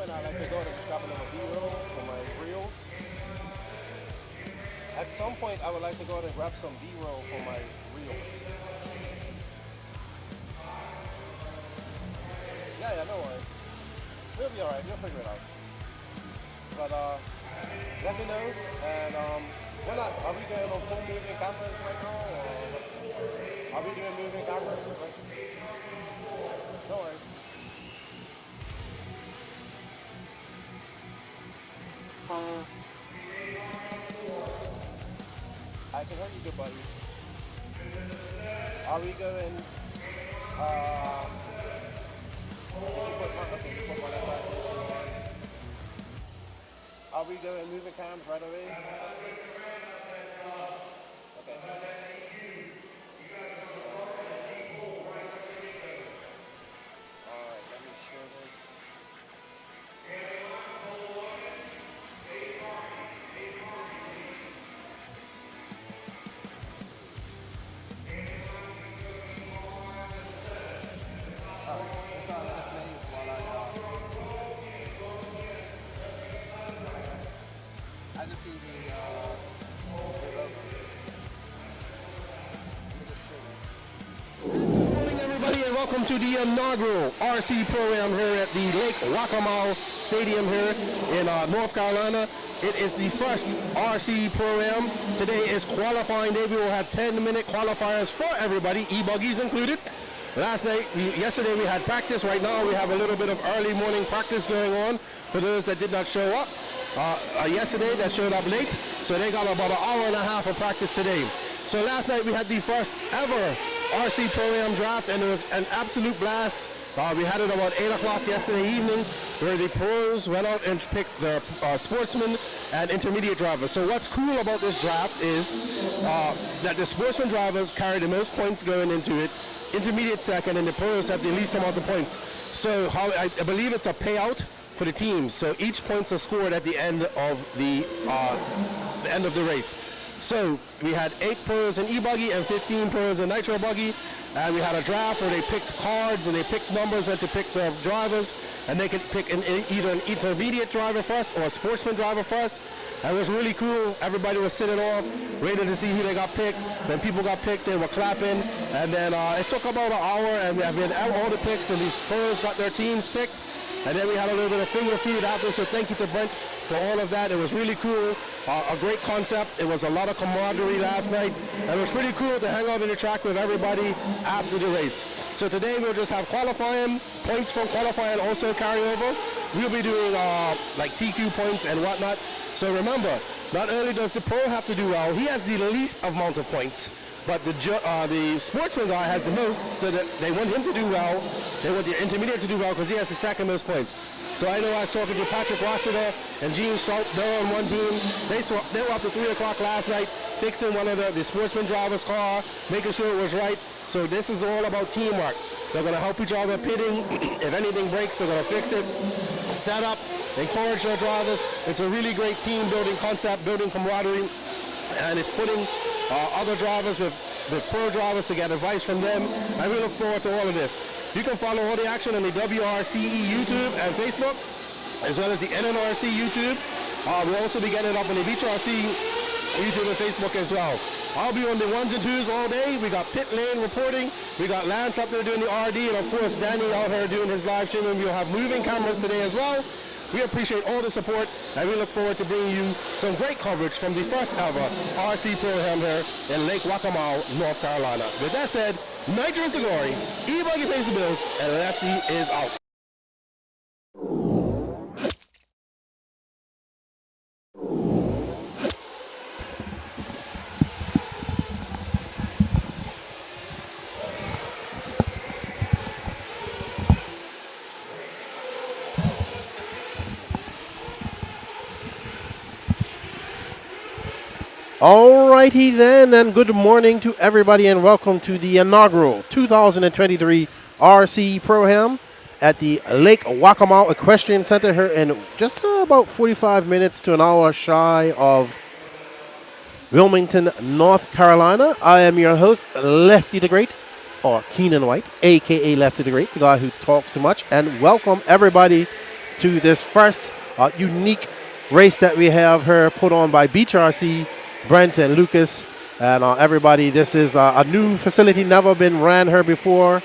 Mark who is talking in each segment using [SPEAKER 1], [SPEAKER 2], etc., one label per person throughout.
[SPEAKER 1] point, I like to go to grab a little B-roll for my reels. At some point, I would like to go and grab some B-roll for my reels. Yeah, no worries. We'll be alright. We'll figure it out. But let me know. And we're not. Are we going on full moving cameras right now, or are we doing moving cameras? Right? No worries. I can hear you, good buddy. Are we going? Did you put monetization on? Are we going moving cams right away? Okay. Alright, let me share this. I just see the logo. Good morning, everybody, and welcome to the inaugural RC program here at the Lake Waccamaw Stadium here in North Carolina. It is the first RC program. Today is qualifying day. We will have 10-minute qualifiers for everybody, e-buggies included. Yesterday we had practice. Right now we have a little bit of early morning practice going on for those that did not show up yesterday, that showed up late. So they got about an hour and a half of practice today. So last night we had the first ever RC Pro-Am draft, and it was an absolute blast. We had it about 8 o'clock yesterday evening, where the pros went out and picked the sportsmen and intermediate drivers. So what's cool about this draft is that the sportsman drivers carry the most points going into it, intermediate second, and the pros have the least amount of points. So I believe it's a payout for the teams. So each points are scored at the end of the race. So we had 8 pros in e-buggy and 15 pros in nitro buggy, and we had a draft where they picked cards and they picked numbers when to pick the drivers, and they could pick either an intermediate driver first or a sportsman driver first. And it was really cool. Everybody was sitting off, waiting to see who they got picked. When people got picked, they were clapping, and then it took about an hour, and we had all the picks, and these pros got their teams picked. And then we had a little bit of finger food after, so thank you to Brent for all of that. It was really cool, a great concept. It was a lot of camaraderie last night, and it was pretty cool to hang out in the track with everybody after the race. So today we'll just have qualifying, points from qualifying also carry over. We'll be doing like TQ points and whatnot. So remember, not only does the pro have to do well, he has the least amount of points. But the sportsman guy has the most, so that they want him to do well. They want the intermediate to do well because he has the second most points. So I know I was talking to Patrick Rossiter and Gene Sharp. They're on one team. They were up to 3 o'clock last night, fixing one of the sportsman driver's car, making sure it was right. So this is all about teamwork. They're going to help each other pitting. If anything breaks, they're going to fix it. Set up, encourage their drivers. It's a really great team building concept, building camaraderie. And it's putting other drivers with pro drivers to get advice from them, and we look forward to all of this. You can follow all the action on the WRCE YouTube and Facebook, as well as the NNRC YouTube. We'll also be getting it up on the BRCE YouTube and Facebook as well. I'll be on the 1s and 2s all day. We got pit lane reporting. We got Lance up there doing the RD, and of course Danny out here doing his live streaming. We'll have moving cameras today as well. We appreciate all the support, and we look forward to bringing you some great coverage from the first ever RC program here in Lake Waccamaw, North Carolina. With that said, Nitro is the glory, e-buggy pays the bills, and Lefty is out.
[SPEAKER 2] Alrighty then, and good morning to everybody, and welcome to the inaugural 2023 RC Pro-Am at the Lake Waccamaw Equestrian Center here in just about 45 minutes to an hour shy of Wilmington, North Carolina. I am your host, Lefty the Great, or Keenan White, aka Lefty the Great, the guy who talks too much, and welcome everybody to this first unique race that we have here put on by WRCE, Brent and Lucas, and everybody. This is a new facility, never been ran here before.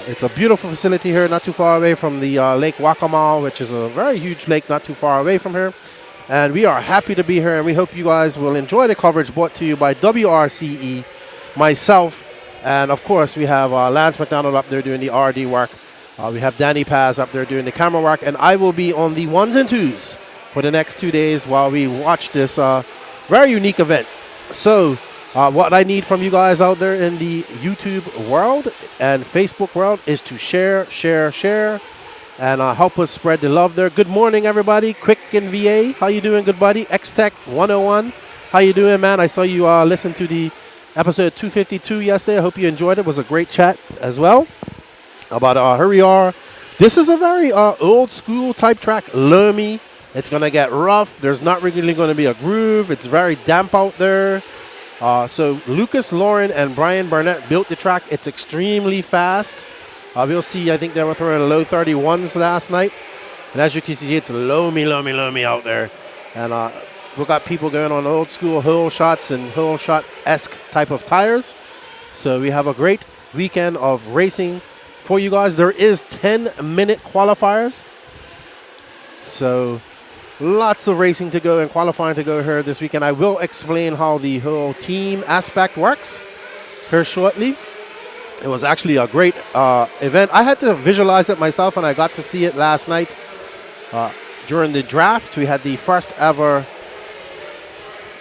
[SPEAKER 2] It's a beautiful facility here, not too far away from the Lake Wakamal, which is a very huge lake not too far away from here. And we are happy to be here, and we hope you guys will enjoy the coverage brought to you by WRCE, myself, and of course we have Lance McDonald up there doing the RD work. We have Danny Paz up there doing the camera work, and I will be on the ones and twos for the next 2 days while we watch this very unique event. So what I need from you guys out there in the YouTube world and Facebook world is to share, and help us spread the love there. Good morning, everybody. Quick in VA, how you doing, good buddy? X-Tech 101, how you doing, man? I saw you listen to the episode 252 yesterday. I hope you enjoyed it. It was a great chat as well about here we are. This is a very old school type track, loamy. It's going to get rough. There's not really going to be a groove. It's very damp out there. So Lucas, Lauren, and Brian Burnett built the track. It's extremely fast. We'll see. I think they were throwing low 31s last night. And as you can see, it's loamy out there. And we've got people going on old school hole shots and hole shot-esque type of tires. So we have a great weekend of racing for you guys. There is 10-minute qualifiers. So lots of racing to go and qualifying to go here this weekend. I will explain how the whole team aspect works here shortly. It was actually a great event. I had to visualize it myself, and I got to see it last night during the draft. We had the first ever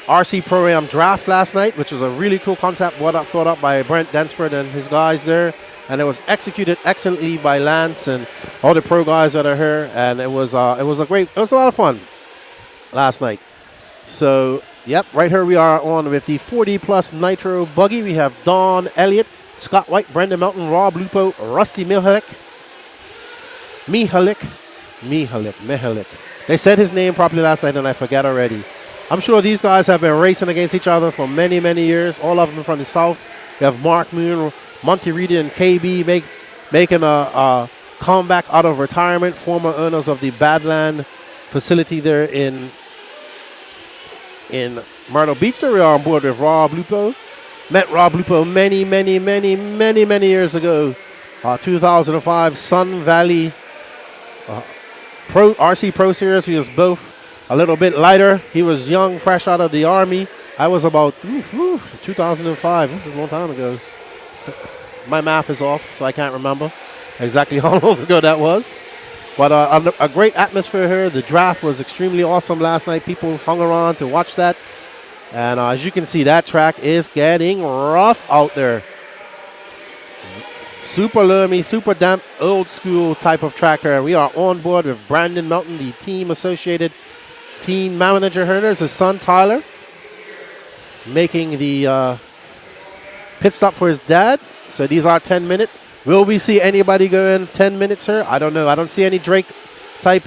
[SPEAKER 2] RC Pro-Am draft last night, which was a really cool concept thought up by Brent Densford and his guys there. And it was executed excellently by Lance and all the pro guys that are here. And it was a lot of fun last night. So, yep, right here we are on with the 40 plus Nitro buggy. We have Don Elliott, Scott White, Brendan Melton, Rob Lupo, Rusty Mihalik. They said his name properly last night and I forget already. I'm sure these guys have been racing against each other for many, many years. All of them from the south. We have Mark Moon, Monty Reedy, and KB making a comeback out of retirement. Former owners of the Badland facility there in Myrtle Beach. There we are on board with Rob Lupo. Met Rob Lupo many years ago. 2005 Sun Valley RC Pro Series. He was both a little bit lighter. He was young, fresh out of the Army. I was about 2005. This is a long time ago. My math is off, so I can't remember exactly how long ago that was. But a great atmosphere here. The draft was extremely awesome last night. People hung around to watch that. And as you can see, that track is getting rough out there. Super loamy, super damp, old school type of track here. We are on board with Brandon Melton, the associated team manager here. There's his son, Tyler, making the pit stop for his dad. So these are 10-minute. Will we see anybody go in 10 minutes here? I don't know. I don't see any Drake-type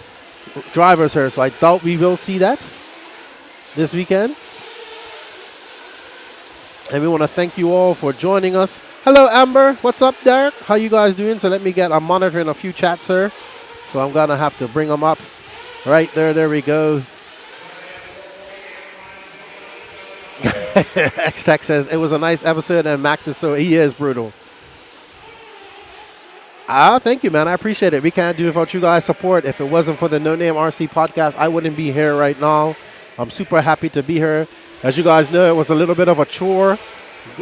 [SPEAKER 2] drivers here, so I doubt we will see that this weekend. And we want to thank you all for joining us. Hello, Amber. What's up, Derek? How you guys doing? So let me get a monitor and a few chats here. So I'm going to have to bring them up. Right there. There we go. X-Tech says, it was a nice episode, and Max he is brutal. Thank you, man. I appreciate it. We can't do it without you guys' support. If it wasn't for the No Name RC podcast, I wouldn't be here right now. I'm super happy to be here. As you guys know, it was a little bit of a chore.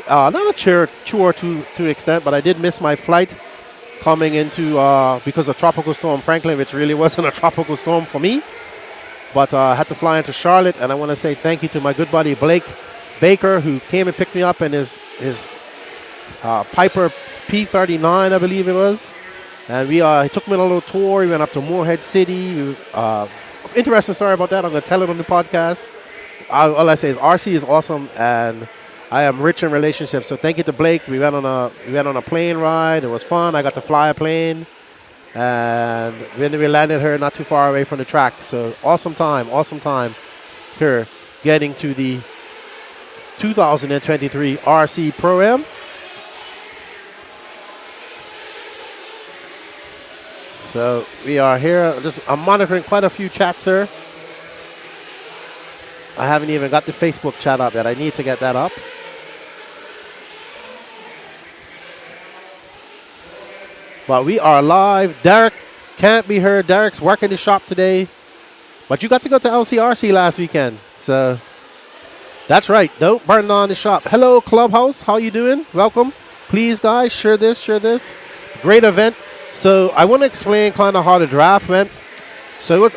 [SPEAKER 2] Not a chore to extent, but I did miss my flight coming into because of Tropical Storm Franklin, which really wasn't a tropical storm for me. But I had to fly into Charlotte, and I want to say thank you to my good buddy Blake Baker, who came and picked me up in his Piper P39, I believe it was. And he took me on a little tour. We went up to Moorhead City. Interesting story about that. I'm going to tell it on the podcast. All I say is RC is awesome, and I am rich in relationships. So thank you to Blake. We went on a plane ride. It was fun. I got to fly a plane, and then we landed here not too far away from the track. So awesome time here getting to the 2023 RC Pro-Am. So we are here. I'm monitoring quite a few chats here. I haven't even got the Facebook chat up yet. I need to get that up. But we are live. Derek can't be heard. Derek's working the shop today. But you got to go to LCRC last weekend. So that's right. Don't burn down the shop. Hello, Clubhouse. How you doing? Welcome. Please, guys, share this, share this. Great event. So I want to explain kind of how the draft went. So I'm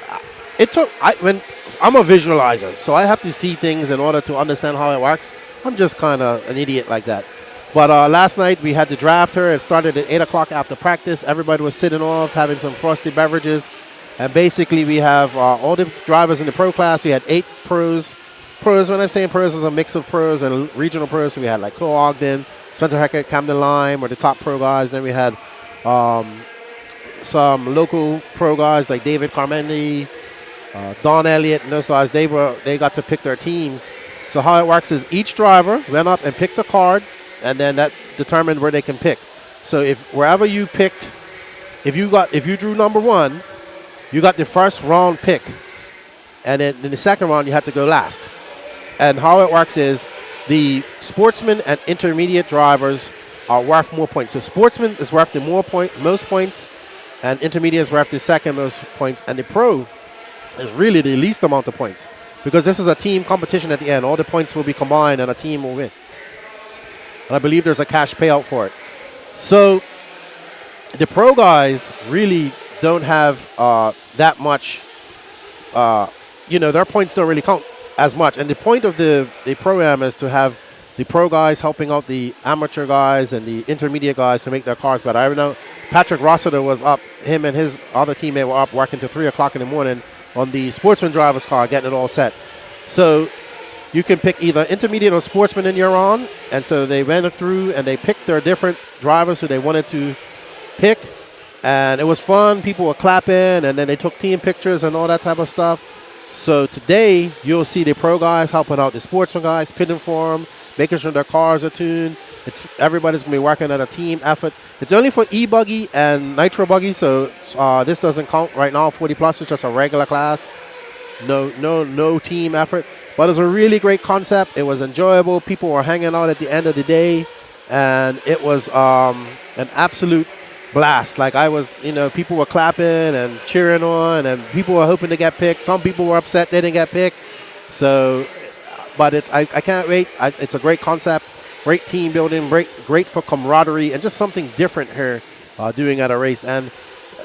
[SPEAKER 2] a visualizer, so I have to see things in order to understand how it works. I'm just kind of an idiot like that. But last night we had the draft here. It started at 8 o'clock after practice. Everybody was sitting off, having some frosty beverages. And basically we have all the drivers in the pro class. We had 8 pros. Pros, when I'm saying pros, is a mix of pros and regional pros. So we had like Cole Ogden, Spencer Heckett, Camden Lime were the top pro guys. Then we had some local pro guys like David Carmendi, Don Elliott, and those guys. They got to pick their teams. So how it works is each driver went up and picked a card, and then that determined where they can pick. So if wherever you picked, if you drew number 1, you got the first round pick, and then in the second round you had to go last. And how it works is the sportsman and intermediate drivers are worth more points. So sportsman is worth the most points, and intermediate is worth the second most points, and the pro is really the least amount of points, because this is a team competition at the end. All the points will be combined and a team will win. And I believe there's a cash payout for it. So the pro guys really don't have that much, their points don't really count as much. And the point of the Pro-Am is to have the pro guys helping out the amateur guys and the intermediate guys to make their cars better. I know Patrick Rossiter was up, him and his other teammate were up working till 3 o'clock in the morning on the sportsman driver's car, getting it all set. So you can pick either intermediate or sportsman in your on. And so they went through and they picked their different drivers who they wanted to pick. And it was fun. People were clapping, and then they took team pictures and all that type of stuff. So today you'll see the pro guys helping out the sportsman guys, pitting for them, making sure their cars are tuned. Everybody's going to be working at a team effort. It's only for e-buggy and nitro buggy, so this doesn't count right now. 40 plus is just a regular class. No team effort. But it's a really great concept. It was enjoyable. People were hanging out at the end of the day, and it was an absolute blast. Like people were clapping and cheering on, and people were hoping to get picked. Some people were upset they didn't get picked. So, but I can't wait. It's a great concept, great team building, great for camaraderie, and just something different here doing at a race. And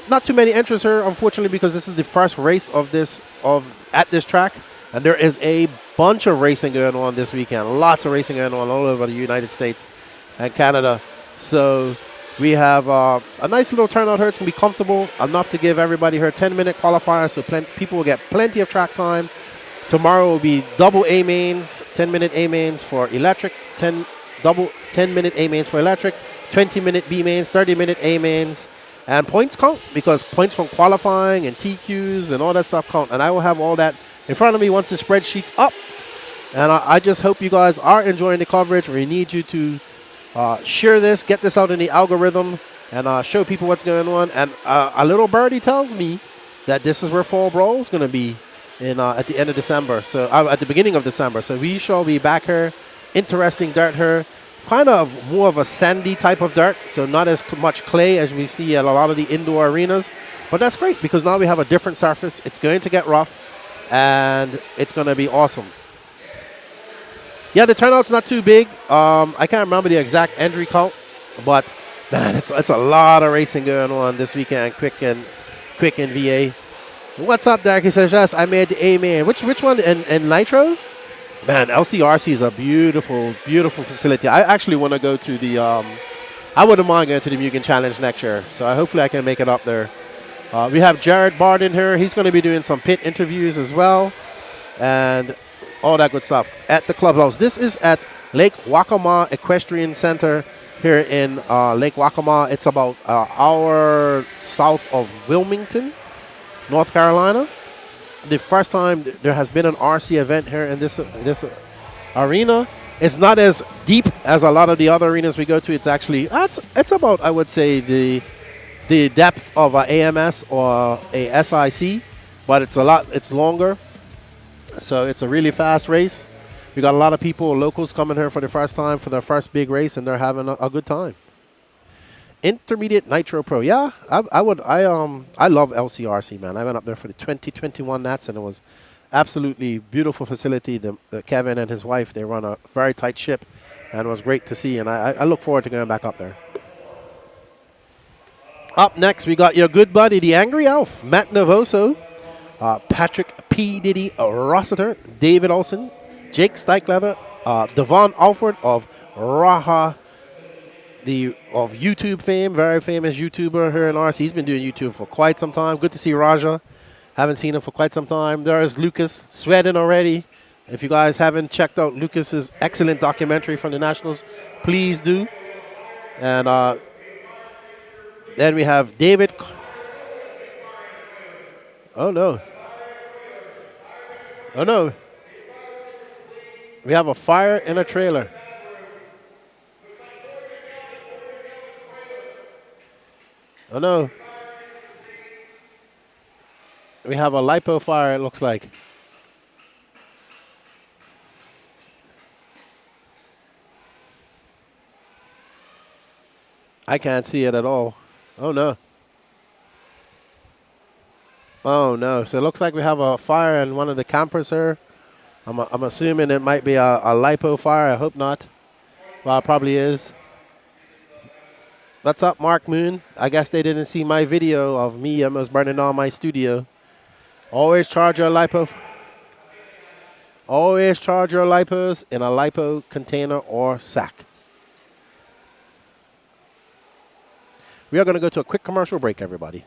[SPEAKER 2] not too many entries here, unfortunately, because this is the first race at this track. And there is a bunch of racing going on this weekend. Lots of racing going on all over the United States and Canada. So we have a nice little turnout here. It's going to be comfortable enough to give everybody here 10-minute qualifiers, so people will get plenty of track time. Tomorrow will be double A mains, 10-minute A mains for electric, 10-minute A mains for electric, 20-minute B mains, 30-minute A mains. And points count, because points from qualifying and TQs and all that stuff count. And I will have all that in front of me once the spreadsheet's up. And I just hope you guys are enjoying the coverage. We need you to share this, get this out in the algorithm, and show people what's going on. And a little birdie tells me that this is where Fall Brawl is going to be at the end of December. So at the beginning of December. So we shall be back here. Interesting dirt here. Kind of more of a sandy type of dirt, so not as much clay as we see at a lot of the indoor arenas. But that's great, because now we have a different surface. It's going to get rough, and it's going to be awesome. Yeah, the turnout's not too big. I can't remember the exact entry count, but man, it's a lot of racing going on this weekend. Quick in VA. What's up, Derek? He says, yes, I made the A-man. Which one? In Nitro? Man, LCRC is a beautiful, beautiful facility. I actually want to go to the I wouldn't mind going to the Mugen Challenge next year. So hopefully I can make it up there. We have Jared Bard in here. He's going to be doing some pit interviews as well. And all that good stuff at the clubhouse. This is at Lake Waccamaw Equestrian Center here in Lake Waccamaw. It's about an hour south of Wilmington, North Carolina. The first time there has been an RC event here in this arena. It's not as deep as a lot of the other arenas we go to. It's actually, it's about, I would say, the the depth of a AMS or a SIC, but it's longer. So it's a really fast race. We got a lot of people, locals coming here for the first time for their first big race, and they're having a good time. Intermediate Nitro Pro. Yeah, I love LCRC, man. I went up there for the 2021 Nats, and it was absolutely beautiful facility. The Kevin and his wife, they run a very tight ship, and it was great to see, and I look forward to going back up there. Up next, we got your good buddy, the Angry Elf, Matt Novoso, Patrick P. Diddy Rossiter, David Olson, Jake Steichleather, Devon Alford of Raha, of YouTube fame, very famous YouTuber here in RC. He's been doing YouTube for quite some time. Good to see Raja. Haven't seen him for quite some time. There's Lucas, sweating already. If you guys haven't checked out Lucas's excellent documentary from the Nationals, please do. And then we have David. Oh, no. Oh, no. We have a fire in a trailer. Oh, no. We have a lipo fire, it looks like. I can't see it at all. Oh, no. Oh, no. So it looks like we have a fire in one of the campers here. I'm assuming it might be a lipo fire. I hope not. Well, it probably is. What's up, Mark Moon? I guess they didn't see my video of me almost burning down my studio. Always charge your lipo. Always charge your lipos in a lipo container or sack. We are going to go to a quick commercial break, everybody.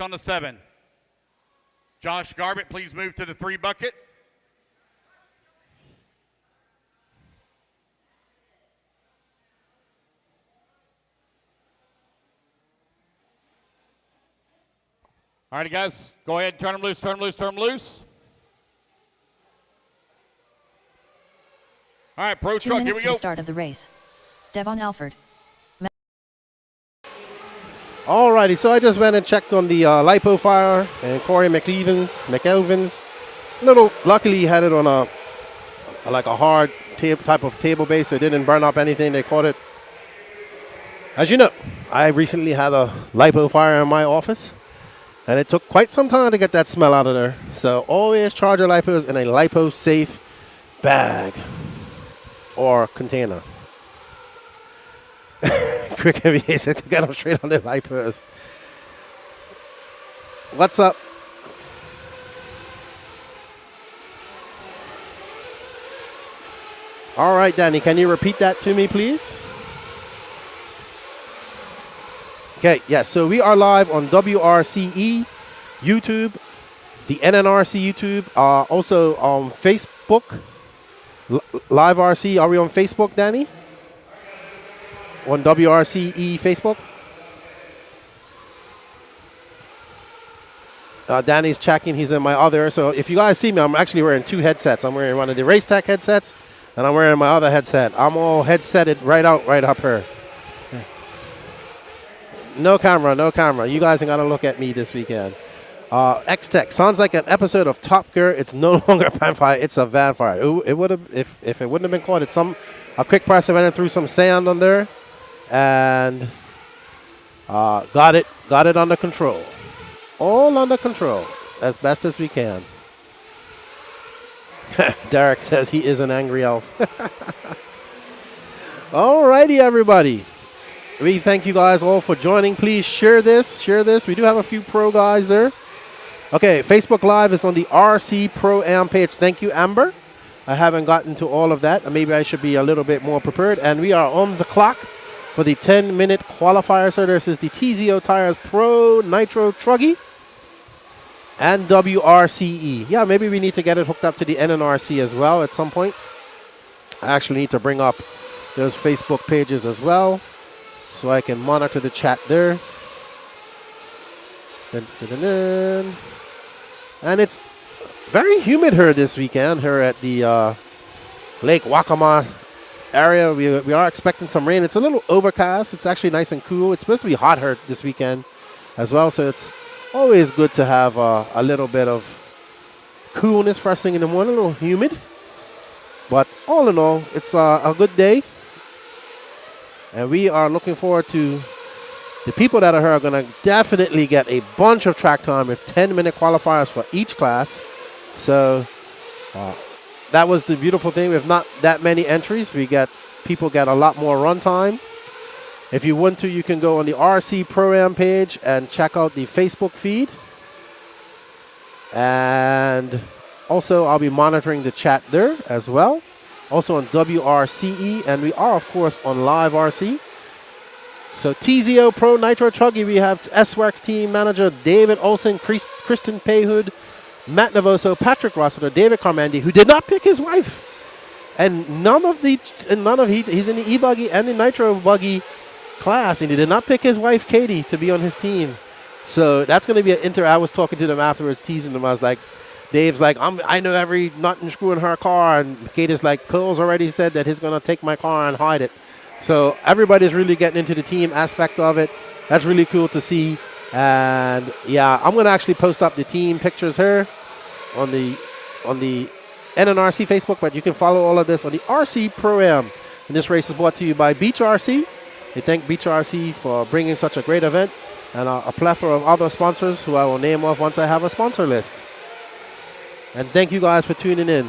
[SPEAKER 3] On the 7. Josh Garbett, please move to the 3 bucket. All right, guys, go ahead and turn them loose, turn them loose, turn them loose. All right, Pro Truck, here we go.
[SPEAKER 4] Start of the race. Devon Alford.
[SPEAKER 2] Alrighty, so I just went and checked on the lipo fire and Corey McElvins. Luckily he had it on a hard type of table base, so it didn't burn up anything. They caught it. As you know, I recently had a lipo fire in my office, and it took quite some time to get that smell out of there. So always charge your lipos in a lipo safe bag or container. Quick MBA said to get them straight on their lipos. What's up? All right, Danny, can you repeat that to me, please? Okay, yeah, so we are live on WRCE, YouTube, the NNRC YouTube, also on Facebook, Live RC. Are we on Facebook, Danny? On WRCE Facebook? Danny's checking. He's in my other. So if you guys see me, I'm actually wearing 2 headsets. I'm wearing one of the Race Tech headsets, and I'm wearing my other headset. I'm all headsetted right up here. No camera, no camera. You guys ain't got to look at me this weekend. X-Tech. Sounds like an episode of Top Gear. It's no longer a Panfire. It's a Vanfire. It would have, if it wouldn't have been called, it's some A quick press, I went through some sand on there, and got it under control. All under control, as best as we can. Derek says he is an angry elf. Alrighty, everybody. We thank you guys all for joining. Please share this. We do have a few pro guys there. Okay, Facebook Live is on the RC Pro-Am page. Thank you, Amber. I haven't gotten to all of that. Maybe I should be a little bit more prepared. And we are on the clock for the 10-minute qualifier. So this is the TZO Tires Pro Nitro Truggy and WRCE. Yeah, maybe we need to get it hooked up to the NNRC as well at some point. I actually need to bring up those Facebook pages as well so I can monitor the chat there. Dun, dun, dun, dun. And it's very humid here this weekend here at the Lake Waccamaw area. We are expecting some rain. It's a little overcast. It's actually nice and cool. It's supposed to be hot here this weekend as well, so it's always good to have a little bit of coolness first thing in the morning, a little humid. But all in all, it's a good day. And we are looking forward to the people that are here are going to definitely get a bunch of track time with 10-minute qualifiers for each class. So that was the beautiful thing. With not that many entries, people get a lot more run time. If you want to, you can go on the RC Pro-Am page and check out the Facebook feed. And also, I'll be monitoring the chat there as well. Also on WRCE, and we are, of course, on Live RC. So TZO Pro Nitro Truggy, we have S-Works team manager David Olsen, Kristen Payhood, Matt Navoso, Patrick Rossiter, David Carmandi, who did not pick his wife. And he's in the e-buggy and the Nitro buggy class, and he did not pick his wife, Katie, to be on his team. So that's going to be an I was talking to them afterwards, teasing them. I was like, Dave's like, I know every nut and screw in her car. And Katie's like, Cole's already said that he's going to take my car and hide it. So everybody's really getting into the team aspect of it. That's really cool to see. And yeah, I'm going to actually post up the team pictures here on the NNRC Facebook, but you can follow all of this on the RC Pro-Am. And this race is brought to you by Beach RC. We thank Beach RC for bringing such a great event, and a plethora of other sponsors who I will name off once I have a sponsor list. And thank you guys for tuning in.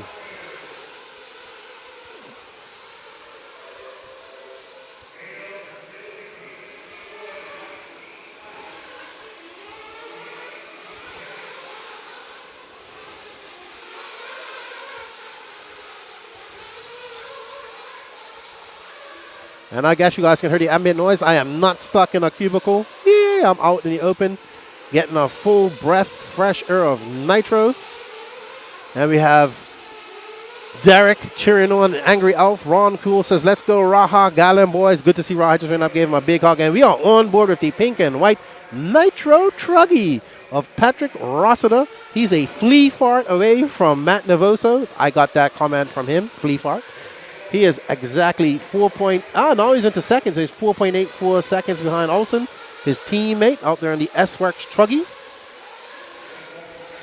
[SPEAKER 2] And I guess you guys can hear the ambient noise. I am not stuck in a cubicle. Yeah, I'm out in the open, getting a full breath, fresh air of nitro. And we have Derek cheering on Angry Elf. Ron Cool says, let's go, Raha Gallon boys. Good to see Raha. Just went up, gave him a big hug. And we are on board with the pink and white Nitro Truggy of Patrick Rossiter. He's a flea fart away from Matt Navoso. I got that comment from him, flea fart. He is exactly now he's into second, so he's 4.84 seconds behind Olsen, his teammate out there in the S-Works Truggy.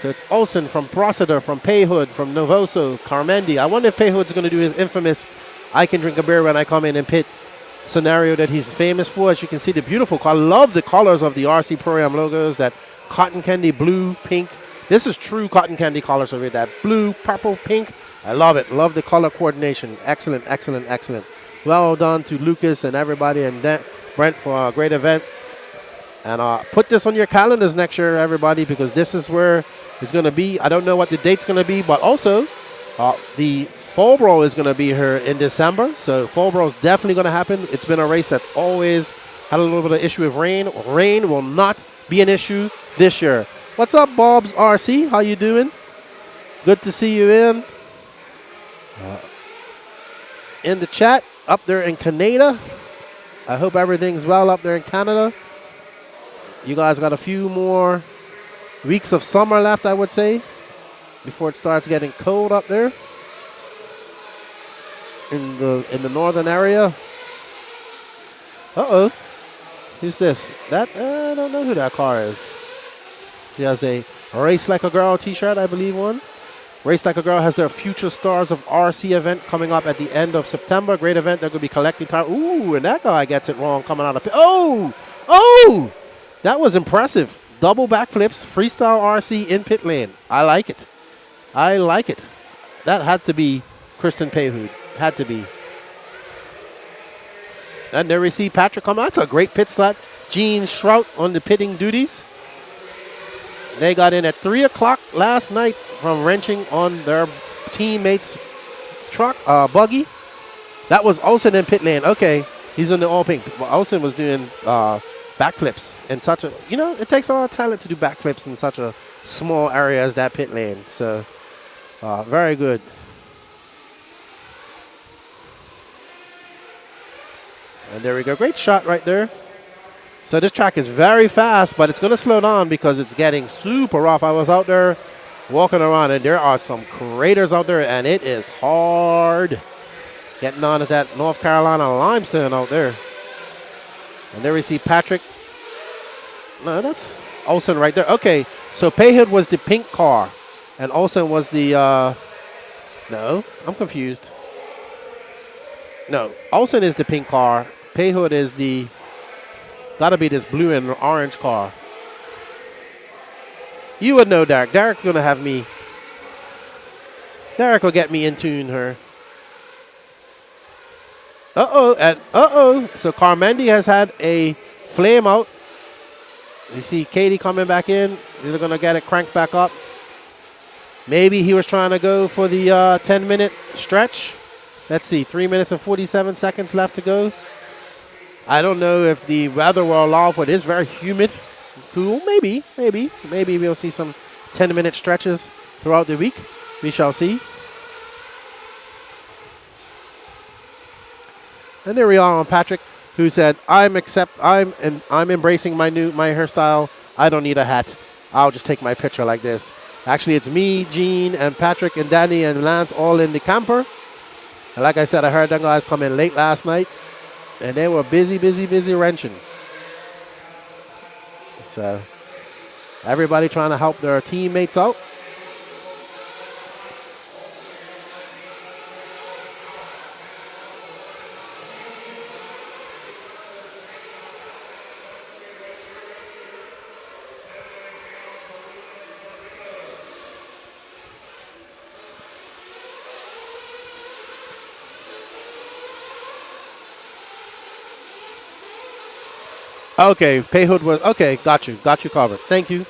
[SPEAKER 2] So it's Olsen from Rossiter, from Payhood, from Novoso, Carmendi. I wonder if Payhood's going to do his infamous I can drink a beer when I come in and pit scenario that he's famous for. As you can see, the beautiful I love the colors of the RC Pro-Am logos, that cotton candy, blue, pink. This is true cotton candy colors over that blue, purple, pink. I love it. Love the color coordination. Excellent, excellent, excellent. Well done to Lucas and everybody and Brent for a great event. And put this on your calendars next year, everybody, because this is where it's going to be. I don't know what the date's going to be, but also the Fall Brawl is going to be here in December. So Fall Brawl is definitely going to happen. It's been a race that's always had a little bit of issue with rain. Rain will not be an issue this year. What's up, Bob's RC? How you doing? Good to see you in the chat up there in Canada. I hope everything's well up there in Canada. You guys got a few more weeks of summer left, I would say, before it starts getting cold up there in the northern area. Uh-oh. Who's this? I don't know who that car is. He has a Race Like a Girl t-shirt, I believe one. Race Like a Girl has their Future Stars of RC event coming up at the end of September. Great event. They're going to be collecting time. Ooh, and that guy gets it wrong coming out of pit. Oh! Oh! That was impressive. Double backflips, freestyle RC in pit lane. I like it. I like it. That had to be Kristen Payhood. Had to be. And there we see Patrick come. That's a great pit stop. Gene Schrout on the pitting duties. They got in at 3 o'clock last night from wrenching on their teammates' truck, buggy. That was Olsen in pit lane. Okay, he's in the all pink. Well, Olsen was doing backflips in such a, it takes a lot of talent to do backflips in such a small area as that pit lane. So, very good. And there we go. Great shot right there. So this track is very fast, but it's going to slow down because it's getting super rough. I was out there walking around, and there are some craters out there, and it is hard getting on to that North Carolina limestone out there. And there we see Patrick. No, that's Olsen right there. Okay, so Payhood was the pink car, and Olsen was the, no, I'm confused. No, Olsen is the pink car. Payhood is the, gotta be this blue and orange car. You would know, Derek. Derek's gonna have me. Derek will get me in tune here. Uh-oh, and uh-oh. So Carmendi has had a flame out. You see Katie coming back in. They're gonna get it cranked back up. Maybe he was trying to go for the 10-minute stretch. Let's see, 3 minutes and 47 seconds left to go. I don't know if the weather will allow, but it's very humid. Cool, maybe we'll see some 10-minute stretches throughout the week. We shall see. And there we are on Patrick, who said, I'm embracing my hairstyle. I don't need a hat. I'll just take my picture like this. Actually, it's me, Gene, and Patrick, and Danny, and Lance all in the camper. And like I said, I heard them guys come in late last night, and they were busy wrenching. So everybody trying to help their teammates out. Okay, Payhood was, okay, got you covered. Thank you.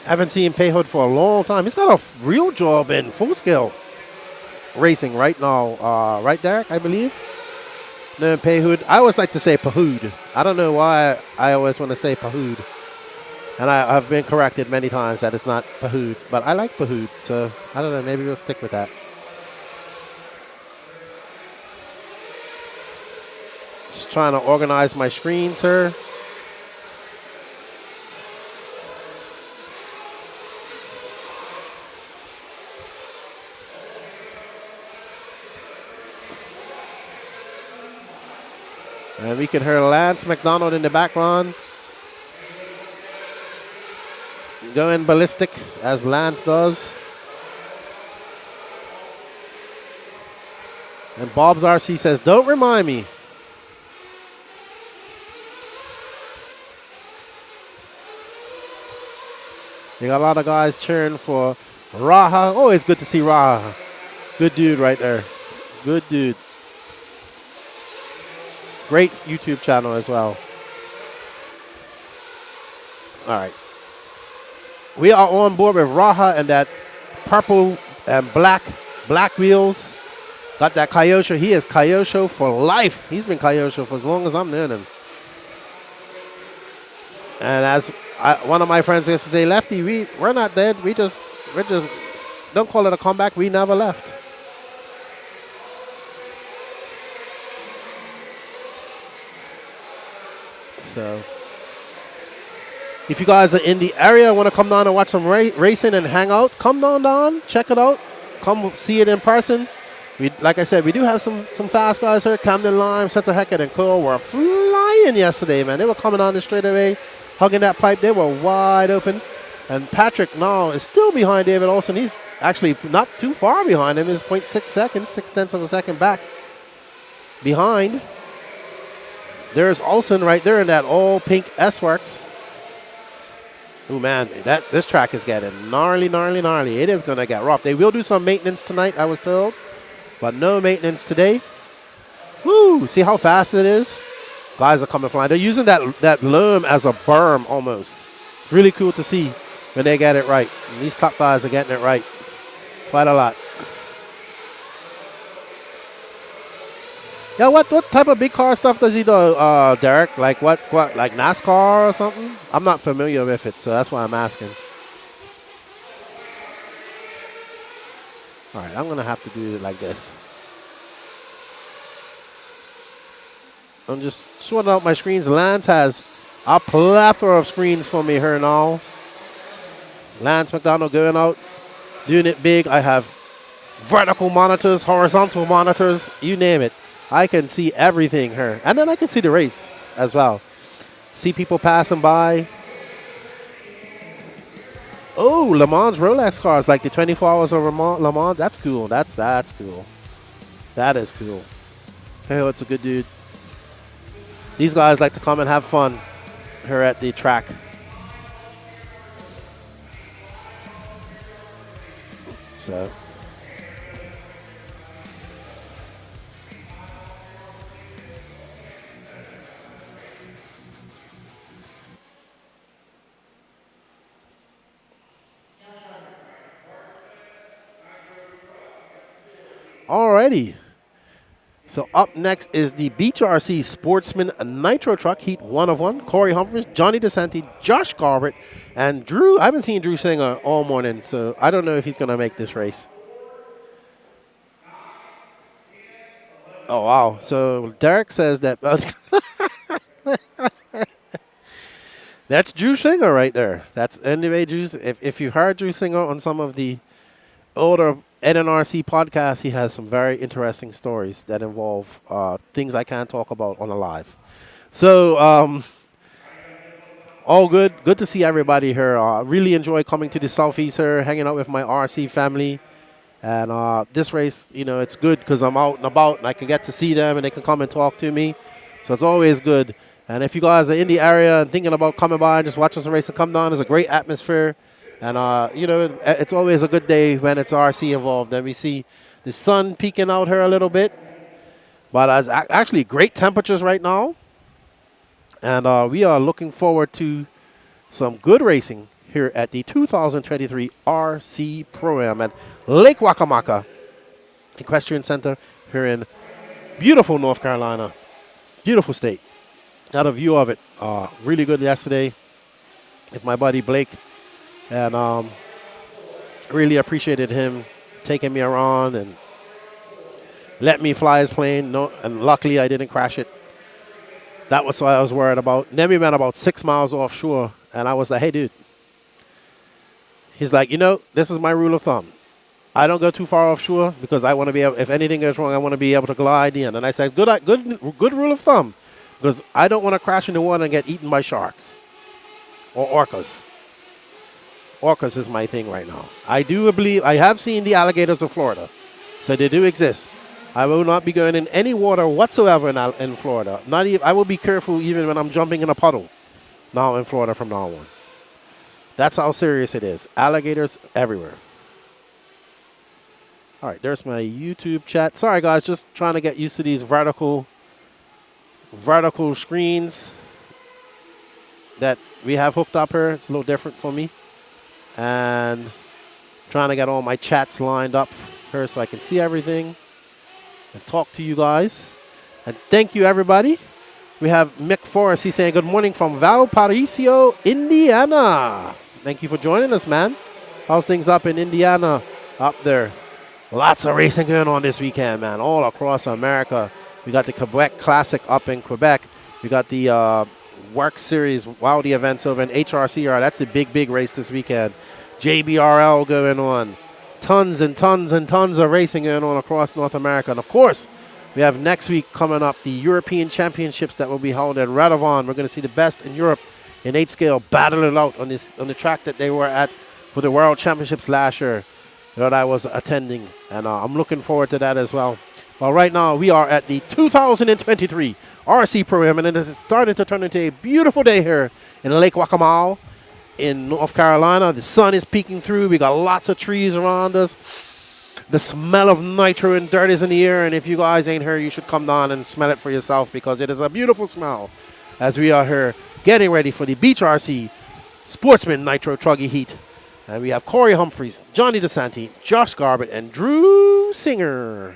[SPEAKER 2] Haven't seen Payhood for a long time. He's got a real job in full-scale racing right now. Right, Derek, I believe? No, Payhood. I always like to say Pahood. I don't know why I always want to say Pahood. And I've been corrected many times that it's not Pahood. But I like Pahood, so I don't know. Maybe we'll stick with that. Just trying to organize my screens here. And we can hear Lance McDonald in the background going ballistic as Lance does. And Bob's RC says, don't remind me. You got a lot of guys cheering for Raha. Always good to see Raha. Good dude right there. Good dude. Great YouTube channel as well. All right. We are on board with Raha and that purple and black wheels. Got that Kyosho. He is Kyosho for life. He's been Kyosho for as long as I'm knowing him. And as one of my friends used to say, Lefty, we're not dead. We're just don't call it a comeback. We never left. So if you guys are in the area, want to come down and watch some racing and hang out, come down, check it out. Come see it in person. Like I said, we do have some fast guys here. Camden Lime, Spencer Heckett, and Cole were flying yesterday, man. They were coming on the straightaway, hugging that pipe. They were wide open. And Patrick now is still behind David Olsen. He's actually not too far behind him. Is 0.6 seconds, 6/10 of a second back behind. There's Olsen right there in that all pink S-Works. Oh man, this track is getting gnarly. It is gonna get rough. They will do some maintenance tonight, I was told, but no maintenance today. Woo! See how fast it is? Guys are coming flying. They're using that loam as a berm almost. Really cool to see when they get it right. And these top guys are getting it right quite a lot. Yeah, what type of big car stuff does he do, Derek? Like what, like NASCAR or something? I'm not familiar with it, so that's why I'm asking. All right, I'm going to have to do it like this. I'm just sorting out my screens. Lance has a plethora of screens for me here now. Lance McDonald going out, doing it big. I have vertical monitors, horizontal monitors, you name it. I can see everything here. And then I can see the race as well. See people passing by. Oh, Le Mans Rolex cars, like the 24 Hours of Le Mans. That's cool. That's cool. That is cool. Hey, it's a good dude. These guys like to come and have fun here at the track. So. Alrighty. So up next is the WRCE Sportsman Nitro Truck Heat 1 of 1. Corey Humphries, Johnny DeSanti, Josh Garbett, and Drew. I haven't seen Drew Singer all morning, so I don't know if he's going to make this race. Oh, wow. So Derek says that. That's Drew Singer right there. That's anyway, Drew. If you heard Drew Singer on some of the older NRC podcasts, he has some very interesting stories that involve things I can't talk about on a live. So, all good. Good to see everybody here. Really enjoy coming to the Southeast here, hanging out with my RC family. And this race, you know, it's good because I'm out and about and I can get to see them and they can come and talk to me. So it's always good. And if you guys are in the area and thinking about coming by and just watching some race and come down, there's a great atmosphere. And, you know, it's always a good day when it's RC involved. And we see the sun peeking out here a little bit. But it's actually great temperatures right now. And we are looking forward to some good racing here at the 2023 RC Pro-Am at Lake Wakamaka Equestrian Center here in beautiful North Carolina. Beautiful state. Got a view of it. Really good yesterday with my buddy Blake. And really appreciated him taking me around and let me fly his plane. No, and luckily I didn't crash it. That was what I was worried about. Then we went about 6 miles offshore, and I was like, hey, dude. He's like, you know, this is my rule of thumb. I don't go too far offshore because I want to be able, if anything goes wrong, I want to be able to glide in. And I said, good rule of thumb, because I don't want to crash in the water and get eaten by sharks or orcas. Orcas is my thing right now. I do believe, I have seen the alligators of Florida, so they do exist. I will not be going in any water whatsoever in Florida. Not even, I will be careful even when I'm jumping in a puddle now in Florida from now on. That's how serious it is. Alligators everywhere. All right, there's my YouTube chat. Sorry, guys, just trying to get used to these vertical screens that we have hooked up here. It's a little different for me. And trying to get all my chats lined up here so I can see everything and talk to you guys. And thank you, everybody. We have Mick Forrest. He's saying good morning from Valparaiso, Indiana. Thank you for joining us, man. How's things up in Indiana up there? Lots of racing going on this weekend, man, all across America. We got the Quebec Classic up in Quebec. We got the WRCE Wildie events over in HRCR. That's a big race this weekend. JBRL going on. Tons and tons and tons of racing going on across North America. And, of course, we have next week coming up the European Championships that will be held in Radovan. We're going to see the best in Europe in 8 scale battle it out on the track that they were at for the World Championships last year. that I was attending, and I'm looking forward to that as well. Well, right now we are at the 2023 RC Pro-Am, and it is starting to turn into a beautiful day here in Lake Waccamaw in North Carolina. The sun is peeking through. We got lots of trees around us. The smell of nitro and dirt is in the air, and if you guys ain't here, you should come down and smell it for yourself, because it is a beautiful smell as we are here getting ready for the Beach RC Sportsman Nitro Truggy Heat. And we have Corey Humphreys, Johnny DeSanti, Josh Garbett, and Drew Singer.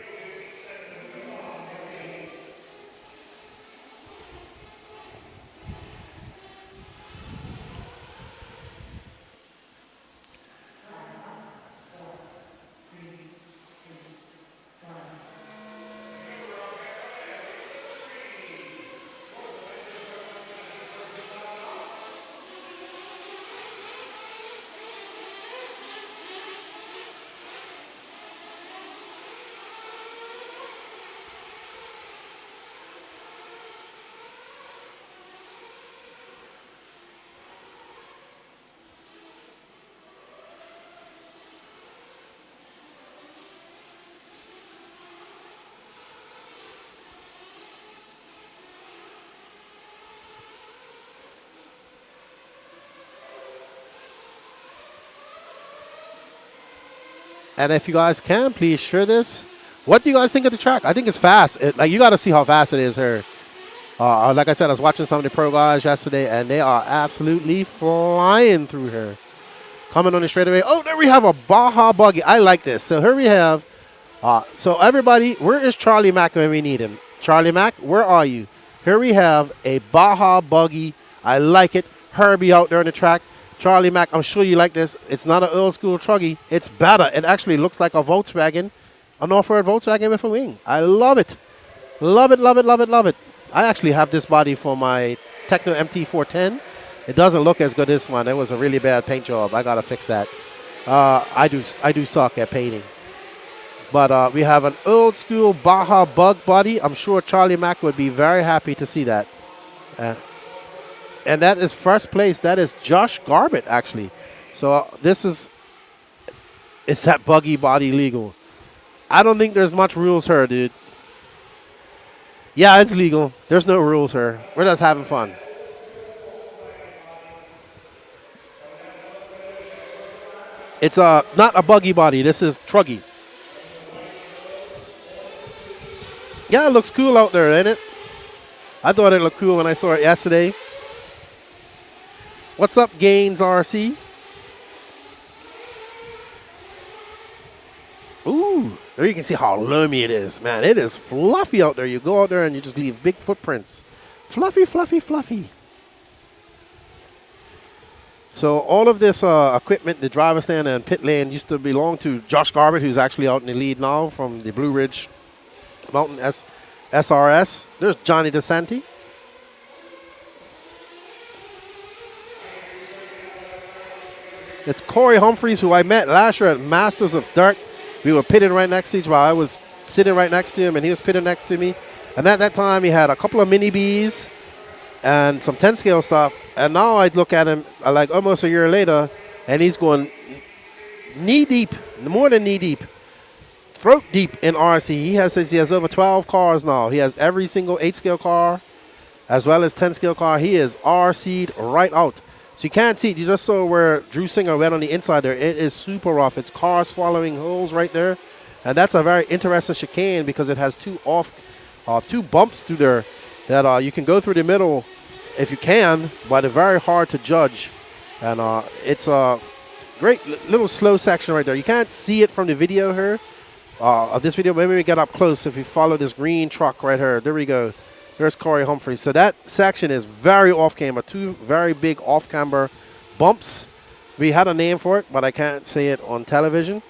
[SPEAKER 2] And if you guys can, please share this. What do you guys think of the track? I think it's fast. Like, you got to see how fast it is here. Like I said, I was watching some of the pro guys yesterday, and they are absolutely flying through here. Coming on the straightaway. Oh, there we have a Baja buggy. I like this. So here we have. So everybody, where is Charlie Mack when we need him? Charlie Mack, where are you? Here we have a Baja buggy. I like it. Herbie out there on the track. Charlie Mack, I'm sure you like this. It's not an old school truggy. It's better. It actually looks like a Volkswagen, an off-road Volkswagen with a wing. I love it. Love it, love it, love it, love it. I actually have this body for my Techno MT410. It doesn't look as good as this one. It was a really bad paint job. I got to fix that. I do suck at painting. But we have an old school Baja bug body. I'm sure Charlie Mack would be very happy to see that. And that is first place. That is Josh Garbett, actually. So this is that buggy body legal? I don't think there's much rules here, dude. Yeah, it's legal. There's no rules here. We're just having fun. It's not a buggy body. This is truggy. Yeah, it looks cool out there, ain't it? I thought it looked cool when I saw it yesterday. What's up, Gaines RC? Ooh, there you can see how loomy it is. Man, it is fluffy out there. You go out there and you just leave big footprints. Fluffy, fluffy, fluffy. So all of this equipment, the driver stand and pit lane, used to belong to Josh Garbett, who's actually out in the lead now from the Blue Ridge Mountain SRS. There's Johnny DeSanti. It's Corey Humphreys, who I met last year at Masters of Dirt. We were pitted right next to each other. I was sitting right next to him, and he was pitted next to me. And at that time, he had a couple of mini Bs and some 10 scale stuff. And now I look at him like almost a year later, and he's going knee deep, more than knee deep, throat deep in RC. He has over 12 cars now. He has every single 8 scale car as well as 10 scale car. He is RC'd right out. So you can't see it. You just saw where Drew Singer went on the inside there. It is super rough. It's car swallowing holes right there. And that's a very interesting chicane because it has two bumps through there that you can go through the middle if you can, but it's very hard to judge. And it's a great little slow section right there. You can't see it from the video here. Of this video, maybe we get up close if we follow this green truck right here. There we go. There's Corey Humphreys. So that section is very off-camber. Two very big off-camber bumps. We had a name for it, but I can't say it on television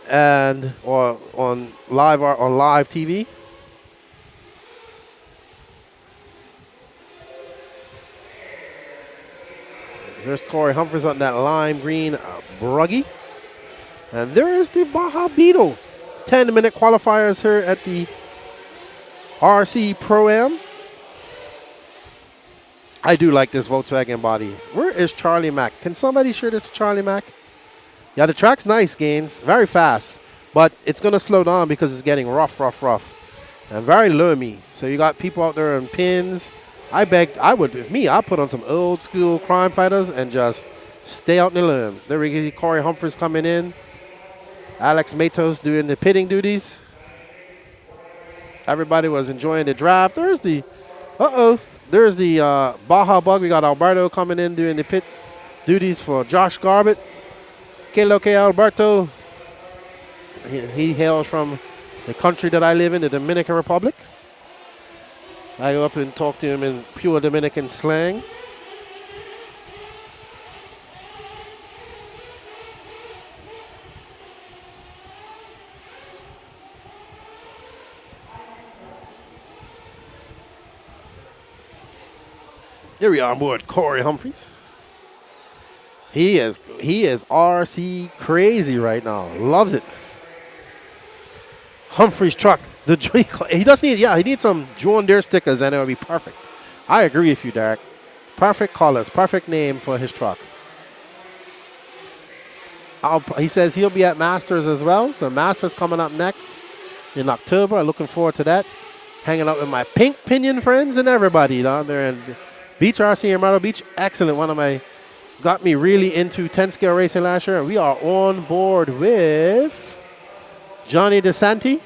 [SPEAKER 2] and or on live TV. There's Corey Humphreys on that lime green bruggy. And there is the Baja Beetle. 10-minute qualifiers here at the RC Pro-Am. I do like this Volkswagen body. Where is Charlie Mack? Can somebody share this to Charlie Mack? Yeah, the track's nice, Gaines. Very fast. But it's going to slow down because it's getting rough. And very loomy. So you got people out there on pins. If me, I'd put on some old school Crime Fighters and just stay out in the loom. There we go. Corey Humphreys coming in. Alex Matos doing the pitting duties. Everybody was enjoying the draft. There's the Baja Bug. We got Alberto coming in doing the pit duties for Josh Garbett. Que lo que Alberto. He hails from the country that I live in, the Dominican Republic. I go up and talk to him in pure Dominican slang. Here we are on board Corey Humphreys. He is RC crazy right now. Loves it. Humphreys truck. He needs some John Deere stickers and it would be perfect. I agree with you, Derek. Perfect colors, perfect name for his truck. He says he'll be at Masters as well. So Masters coming up next in October. I'm looking forward to that. Hanging out with my Pink Pinion friends and everybody down there in Beach RC in Myrtle Beach. Excellent. Got me really into 10 scale racing last year. And we are on board with Johnny DeSanti.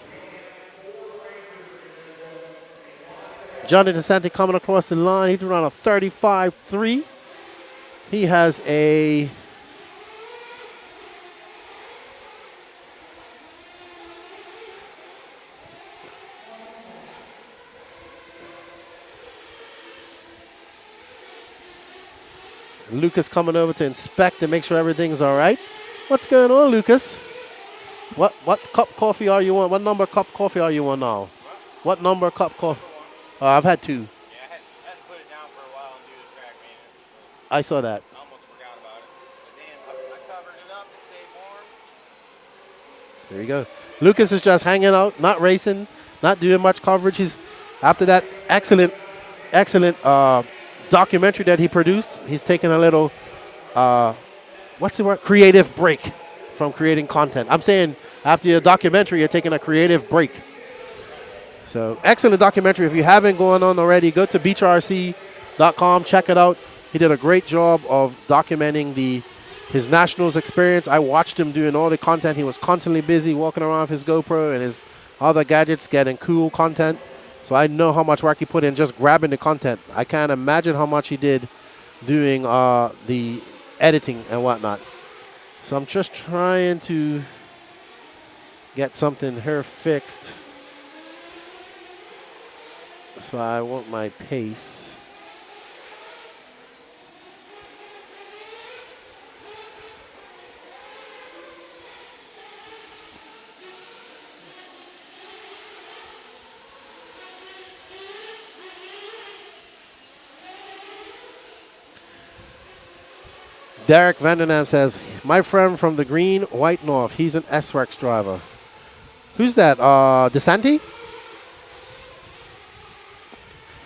[SPEAKER 2] Johnny DeSanti coming across the line. He's around a 35.3. He has a Lucas coming over to inspect and make sure everything's all right. What's going on, Lucas? What cup coffee are you on? What number cup coffee are you on now? What number cup coffee? I've had 2.
[SPEAKER 5] Yeah, I had to put it down for a while and do the track maintenance.
[SPEAKER 2] I saw that.
[SPEAKER 5] I almost forgot about it. But then I covered it up to stay warm.
[SPEAKER 2] There you go. Lucas is just hanging out, not racing, not doing much coverage. He's after that excellent documentary that he produced. He's taking a little, what's the word? Creative break from creating content. I'm saying after your documentary, you're taking a creative break. So excellent documentary. If you haven't gone on already, go to beachrc.com, check it out. He did a great job of documenting his nationals experience. I watched him doing all the content. He was constantly busy walking around with his GoPro and his other gadgets, getting cool content. So I know how much work he put in just grabbing the content. I can't imagine how much he did doing the editing and whatnot. So I'm just trying to get something here fixed. So I want my pace. Derek Vandenham says, my friend from the Green White North. He's an S-Works driver. Who's that? DeSanti?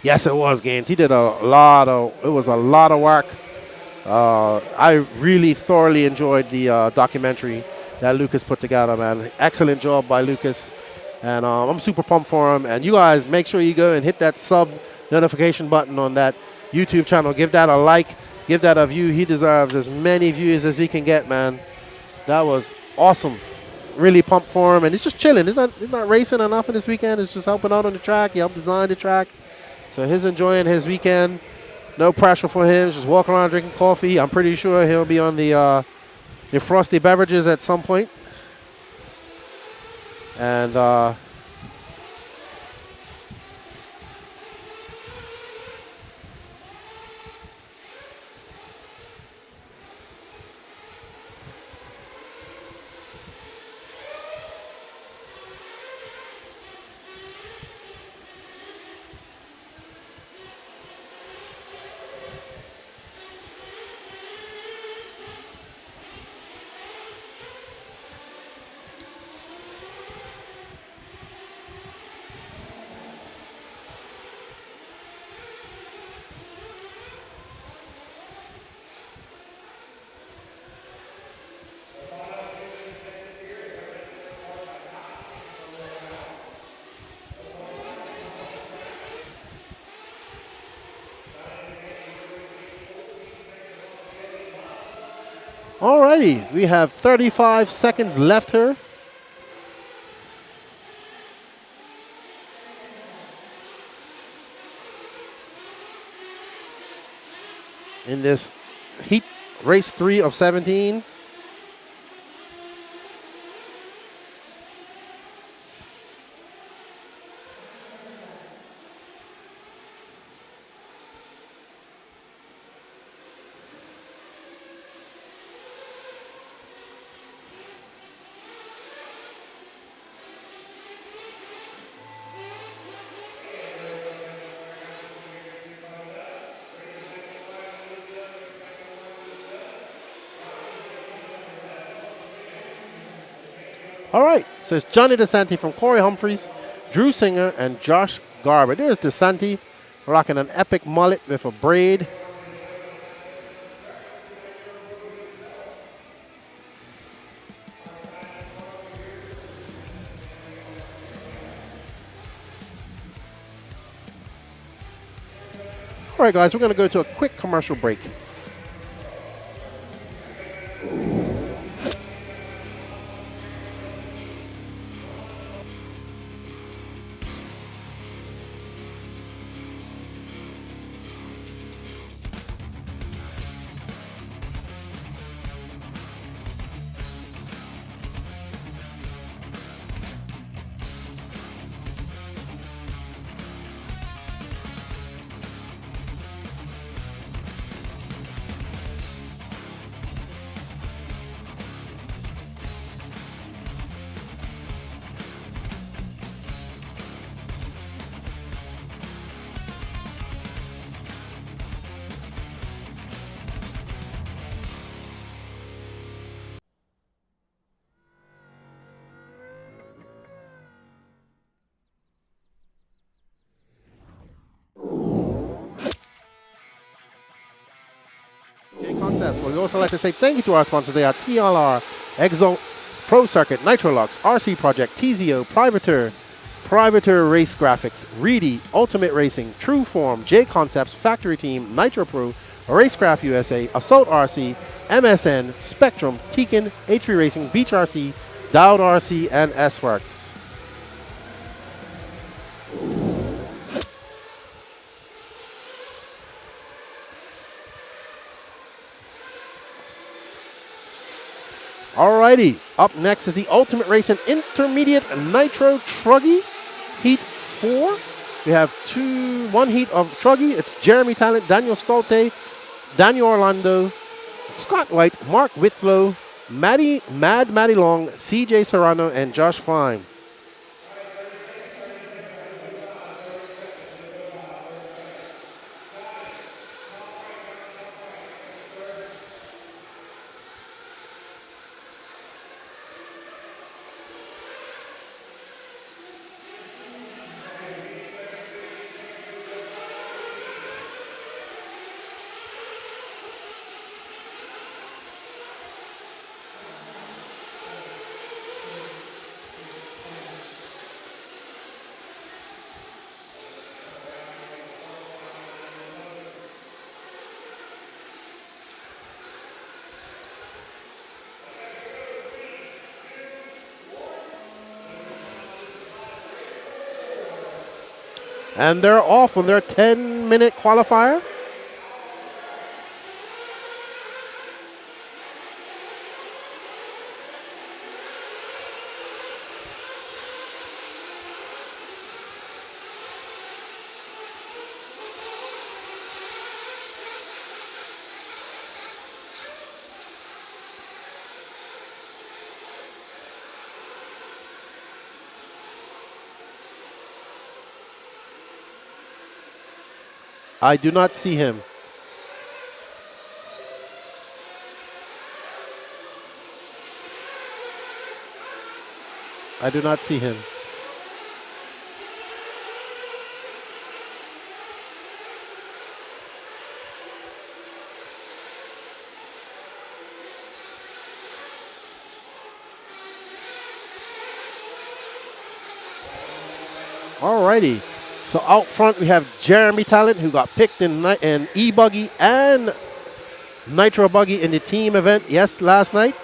[SPEAKER 2] Yes, it was, Gaines. He did it was a lot of work. I really thoroughly enjoyed the documentary that Lucas put together, man. Excellent job by Lucas. And I'm super pumped for him. And you guys, make sure you go and hit that sub notification button on that YouTube channel. Give that a like. Give that a view. He deserves as many views as he can get, man. That was awesome. Really pumped for him. And he's just chilling. He's not racing or nothing this weekend. He's just helping out on the track. He helped design the track. So he's enjoying his weekend. No pressure for him. Just walking around drinking coffee. I'm pretty sure he'll be on the frosty beverages at some point. And Alrighty, we have 35 seconds left here. In this heat race 3 of 17. All right, so it's Johnny DeSanti from Corey Humphreys, Drew Singer, and Josh Garber. There's DeSanti rocking an epic mullet with a braid. All right, guys, we're going to go to a quick commercial break. Concepts. Well, we also like to say thank you to our sponsors. They are TLR, Exo, Pro Circuit, Nitrolux, RC Project, TZO, Privateer Race Graphics, Reedy, Ultimate Racing, True Form, J Concepts, Factory Team, Nitro Pro, Racecraft USA, Assault RC, MSN, Spectrum, Tekin, HP Racing, Beach RC, Dowd RC, and S-Works. Alrighty, up next is the Ultimate Racing Intermediate Nitro Truggy, Heat 4. We have one heat of Truggy. It's Jeremy Talent, Daniel Stolte, Daniel Orlando, Scott White, Mark Whitlow, Maddie Long, CJ Serrano, and Josh Fine. And they're off on their 10-minute qualifier. I do not see him. I do not see him. Alrighty. So out front we have Jeremy Talent, who got picked in e-buggy and Nitro Buggy in the team event, yes, last night.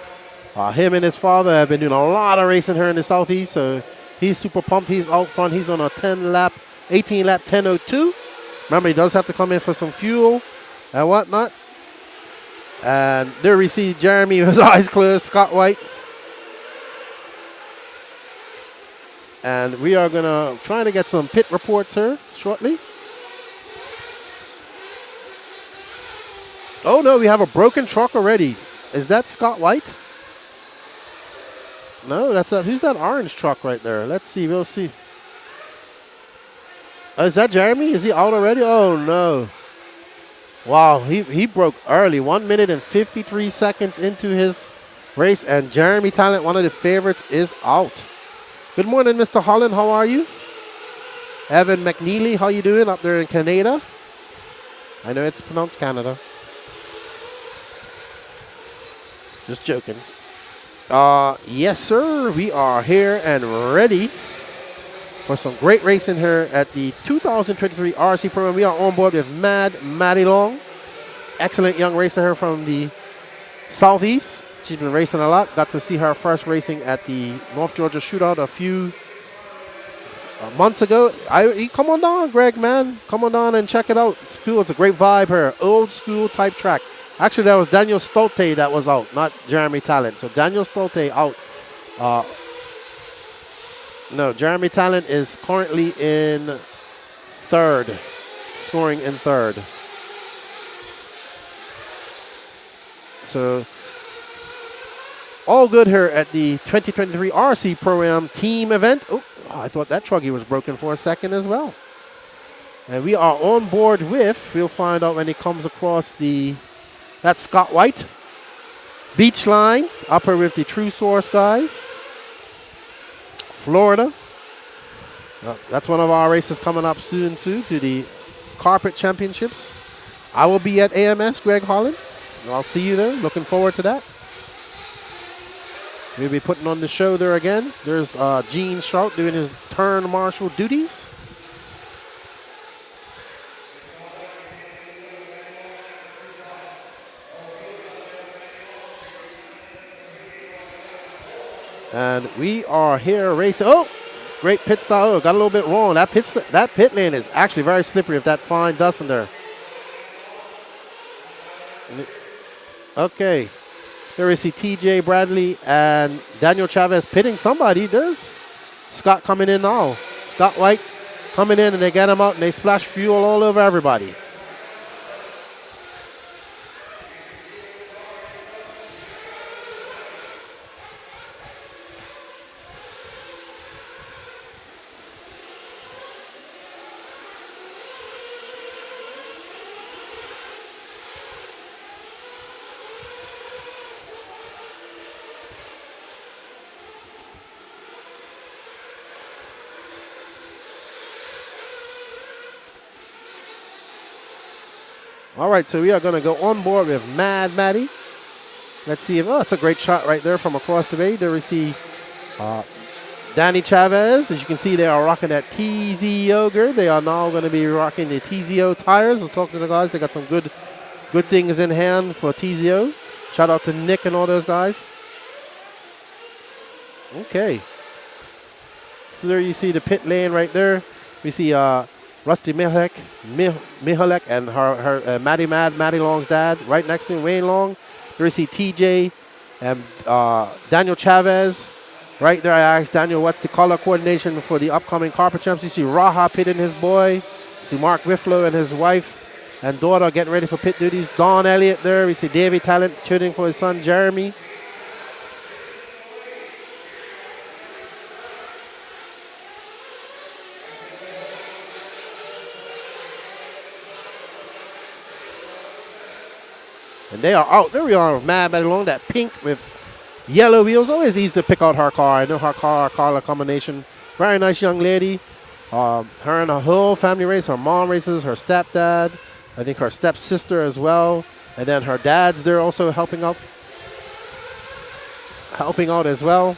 [SPEAKER 2] Him and his father have been doing a lot of racing here in the Southeast, so he's super pumped. He's out front. He's on a 18 lap 10:02. Remember, he does have to come in for some fuel and whatnot. And there we see Jeremy with his eyes closed, Scott White. And we are going to try to get some pit reports here shortly. Oh, no, we have a broken truck already. Is that Scott White? No, that's not. Who's that orange truck right there? Let's see. We'll see. Is that Jeremy? Is he out already? Oh, no. Wow, he broke early. 1 minute and 53 seconds into his race. And Jeremy Talent, one of the favorites, is out. Good morning, Mr. Holland. How are you? Evan McNeely, how you doing up there in Canada? I know it's pronounced Canada. Just joking. Yes, sir. We are here and ready for some great racing here at the 2023 RC program. We are on board with Maddie Long. Excellent young racer here from the Southeast. She's been racing a lot. Got to see her first racing at the North Georgia Shootout a few months ago. Come on down, Greg, man. Come on down and check it out. It's cool. It's a great vibe here. Old school type track. Actually, that was Daniel Stolte that was out, not Jeremy Talent. So Daniel Stolte out. No, Jeremy Talent is currently in third, scoring in third. So all good here at the 2023 RC Pro-Am team event. Oh, I thought that truggy was broken for a second as well. And we are on board with, we'll find out when he comes across that's Scott White. Beach line, upper with the True Source guys. Florida. That's one of our races coming up soon to the Carpet Championships. I will be at AMS, Greg Holland. I'll see you there. Looking forward to that. We'll be putting on the show there again. There's Gene Strout doing his turn marshal duties. And we are here racing. Oh, great pit stop. Oh, got a little bit wrong. That pit lane is actually very slippery with that fine dust in there. Okay. Here we see TJ Bradley and Daniel Chavez pitting somebody. There's Scott coming in now. Scott White coming in, and they get him out, and they splash fuel all over everybody. All right, so we are going to go on board with Maddie. Let's see if, it's a great shot right there from across the bay. There we see Danny Chavez. As you can see, they are rocking that TZ Ogre. They are now going to be rocking the TZO tires. I was talking to the guys. They got some good things in hand for TZO. Shout out to Nick and all those guys. Okay. So there you see the pit lane right there. We see Rusty Mihalek and her Maddie Long's dad right next to him, Wayne Long. There we see TJ and Daniel Chavez. Right there, I asked Daniel what's the color coordination for the upcoming Carpet Champs. You see Raha pitting his boy. You see Mark Wifflow and his wife and daughter getting ready for pit duties. Don Elliott there. We see Davey Talent cheering for his son Jeremy. And they are out. There we are, Maddie Long, that pink with yellow wheels. Always easy to pick out her car. I know her color combination. Very nice young lady. Her and her whole family race. Her mom races, her stepdad. I think her stepsister as well. And then her dad's there also helping out as well.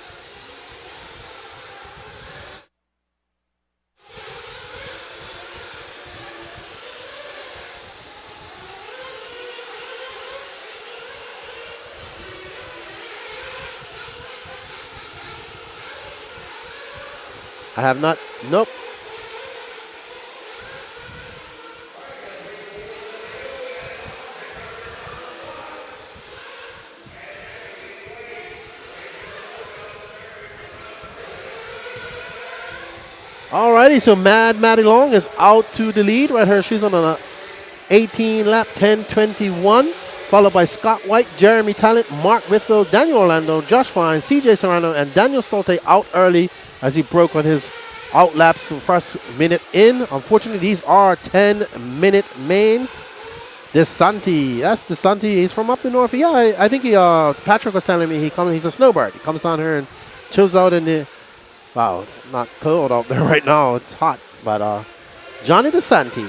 [SPEAKER 2] I have not. Nope. Alrighty, so Maddie Long is out to the lead right here. She's on an 18 lap, 10:21, followed by Scott White, Jeremy Talent, Mark Withrow, Daniel Orlando, Josh Fine, CJ Serrano, and Daniel Stolte out early as he broke on his out laps the first minute in. Unfortunately, these are 10-minute mains. DeSanti, yes, DeSanti, he's from up the north. Yeah, I think Patrick was telling me he's a snowbird. He comes down here and chills out in the. Wow, it's not cold out there right now. It's hot. But Johnny DeSanti.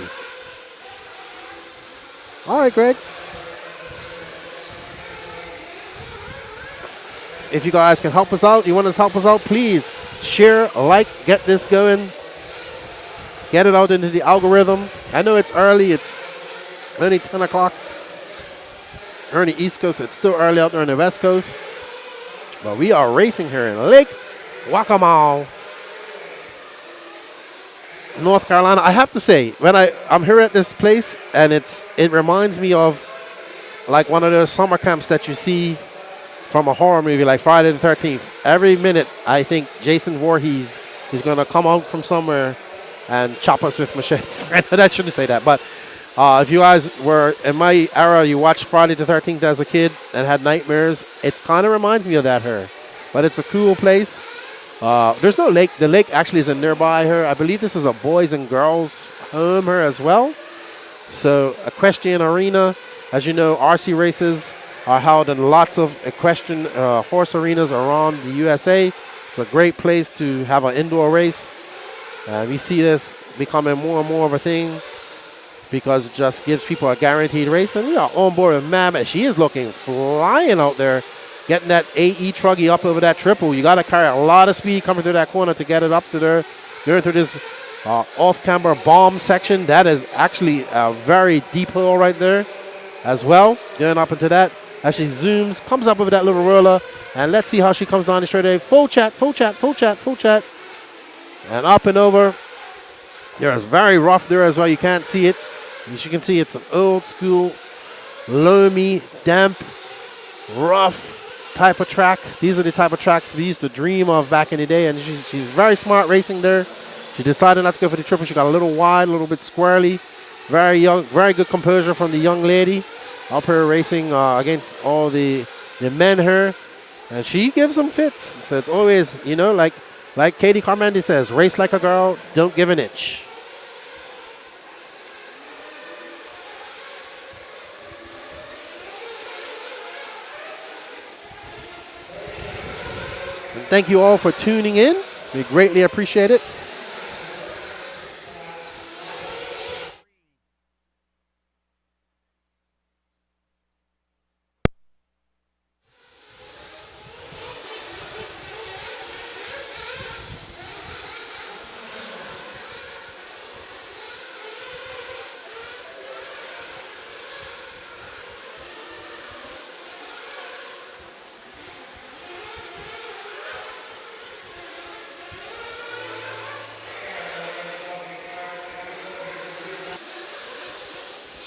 [SPEAKER 2] All right, Greg. If you guys can help us out, you want us to help us out, please share, like, get this going. Get it out into the algorithm. I know it's early. It's only 10 o'clock. We're on the East Coast. It's still early out there on the West Coast. But we are racing here in Lake Waccamaw, North Carolina. I have to say, when I'm here at this place, and it reminds me of like one of those summer camps that you see from a horror movie like Friday the 13th. Every minute, I think Jason Voorhees is going to come out from somewhere and chop us with machetes. I shouldn't say that, but if you guys were in my era, you watched Friday the 13th as a kid and had nightmares, it kind of reminds me of that here. But it's a cool place. There's no lake. The lake actually is nearby here. I believe this is a boys and girls home here as well. So equestrian arena. As you know, RC races are held in lots of equestrian horse arenas around the USA. It's a great place to have an indoor race. We see this becoming more and more of a thing because it just gives people a guaranteed race. And we are on board with Mammoth. She is looking flying out there. Getting that AE truggy up over that triple. You got to carry a lot of speed coming through that corner to get it up to there. Going through this off-camber bomb section. That is actually a very deep hill right there as well. Going up into that. As she zooms, comes up over that little roller. And let's see how she comes down the straightaway. Full chat, full chat, full chat, full chat. And up and over. There's very rough there as well. You can't see it. As you can see, it's an old school, loamy, damp, rough type of track. These are the type of tracks we used to dream of back in the day, and she's very smart racing there. She decided not to go for the triple. She got a little wide, a little bit squirrely. Very young, very good composure from the young lady up here racing against all the men here, and she gives them fits. So it's always, you know, like Katie Carmendi says, race like a girl, don't give an inch. Thank you all for tuning in. We greatly appreciate it.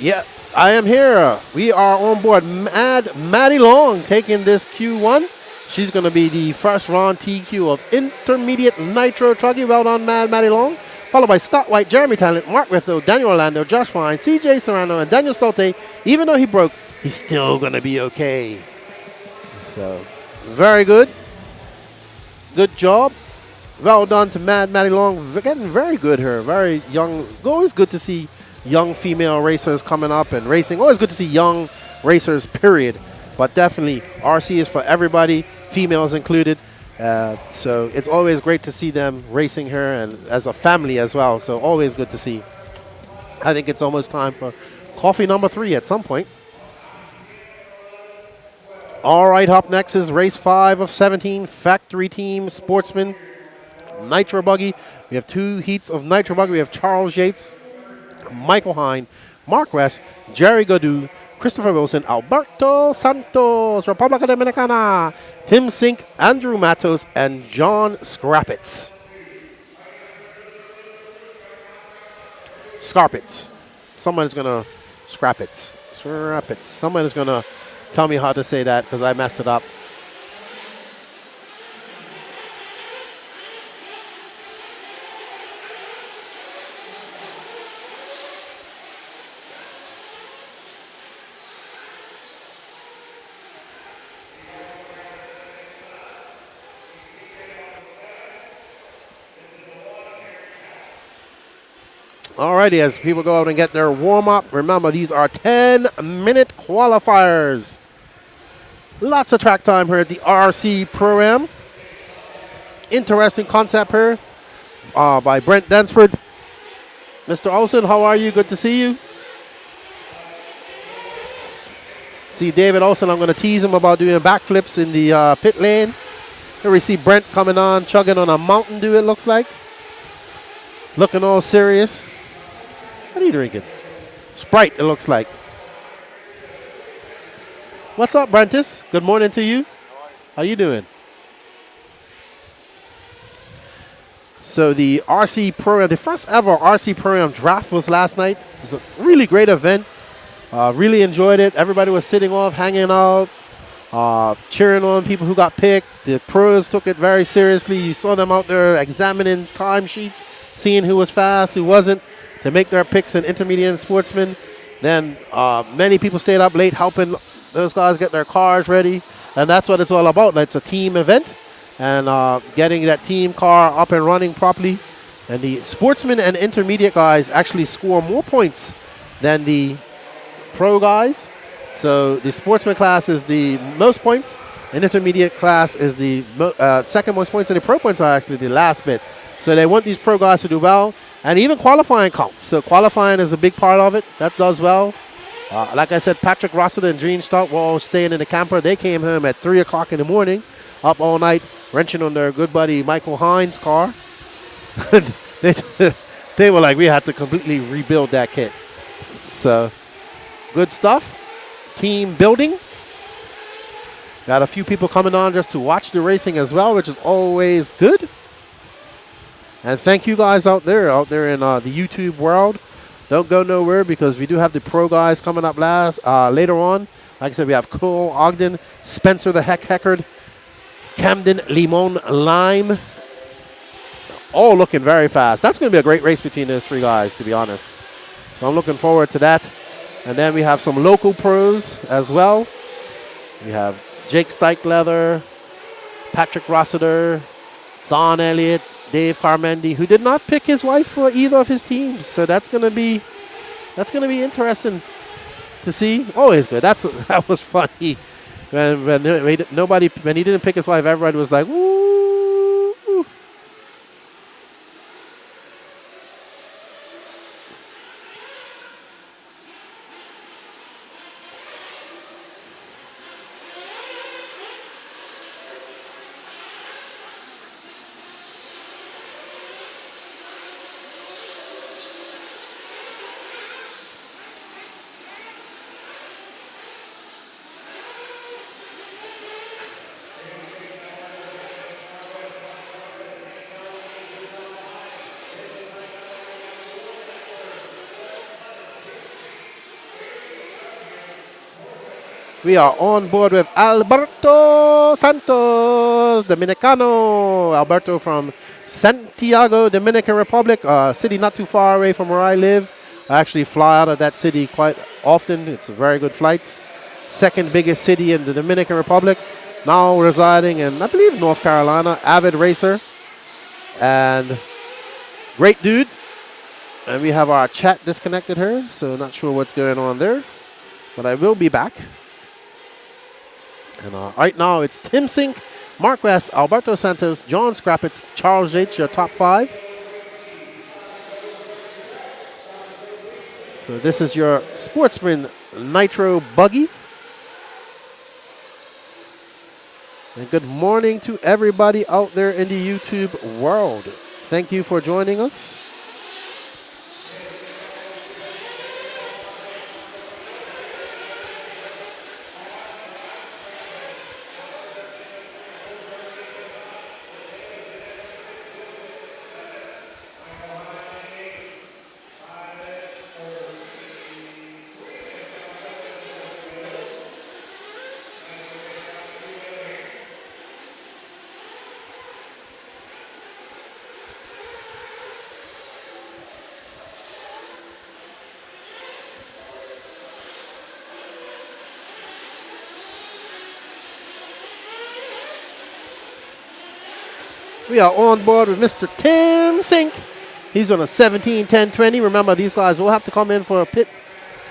[SPEAKER 2] Yeah, I am here. We are on board. Maddie Long taking this Q1. She's going to be the first round TQ of intermediate nitro truggy. Well done, Maddie Long. Followed by Scott White, Jeremy Talent, Mark Withrow, Daniel Orlando, Josh Fine, CJ Serrano, and Daniel Stolte. Even though he broke, he's still going to be okay. So, very good. Good job. Well done to Maddie Long. Getting very good here. Very young. Always good to see young female racers coming up and racing. Always good to see young racers, period. But definitely, RC is for everybody, females included. So it's always great to see them racing here and as a family as well. So always good to see. I think it's almost time for coffee number 3 at some point. All right, up next is race 5 of 17, Factory Team Sportsman Nitro Buggy. We have 2 heats of Nitro Buggy. We have Charles Yates, Michael Hine, Mark West, Jerry Godou, Christopher Wilson, Alberto Santos, República Dominicana, Tim Sink, Andrew Matos, and John Scrappitz. Scarpets. Someone's going to scrap it. Scrap it. Someone is going to tell me how to say that because I messed it up. Alrighty, as people go out and get their warm-up, remember these are 10-minute qualifiers. Lots of track time here at the RC Pro-Am. Interesting concept here by Brent Dansford. Mr. Olsen, how are you? Good to see you. See David Olsen, I'm going to tease him about doing backflips in the pit lane. Here we see Brent coming on, chugging on a Mountain Dew, it looks like. Looking all serious. What are you drinking? Sprite, it looks like. What's up, Brentis? Good morning to you. How you doing? So the RC Pro-Am, the first ever RC Pro-Am draft was last night. It was a really great event. Really enjoyed it. Everybody was sitting off, hanging out, cheering on people who got picked. The pros took it very seriously. You saw them out there examining timesheets, seeing who was fast, who wasn't, to make their picks in intermediate and sportsmen. Then many people stayed up late helping those guys get their cars ready. And that's what it's all about. It's a team event and getting that team car up and running properly. And the sportsmen and intermediate guys actually score more points than the pro guys. So the sportsman class is the most points. And intermediate class is the second most points. And the pro points are actually the last bit. So they want these pro guys to do well. And even qualifying counts. So qualifying is a big part of it. That does well. Like I said, Patrick Rossiter and Gene Stark were all staying in the camper. They came home at 3 o'clock in the morning, up all night, wrenching on their good buddy Michael Hines' car. They were like, we had to completely rebuild that kit. So, good stuff. Team building. Got a few people coming on just to watch the racing as well, which is always good. And thank you guys out there in the YouTube world. Don't go nowhere because we do have the pro guys coming up later on. Like I said, we have Cole Ogden, Spencer the Heckard, Camden Limon Lime. All looking very fast. That's going to be a great race between those three guys, to be honest. So I'm looking forward to that. And then we have some local pros as well. We have Jake Steichleather, Patrick Rossiter, Don Elliott, Dave Carmendi, who did not pick his wife for either of his teams. So that's gonna be interesting to see. Always good. That was funny. When he didn't pick his wife, everybody was like, woo. We are on board with Alberto Santos, Dominicano. Alberto from Santiago, Dominican Republic, a city not too far away from where I live. I actually fly out of that city quite often. It's very good flights. Second biggest city in the Dominican Republic. Now residing in, I believe, North Carolina. Avid racer. And great dude. And we have our chat disconnected here, so not sure what's going on there. But I will be back. And right now, it's Tim Sink, Mark West, Alberto Santos, John Scrappitz, Charles Yates, your top five. So this is your Sportsman Nitro Buggy. And good morning to everybody out there in the YouTube world. Thank you for joining us. We are on board with Mr. Tim Sink. He's on a 17, 10, 20. Remember, these guys will have to come in for a pit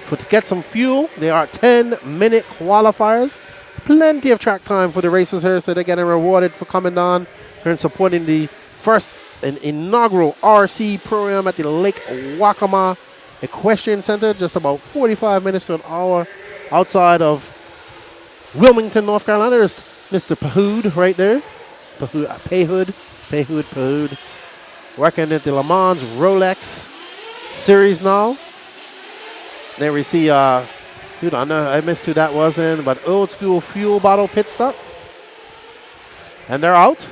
[SPEAKER 2] to get some fuel. They are 10-minute qualifiers. Plenty of track time for the racers here, so they're getting rewarded for coming down here and supporting the first and inaugural RC program at the Lake Waccamaw Equestrian Center, just about 45 minutes to an hour outside of Wilmington, North Carolina. There's Mr. Pahood right there. Pahood. Working at the Le Mans Rolex series now. Then we see, I know I missed who that was in, but old school fuel bottle pit stop. And they're out.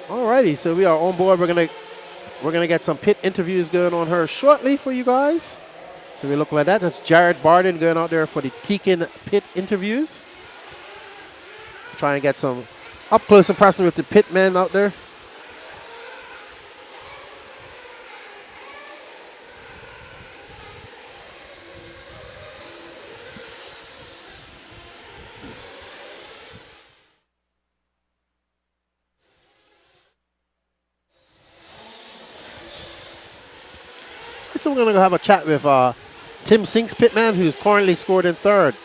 [SPEAKER 2] Alrighty, so we are on board. We're gonna get some pit interviews going on her shortly for you guys. So we look like that. That's Jared Barden going out there for the Tekin pit interviews. Try and get some up close and personal with the pit men out there. So we're going to have a chat with Tim Sink's pitman, who's currently scored in third.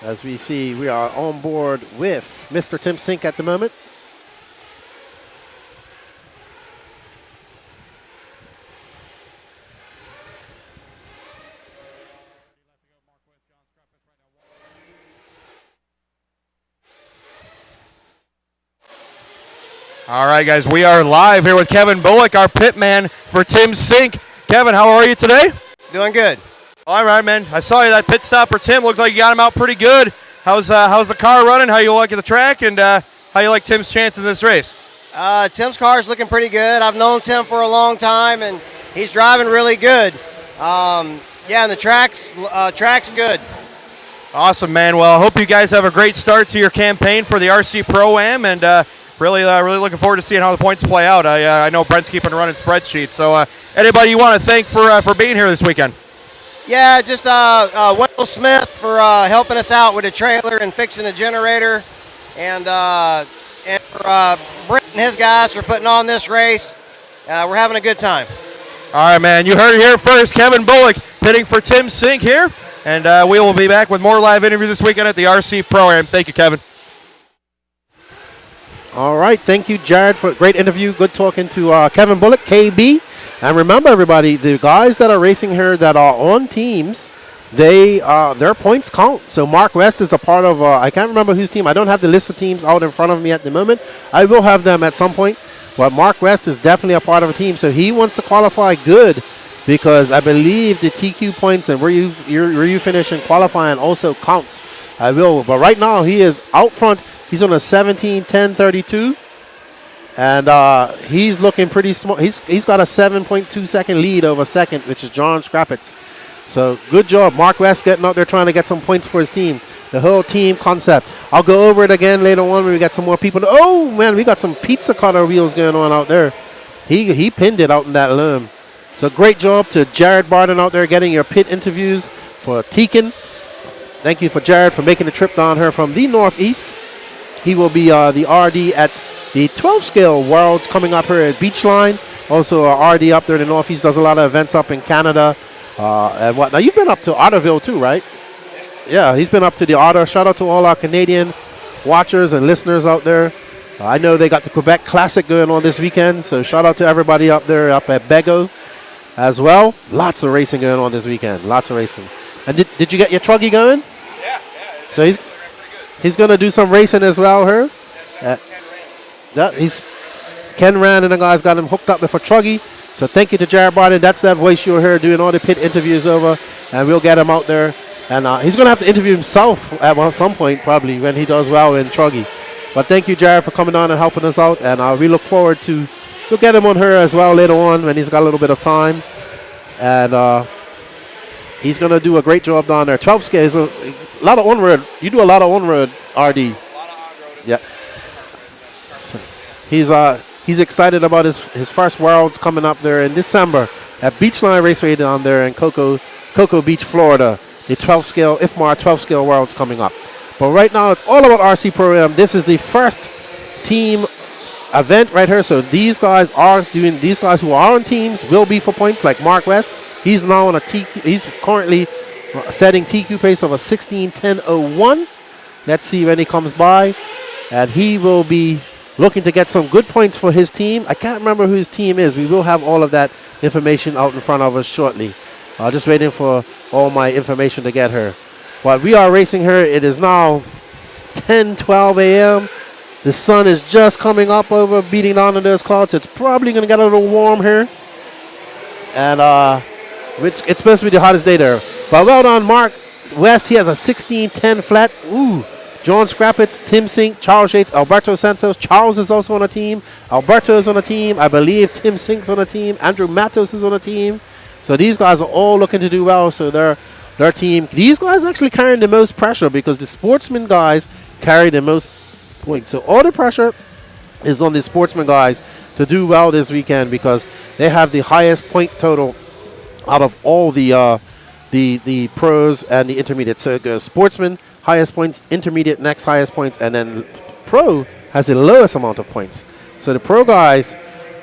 [SPEAKER 2] As we see, we are on board with Mr. Tim Sink at the moment.
[SPEAKER 6] All right, guys, we are live here with Kevin Bullock, our pit man for Tim Sink. Kevin, how are you today?
[SPEAKER 5] Doing good.
[SPEAKER 6] All right, man. I saw you that pit stop for Tim. Looked like you got him out pretty good. How's the car running? How you like the track, and how you like Tim's chances in this race?
[SPEAKER 5] Tim's car is looking pretty good. I've known Tim for a long time, and he's driving really good. And the track's good.
[SPEAKER 6] Awesome, man. Well, I hope you guys have a great start to your campaign for the RC Pro-Am, and really looking forward to seeing how the points play out. I know Brent's keeping running spreadsheets. So anybody you want to thank for being here this weekend?
[SPEAKER 5] Yeah, just Wendell Smith for helping us out with the trailer and fixing the generator, and for Brent and his guys for putting on this race. We're having a good time.
[SPEAKER 6] All right, man. You heard it here first. Kevin Bullock pitting for Tim Sink here, and we will be back with more live interviews this weekend at the RC Pro-Am. Thank you, Kevin.
[SPEAKER 2] All right, thank you, Jared, for a great interview. Good talking to Kevin Bullock, KB. And remember, everybody, the guys that are racing here that are on teams, their points count. So Mark West is a part of, I can't remember whose team. I don't have the list of teams out in front of me at the moment. I will have them at some point. But Mark West is definitely a part of a team. So he wants to qualify good because I believe the TQ points and where you finish in qualifying also counts. I will. But right now, he is out front. He's on a 17-10-32. And he's looking pretty small. He's got a 7.2 second lead over second, which is John Scrappitz. So good job, Mark West, getting out there trying to get some points for his team. The whole team concept. I'll go over it again later on when we get some more people. Oh man, we got some pizza cutter wheels going on out there. He pinned it out in that loom. So great job to Jared Barden out there getting your pit interviews for Tekin. Thank you for Jared for making the trip down here from the Northeast. He will be the RD at the 12 scale Worlds coming up here at Beachline. Also a RD up there in the Northeast, does a lot of events up in Canada and whatnot. You've been up to Otterville too, right? Yeah, he's been up to the Otter. Shout out to all our Canadian watchers and listeners out there. I know they got the Quebec Classic going on this weekend, so shout out to everybody up there up at Bego as well. Lots of racing going on this weekend. Lots of racing. And did you get your truggy going?
[SPEAKER 6] Yeah.
[SPEAKER 2] So he's going to do some racing as well here. Ken Rand and the guys got him hooked up with a truggy. So thank you to Jared Barton. That's that voice you'll hear doing all the pit interviews over. And we'll get him out there. And he's going to have to interview himself at some point probably when he does well in truggy. But thank you, Jared, for coming on and helping us out. And we look forward to, we'll get him on here as well later on when he's got a little bit of time. And he's going to do a great job down there. 12 scale is a lot of on-road. You do a lot of on-road, RD.
[SPEAKER 6] A lot of on-road.
[SPEAKER 2] Yeah. So he's excited about his first Worlds coming up there in December at Beachline Raceway down there in Cocoa Beach, Florida. The 12 scale, IFMAR 12 scale Worlds coming up. But right now it's all about RC Pro-Am. This is the first team event right here. So these guys who are on teams will be for points, like Mark West. He's now on a TQ. He's currently setting TQ pace of a 16:10:01. Let's see when he comes by. And he will be looking to get some good points for his team. I can't remember who his team is. We will have all of that information out in front of us shortly. Just waiting for all my information to get here. But we are racing here. It is now 10:12 a.m. The sun is just coming up over, beating down on those clouds. It's probably going to get a little warm here. And it's supposed to be the hottest day there. But well done, Mark West. He has a 16:10 flat. Ooh. John Scrappitz, Tim Sink, Charles Yates, Alberto Santos. Charles is also on a team. Alberto is on a team. I believe Tim Sink's on a team. Andrew Matos is on a team. So these guys are all looking to do well. So their team, these guys actually carrying the most pressure because the sportsman guys carry the most points. So all the pressure is on the sportsman guys to do well this weekend because they have the highest point total out of all the pros and the intermediate. So it goes sportsman, highest points, intermediate, next highest points, and then pro has the lowest amount of points. So the pro guys,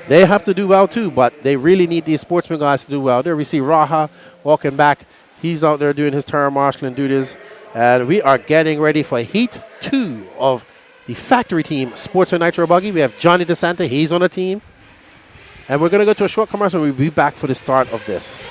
[SPEAKER 2] they have to do well too, but they really need these sportsman guys to do well. There we see Raha walking back. He's out there doing his turn marshalling duties. And we are getting ready for Heat 2 of the factory team Sportsman Nitro Buggy. We have Johnny DeSanta. He's on a team. And we're going to go to a short commercial. We'll be back for the start of this.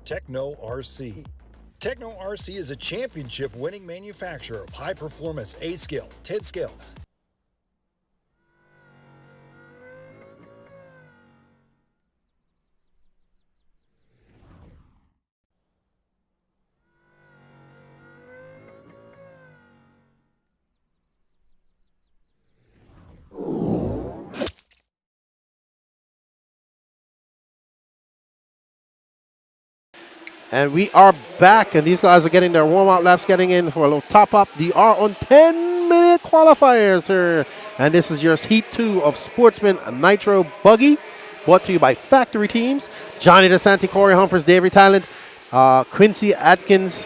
[SPEAKER 7] Techno RC. Techno RC is a championship-winning manufacturer of high-performance A-scale, 10-scale,
[SPEAKER 2] And we are back, and these guys are getting their warm-out laps, getting in for a little top-up. They are on 10-minute qualifiers here. And this is your Heat 2 of Sportsman Nitro Buggy, brought to you by Factory Teams. Johnny DeSanti, Corey Humphreys, Davey Talent, Quincy Atkins,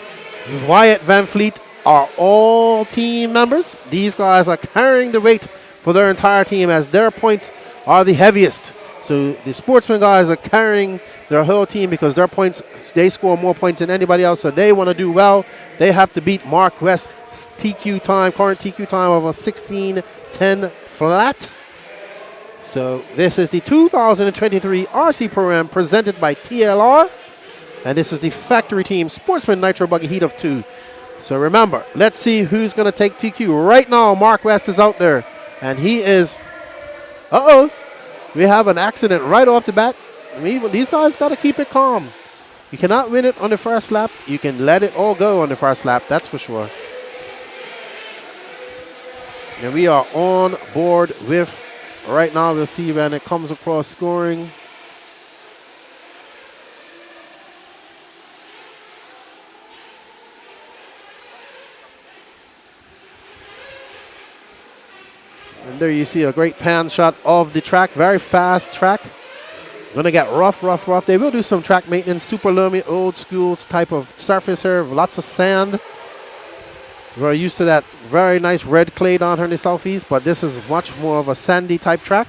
[SPEAKER 2] Wyatt Van Fleet are all team members. These guys are carrying the weight for their entire team as their points are the heaviest. So the Sportsman guys are carrying their whole team because their points, they score more points than anybody else, so they want to do well. They have to beat Mark West's TQ time, current TQ time of a 16:10 flat. So this is the 2023 RC Pro-Am presented by TLR, and this is the Factory Team Sportsman Nitro Buggy Heat of 2. So remember, let's see who's going to take TQ. Right now, Mark West is out there, and he is, we have an accident right off the bat. I mean, these guys got to keep it calm. You cannot win it on the first lap. You can let it all go on the first lap, that's for sure. And we are on board with, right now, we'll see when it comes across scoring. And there you see a great pan shot of the track. Very fast track. Going to get rough. They will do some track maintenance. Super loamy, old school type of surface here. Lots of sand. We're used to that very nice red clay down here in the southeast, but this is much more of a sandy type track.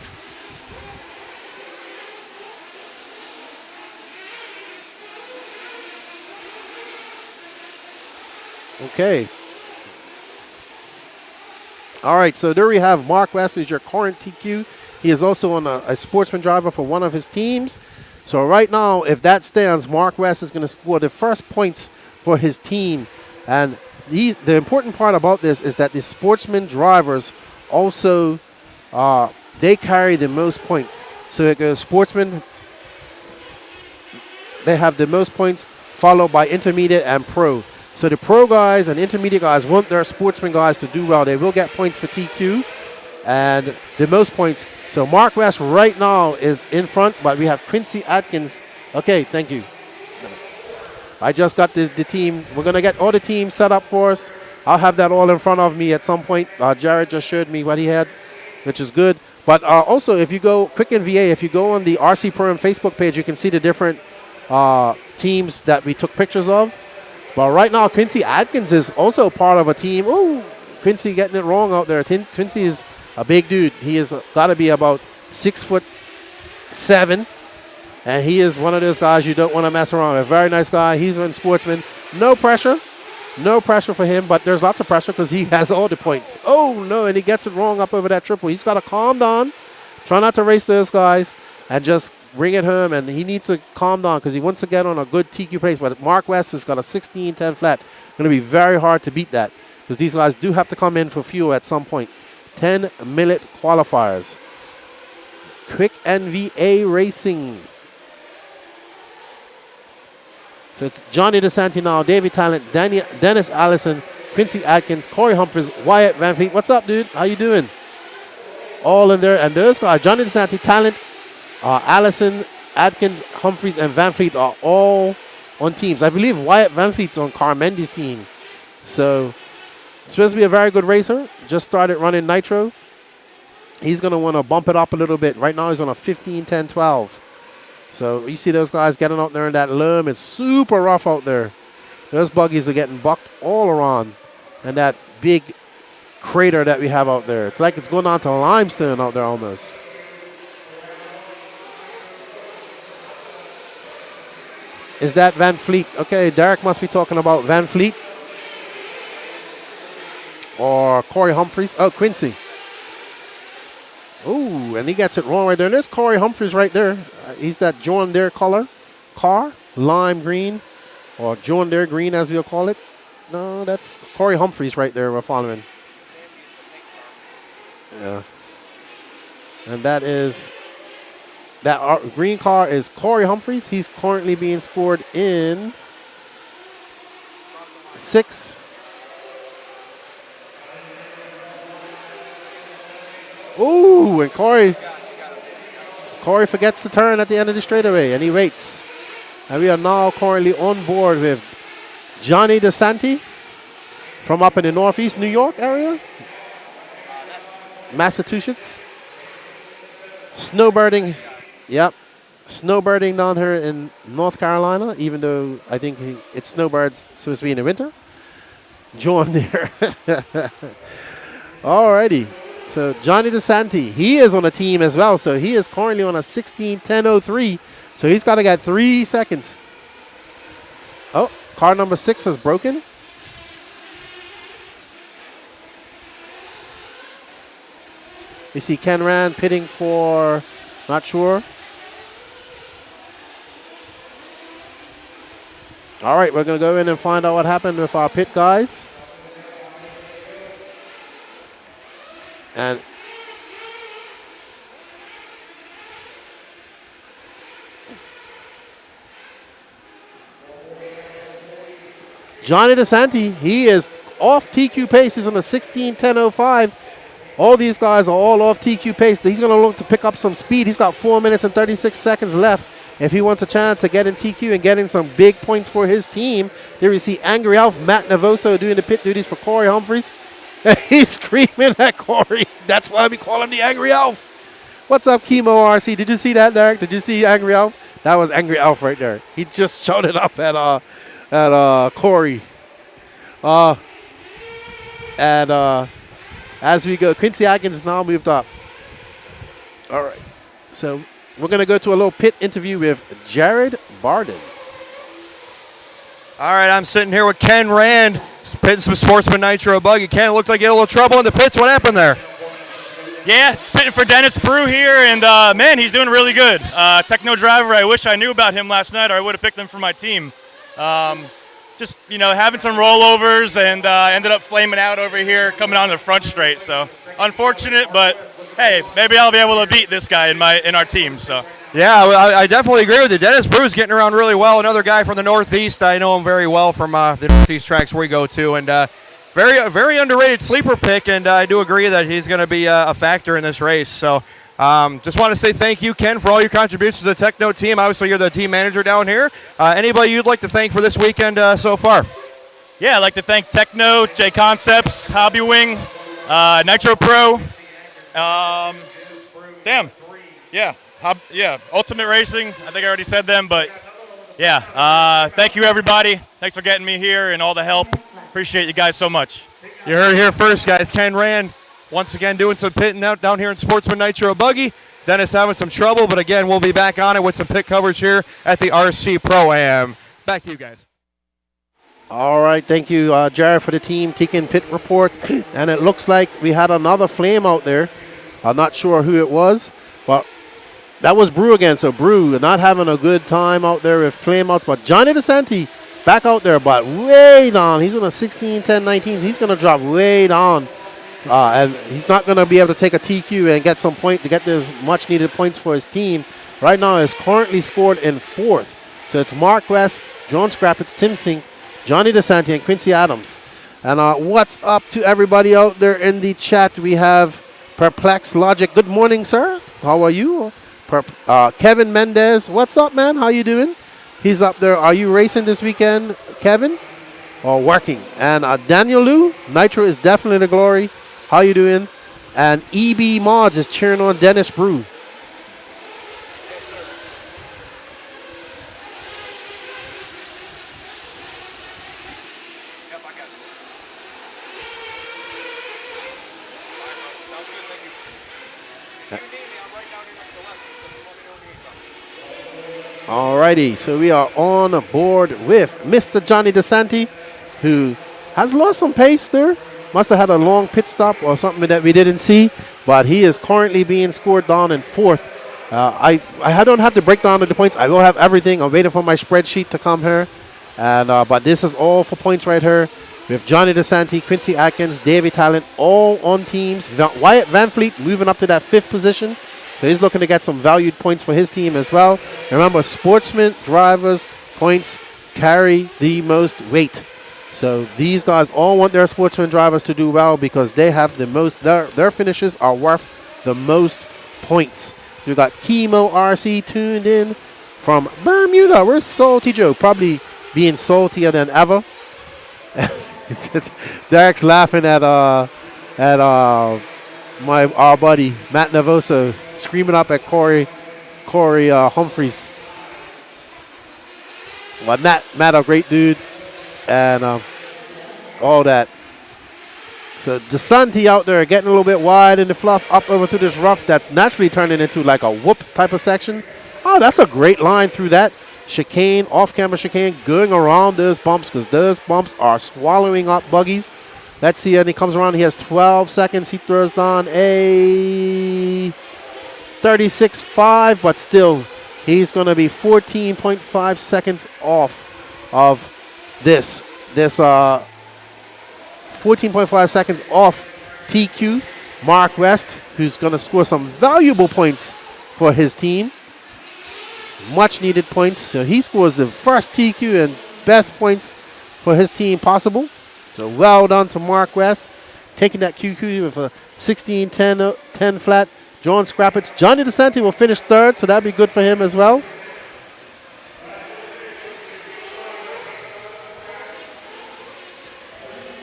[SPEAKER 2] Okay. All right, so there we have Mark West, who's your current TQ. He is also on a sportsman driver for one of his teams. So right now, if that stands, Mark West is going to score the first points for his team. And the important part about this is that the sportsman drivers also, they carry the most points. So it goes sportsman, they have the most points, followed by intermediate and pro. So the pro guys and intermediate guys want their sportsman guys to do well. They will get points for TQ and the most points. So Mark West right now is in front, but we have Quincy Atkins. Okay, thank you. I just got the team. We're going to get all the teams set up for us. I'll have that all in front of me at some point. Jared just showed me what he had, which is good. But also, if you go, quick in VA, if you go on the RC Pro and Facebook page, you can see the different teams that we took pictures of. But right now, Quincy Atkins is also part of a team. Oh, Quincy getting it wrong out there. Quincy is a big dude. He has got to be about 6'7", and he is one of those guys you don't want to mess around with. Very nice guy. He's a sportsman. No pressure for him, but there's lots of pressure because he has all the points. Oh no, and he gets it wrong up over that triple. He's got to calm down. Try not to race those guys and just bring it home, and he needs to calm down because he wants to get on a good TQ place. But Mark West has got a 16-10 flat. Going to be very hard to beat that because these guys do have to come in for fuel at some point. 10-minute qualifiers. Quick NVA Racing. So it's Johnny DeSanti now, David Talent, Dennis Allison, Quincy Atkins, Corey Humphries, Wyatt Van Fleet. What's up, dude? How you doing? All in there. And those guys, Johnny DeSanti, Talent, Allison, Atkins, Humphries, and Van Fleet are all on teams. I believe Wyatt Van Fleet's on Carmendi's team. So it's supposed to be a very good racer. Just started running Nitro. He's going to want to bump it up a little bit. Right now he's on a 15, 10, 12. So you see those guys getting out there in that loam. It's super rough out there. Those buggies are getting bucked all around. And that big crater that we have out there. It's like it's going on to limestone out there almost. Is that Van Fleet? Okay, Derek must be talking about Van Fleet. Or Corey Humphries. Oh, Quincy. Ooh, and he gets it wrong right there. And there's Corey Humphries right there. He's that John Deere color. Car, lime green. Or John Deere green as we'll call it. No, that's Corey Humphries right there we're following. Yeah. And that is... That green car is Corey Humphries. He's currently being scored in 6. Ooh, and Corey forgets the turn at the end of the straightaway, and he waits. And we are now currently on board with Johnny DeSanti from up in the northeast New York area. Massachusetts. Snowbirding. Yep. Snowbirding down here in North Carolina, even though I think it's snowbirds supposed to be in the winter. John Deere. Alrighty. So Johnny DeSanti, he is on a team as well. So he is currently on a 16:10:03. So he's got to get 3 seconds. Oh, car number 6 is broken. You see Ken Rand pitting for, not sure. All right, we're going to go in and find out what happened with our pit guys. And Johnny DeSanti, he is off TQ pace. He's on a 16:10.05. All these guys are all off TQ pace. He's going to look to pick up some speed. He's got 4 minutes and 36 seconds left. If he wants a chance to get in TQ and getting some big points for his team. There you see Angry Alf, Matt Navoso doing the pit duties for Corey Humphreys. He's screaming at Corey. That's why we call him the Angry Alf. What's up, Chemo RC? Did you see that, Derek? Did you see Angry Alf? That was Angry Alf right there. He just shouted up at Corey. As we go, Quincy Atkins now moved up. All right. So we're going to go to a little pit interview with Jared Barden.
[SPEAKER 6] All right, I'm sitting here with Ken Rand, pitting some Sportsman Nitro buggy. Ken, it looked like you had a little trouble in the pits. What happened there?
[SPEAKER 8] Yeah, pitting for Dennis Brew here, and man, he's doing really good. Techno driver, I wish I knew about him last night, or I would have picked him for my team. Just, having some rollovers, and ended up flaming out over here, coming on the front straight. So unfortunate, but hey, maybe I'll be able to beat this guy in our team. So.
[SPEAKER 6] Yeah, well, I definitely agree with you. Dennis Brew's getting around really well. Another guy from the Northeast. I know him very well from the Northeast tracks we go to, and very underrated sleeper pick. And I do agree that he's going to be a factor in this race. So, just want to say thank you, Ken, for all your contributions to the Techno team. Obviously, you're the team manager down here. Anybody you'd like to thank for this weekend so far?
[SPEAKER 8] Yeah, I'd like to thank Techno, J Concepts, Hobby Wing, Nitro Pro. Ultimate Racing. I think I already said them, but yeah. Thank you, everybody. Thanks for getting me here and all the help. Appreciate you guys so much.
[SPEAKER 6] You heard it here first, guys. Ken Rand, once again, doing some pitting out down here in Sportsman Nitro Buggy. Dennis having some trouble, but again, we'll be back on it with some pit coverage here at the RC Pro-Am. Back to you guys.
[SPEAKER 2] All right, thank you, Jared, for the team taking pit report. And it looks like we had another flame out there. I'm not sure who it was, but that was Brew again. So Brew not having a good time out there with flame outs. But Johnny DeSanti back out there, but way down. He's on a 16:10.19. He's going to drop way down. And he's not going to be able to take a TQ and get some point to get those much needed points for his team. Right now is currently scored in fourth. So it's Mark West, John Scrappets, Tim Sink, Johnny DeSanti, and Quincy Adams. And what's up to everybody out there in the chat? We have Perplex Logic. Good morning, sir. How are you? Kevin Mendez. What's up, man? How you doing? He's up there. Are you racing this weekend, Kevin? Or working? And Daniel Liu. Nitro is definitely the glory. How you doing? And EB Mods is cheering on Dennis Brew. Alrighty, so we are on board with Mr. Johnny DeSanti, who has lost some pace there. Must have had a long pit stop or something that we didn't see, but he is currently being scored down in fourth. I don't have to break down the points. I will have everything. I'm waiting for my spreadsheet to come here, and but this is all for points right here. With Johnny DeSanti, Quincy Atkins, Davey Talent, all on teams. Wyatt Van Fleet moving up to that fifth position. So he's looking to get some valued points for his team as well. Remember, sportsman drivers' points carry the most weight. So these guys all want their sportsman drivers to do well because they have the most, their finishes are worth the most points. So we got Chemo RC tuned in from Bermuda. Where's Salty Joe? Probably being saltier than ever. Derek's laughing at our buddy Matt Navoso screaming up at Corey Humphreys. Well, Matt, a great dude, and all that. So DeSanti out there getting a little bit wide in the fluff, up over through this rough that's naturally turning into like a whoop type of section. Oh, that's a great line through that chicane, off-camera chicane, going around those bumps because those bumps are swallowing up buggies. Let's see, and he comes around. He has 12 seconds. He throws down a 36.5, but still, he's going to be 14.5 seconds off of this 14.5 seconds off TQ. Mark West, who's going to score some valuable points for his team. Much needed points. So he scores the first TQ and best points for his team possible. So well done to Mark West. Taking that QQ with a 16-10 flat. John Scrappage. Johnny DeSanti will finish third, so that'd be good for him as well.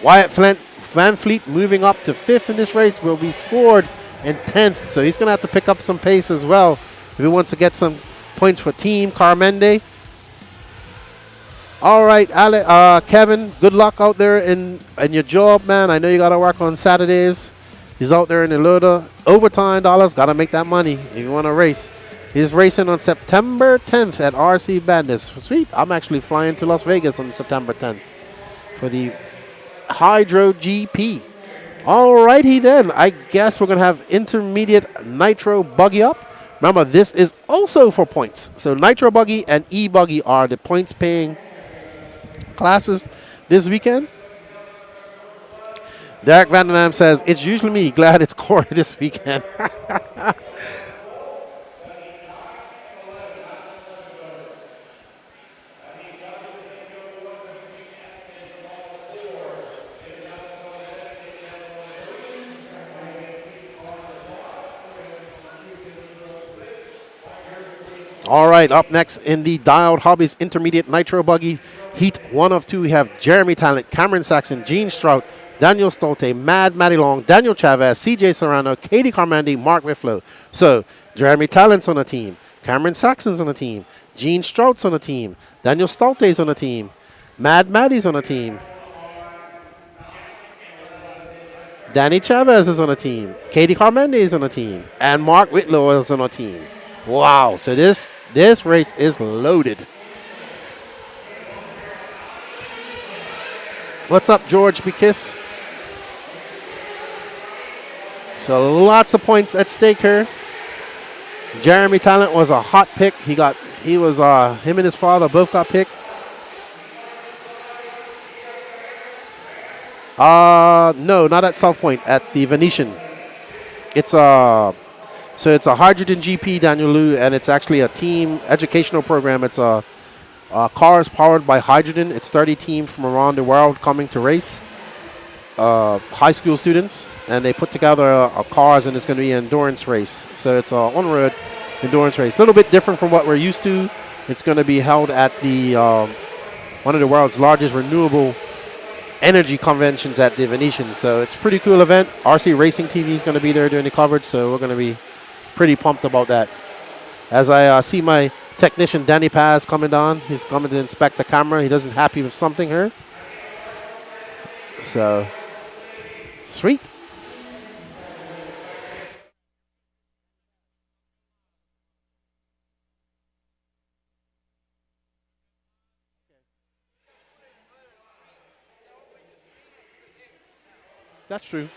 [SPEAKER 2] Wyatt Van Fleet moving up to 5th in this race will be scored in 10th. So he's going to have to pick up some pace as well if he wants to get some points for Team Carmende. All right, Kevin, good luck out there in your job, man. I know you got to work on Saturdays. He's out there in the load of overtime dollars. Got to make that money if you want to race. He's racing on September 10th at RC Madness. Sweet. I'm actually flying to Las Vegas on September 10th for the Hydro GP. All righty then. I guess we're going to have intermediate Nitro Buggy up. Remember, this is also for points. So Nitro Buggy and E-Buggy are the points-paying classes this weekend. Derek Vandenham says, it's usually me. Glad it's Corey this weekend. All right, up next in the Dialed Hobbies Intermediate Nitro Buggy Heat 1 of 2, we have Jeremy Talent, Cameron Saxon, Gene Strout, Daniel Stolte, Mad Matty Long, Daniel Chavez, CJ Serrano, Katie Carmandi, Mark Whitflow. So, Jeremy Talent's on the team, Cameron Saxon's on the team, Gene Strout's on the team, Daniel Stolte's on the team, Mad Matty's on the team, Danny Chavez is on the team, Katie Carmandi is on the team, and Mark Whitlow is on the team. Wow, so this race is loaded. What's up, George Bikis? So lots of points at stake here. Jeremy Talent was a hot pick. Him and his father both got picked. No, not at South Point, at the Venetian. So it's a hydrogen GP, Daniel Liu, and it's actually a team educational program. It's cars powered by hydrogen. It's 30 teams from around the world coming to race, high school students, and they put together cars, and it's going to be an endurance race. So it's an on-road endurance race. A little bit different from what we're used to. It's going to be held at the one of the world's largest renewable energy conventions at the Venetian. So it's a pretty cool event. RC Racing TV is going to be there doing the coverage, so we're going to be pretty pumped about that. As I see my technician Danny Paz coming down, he's coming to inspect the camera. He doesn't happy with something here. So, sweet. That's true.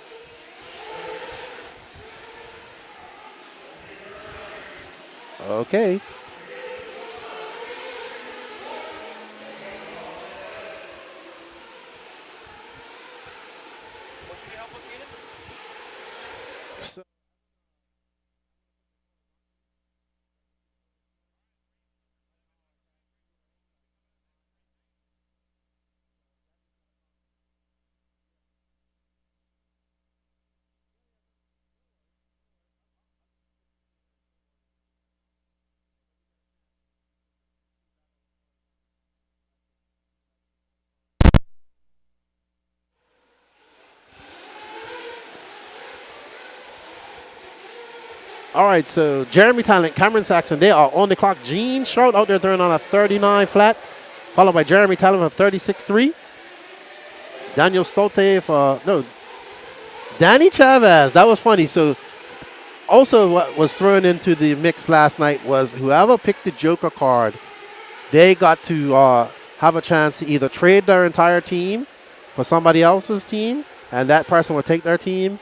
[SPEAKER 2] Okay. All right, so Jeremy Talent, Cameron Saxon, they are on the clock. Gene Strout out there throwing on a 39 flat, followed by Jeremy Talent for 36.3. Daniel Stolte for, no, Danny Chavez. That was funny. So also what was thrown into the mix last night was whoever picked the Joker card, they got to have a chance to either trade their entire team for somebody else's team, and that person will take their team,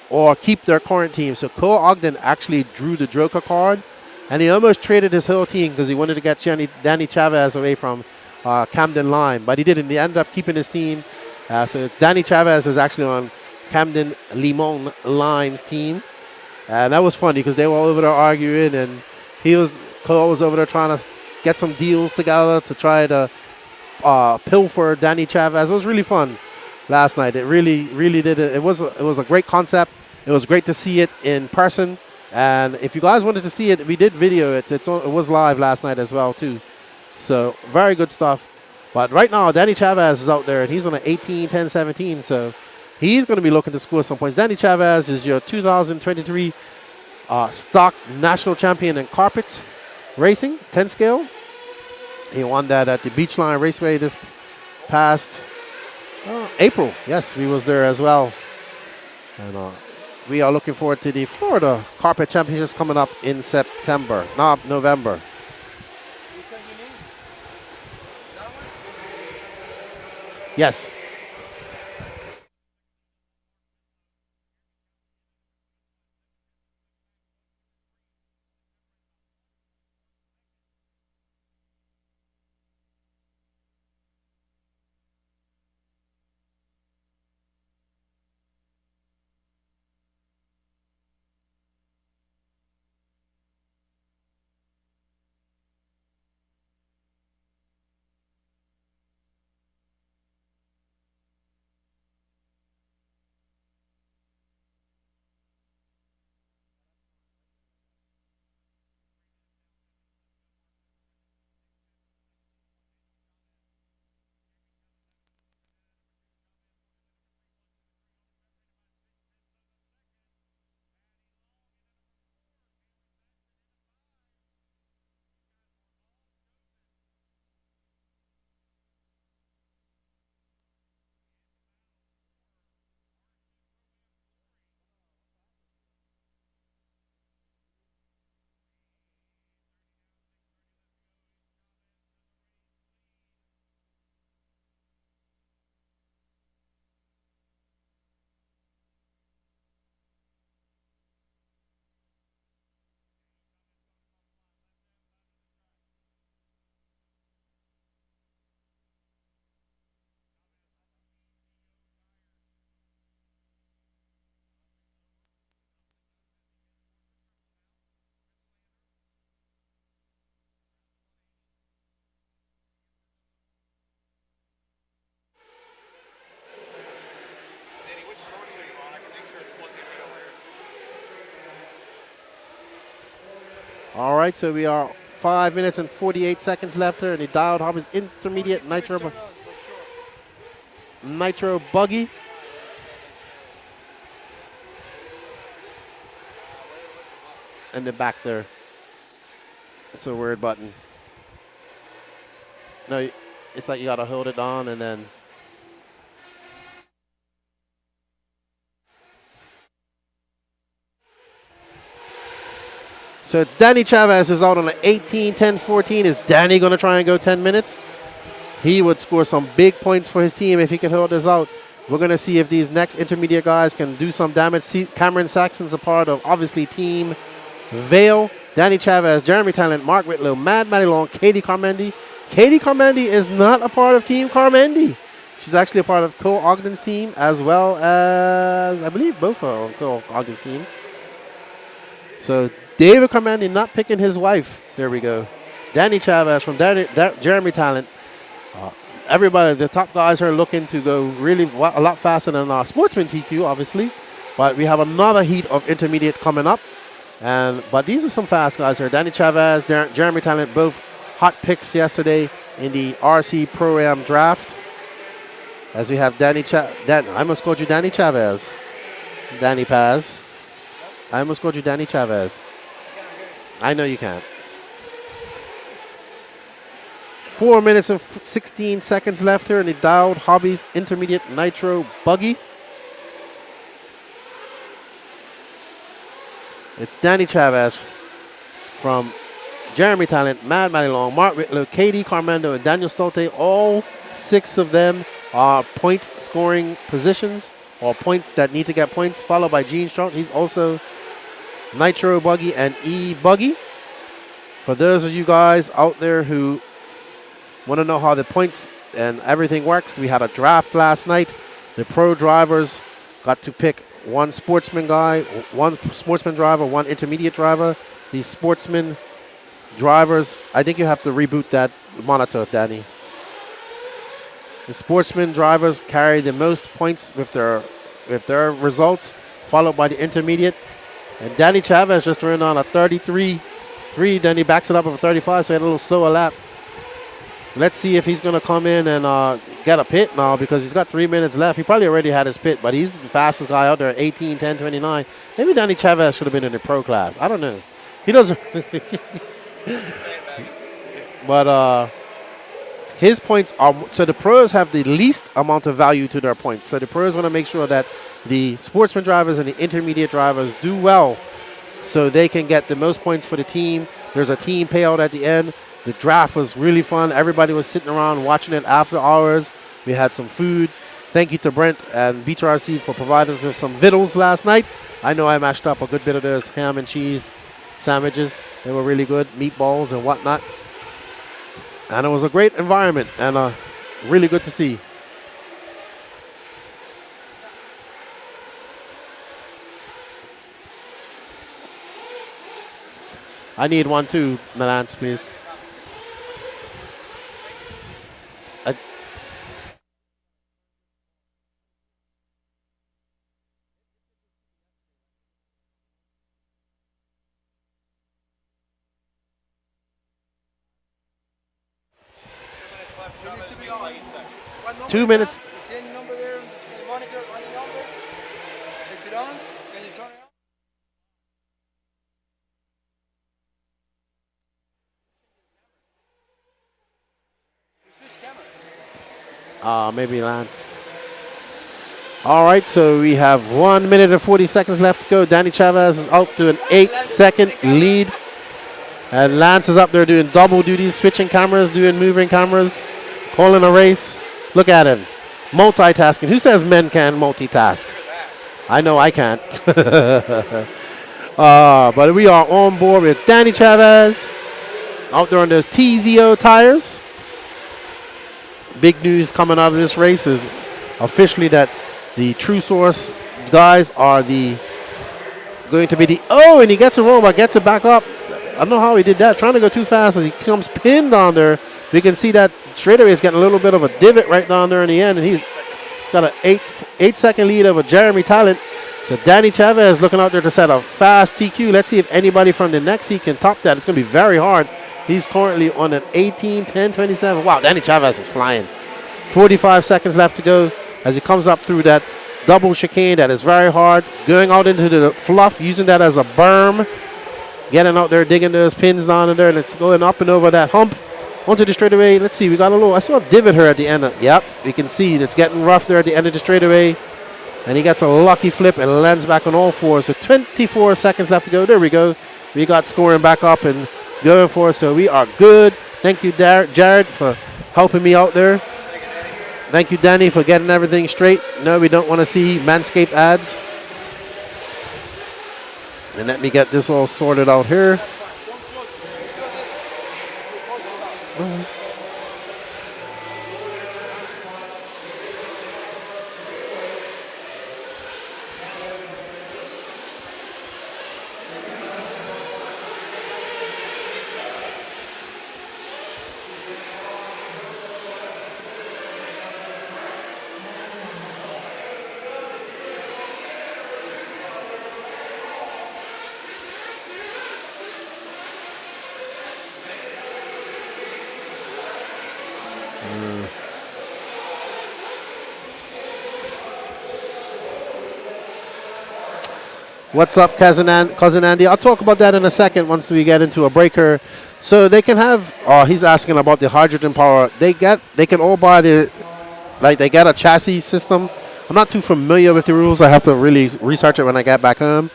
[SPEAKER 2] or keep their current team. So Cole Ogden actually drew the Joker card, and he almost traded his whole team because he wanted to get Danny Chavez away from Camden Lime, but he didn't. He ended up keeping his team. So it's Danny Chavez is actually on Camden Limon Lime's team. And that was funny because they were over there arguing, and Cole was over there trying to get some deals together to try to pilfer Danny Chavez. It was really fun last night. It really did it. It was a great concept. It was great to see it in person. And if you guys wanted to see it, we did video it. It was live last night as well too. So very good stuff. But right now, Danny Chavez is out there, and he's on an 18, 10, 17. So he's going to be looking to score some points. Danny Chavez is your 2023 stock national champion in carpet racing, 10 scale. He won that at the Beachline Raceway this past April. Yes, we was there as well. And we are looking forward to the Florida Carpet Championships coming up in November. Yes. All right, so we are 5 minutes and 48 seconds left here in the Dialed Hobbies Intermediate Nitro Buggy. In the back there. It's a weird button. No, it's like you gotta hold it on and then. So it's Danny Chavez who's out on an 18, 10, 14. Is Danny going to try and go 10 minutes? He would score some big points for his team if he can hold this out. We're going to see if these next intermediate guys can do some damage. See, Cameron Saxon's a part of, obviously, Team Vale. Danny Chavez, Jeremy Talent, Mark Whitlow, Mad Maddie Long, Katie Carmendi. Katie Carmendi is not a part of Team Carmendi. She's actually a part of Cole Ogden's team, as well as, I believe, both are on Cole Ogden's team. So David Carmendi not picking his wife. There we go. Danny Chavez from Jeremy Talent. Everybody, the top guys are looking to go really a lot faster than our Sportsman TQ, obviously. But we have another heat of intermediate coming up. But these are some fast guys here. Danny Chavez, Jeremy Talent, both hot picks yesterday in the RC Pro-Am draft. As we have I almost called you Danny Chavez. Danny Paz. I almost called you Danny Chavez. I know you can't. 4 minutes and 16 seconds left here in the Dialed Hobbies Intermediate Nitro Buggy. It's Danny Chavez from Jeremy Talent, Mad Maddie Long, Mark Whitlow, Katie Carmendo, and Daniel Stolte. All 6 of them are point scoring positions or points that need to get points, followed by Gene Strout. He's also Nitro Buggy and E Buggy. For those of you guys out there who Want to know how the points and everything works? We had a draft last night. The pro drivers got to pick one sportsman guy, one sportsman driver, one intermediate driver. These sportsman drivers, I think you have to reboot that monitor, Danny. The sportsman drivers carry the most points with their results, followed by the intermediate. And Danny Chavez just ran on a 33.3, then he backs it up with a 35, so he had a little slower lap. Let's see if he's going to come in and get a pit now because he's got 3 minutes left. He probably already had his pit, but he's the fastest guy out there at 18, 10, 29. Maybe Danny Chavez should have been in the pro class. I don't know. He doesn't. But his points are, so the pros have the least amount of value to their points. So the pros want to make sure that the sportsman drivers and the intermediate drivers do well so they can get the most points for the team. There's a team payout at the end. The draft was really fun. Everybody was sitting around watching it after hours. We had some food. Thank you to Brent and WRCE for providing us with some vittles last night. I know I mashed up a good bit of those ham and cheese sandwiches. They were really good, meatballs and whatnot. And it was a great environment and really good to see. I need one too, Melance, please. 2 minutes. Maybe Lance. All right, so we have 1 minute and 40 seconds left to go. Danny Chavez is out to an 8-second lead. And Lance is up there doing double duties, switching cameras, doing moving cameras, calling a race. Look at him. Multitasking. Who says men can multitask? I know I can't. But we are on board with Danny Chavez out there on those TZO tires. Big news coming out of this race is officially that the True Source guys are going to be the, and he gets it wrong, but gets it back up. I don't know how he did that. Trying to go too fast as he comes pinned down there. We can see that straightaway is getting a little bit of a divot right down there in the end, and he's got an 8-second lead over Jeremy Talent. So Danny Chavez looking out there to set a fast TQ. Let's see if anybody from the next heat can top that. It's going to be very hard. He's currently on an 18, 10, 27. Wow, Danny Chavez is flying. 45 seconds left to go as he comes up through that double chicane that is very hard. Going out into the fluff, using that as a berm. Getting out there, digging those pins down in there, and it's going up and over that hump. Onto the straightaway. Let's see, we got a little, I saw a divot here at the end. Yep, we can see it's getting rough there at the end of the straightaway. And he gets a lucky flip and lands back on all fours. So 24 seconds left to go. There we go. We got scoring back up and going for us. So we are good. Thank you, Jared, for helping me out there. Thank you, Danny, for getting everything straight. No, we don't want to see Manscaped ads. And let me get this all sorted out here. What's up, Cousin Andy? I'll talk about that in a second once we get into a breaker. So they can have, he's asking about the hydrogen power. They can all buy they get a chassis system. I'm not too familiar with the rules. I have to really research it when I get back home.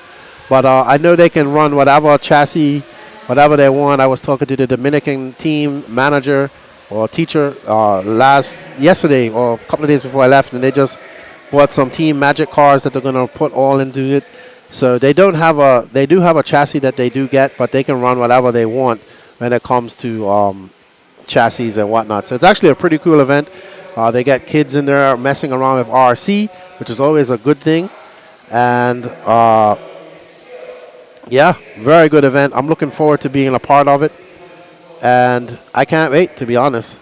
[SPEAKER 2] But I know they can run whatever chassis, whatever they want. I was talking to the Dominican team manager or teacher yesterday or a couple of days before I left, and they just bought some Team Magic cars that they're going to put all into it. So they do have a chassis that they do get, but they can run whatever they want when it comes to chassis and whatnot. So it's actually a pretty cool event. They get kids in there messing around with RC, which is always a good thing. And yeah, very good event. I'm looking forward to being a part of it. And I can't wait, to be honest.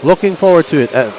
[SPEAKER 2] Looking forward to it.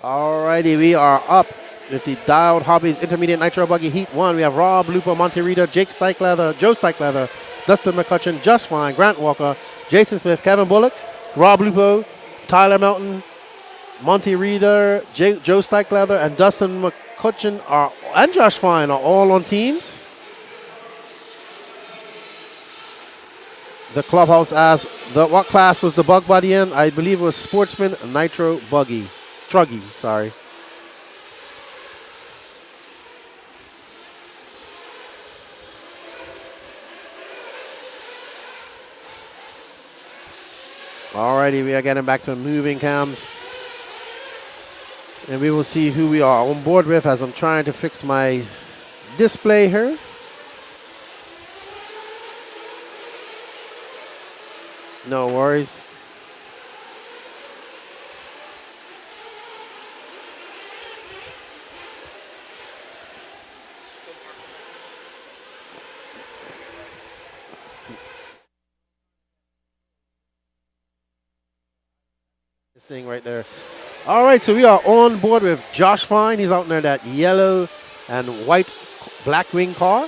[SPEAKER 2] Alrighty, we are up with the Dialed Hobbies Intermediate Nitro Buggy Heat 1. We have Rob Lupo, Monty Rita, Jake Stikelether, Joe Stikelether, Dustin McCutcheon, Just Fine, Grant Walker, Jason Smith, Kevin Bullock, Rob Lupo, Tyler Melton, Monty Rita, Joe Stikelether, and Dustin McCutcheon and Josh Fine are all on teams. The clubhouse asked, what class was the bug buddy in? I believe it was Sportsman Nitro Buggy. Truggy, sorry. Alrighty, we are getting back to moving cams. And we will see who we are on board with as I'm trying to fix my display here. No worries. This thing right there. All right, so we are on board with Josh Fine. He's out in there, that yellow and white Blackwing car.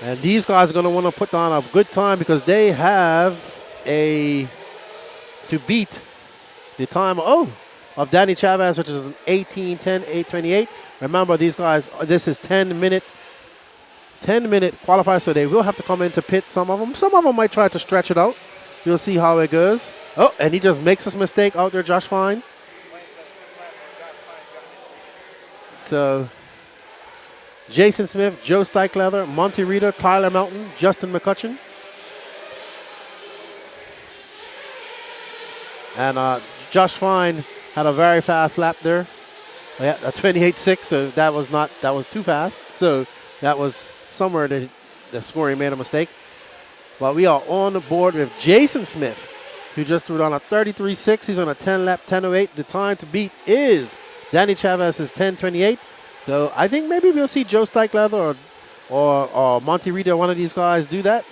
[SPEAKER 2] And these guys are going to want to put on a good time because they have to beat the time of Danny Chavez, which is an 18:10, 8:28. Remember, these guys, this is 10-minute qualifiers, so they will have to come into pit, some of them. Some of them might try to stretch it out. You'll see how it goes. Oh, and he just makes this mistake out there, Josh Fine. So, Jason Smith, Joe Stikelether, Monty Rita, Tyler Melton, Justin McCutcheon. And Josh Fine had a very fast lap there. Yeah, a 28.6, so that was too fast. So that was somewhere that the scoring made a mistake. But we are on the board with Jason Smith, who just threw down a 33.6. He's on a 10 lap, 10.08. The time to beat is Danny Chavez's 10.28. So I think maybe we'll see Joe Stikelether or Monty Rita, one of these guys, do that.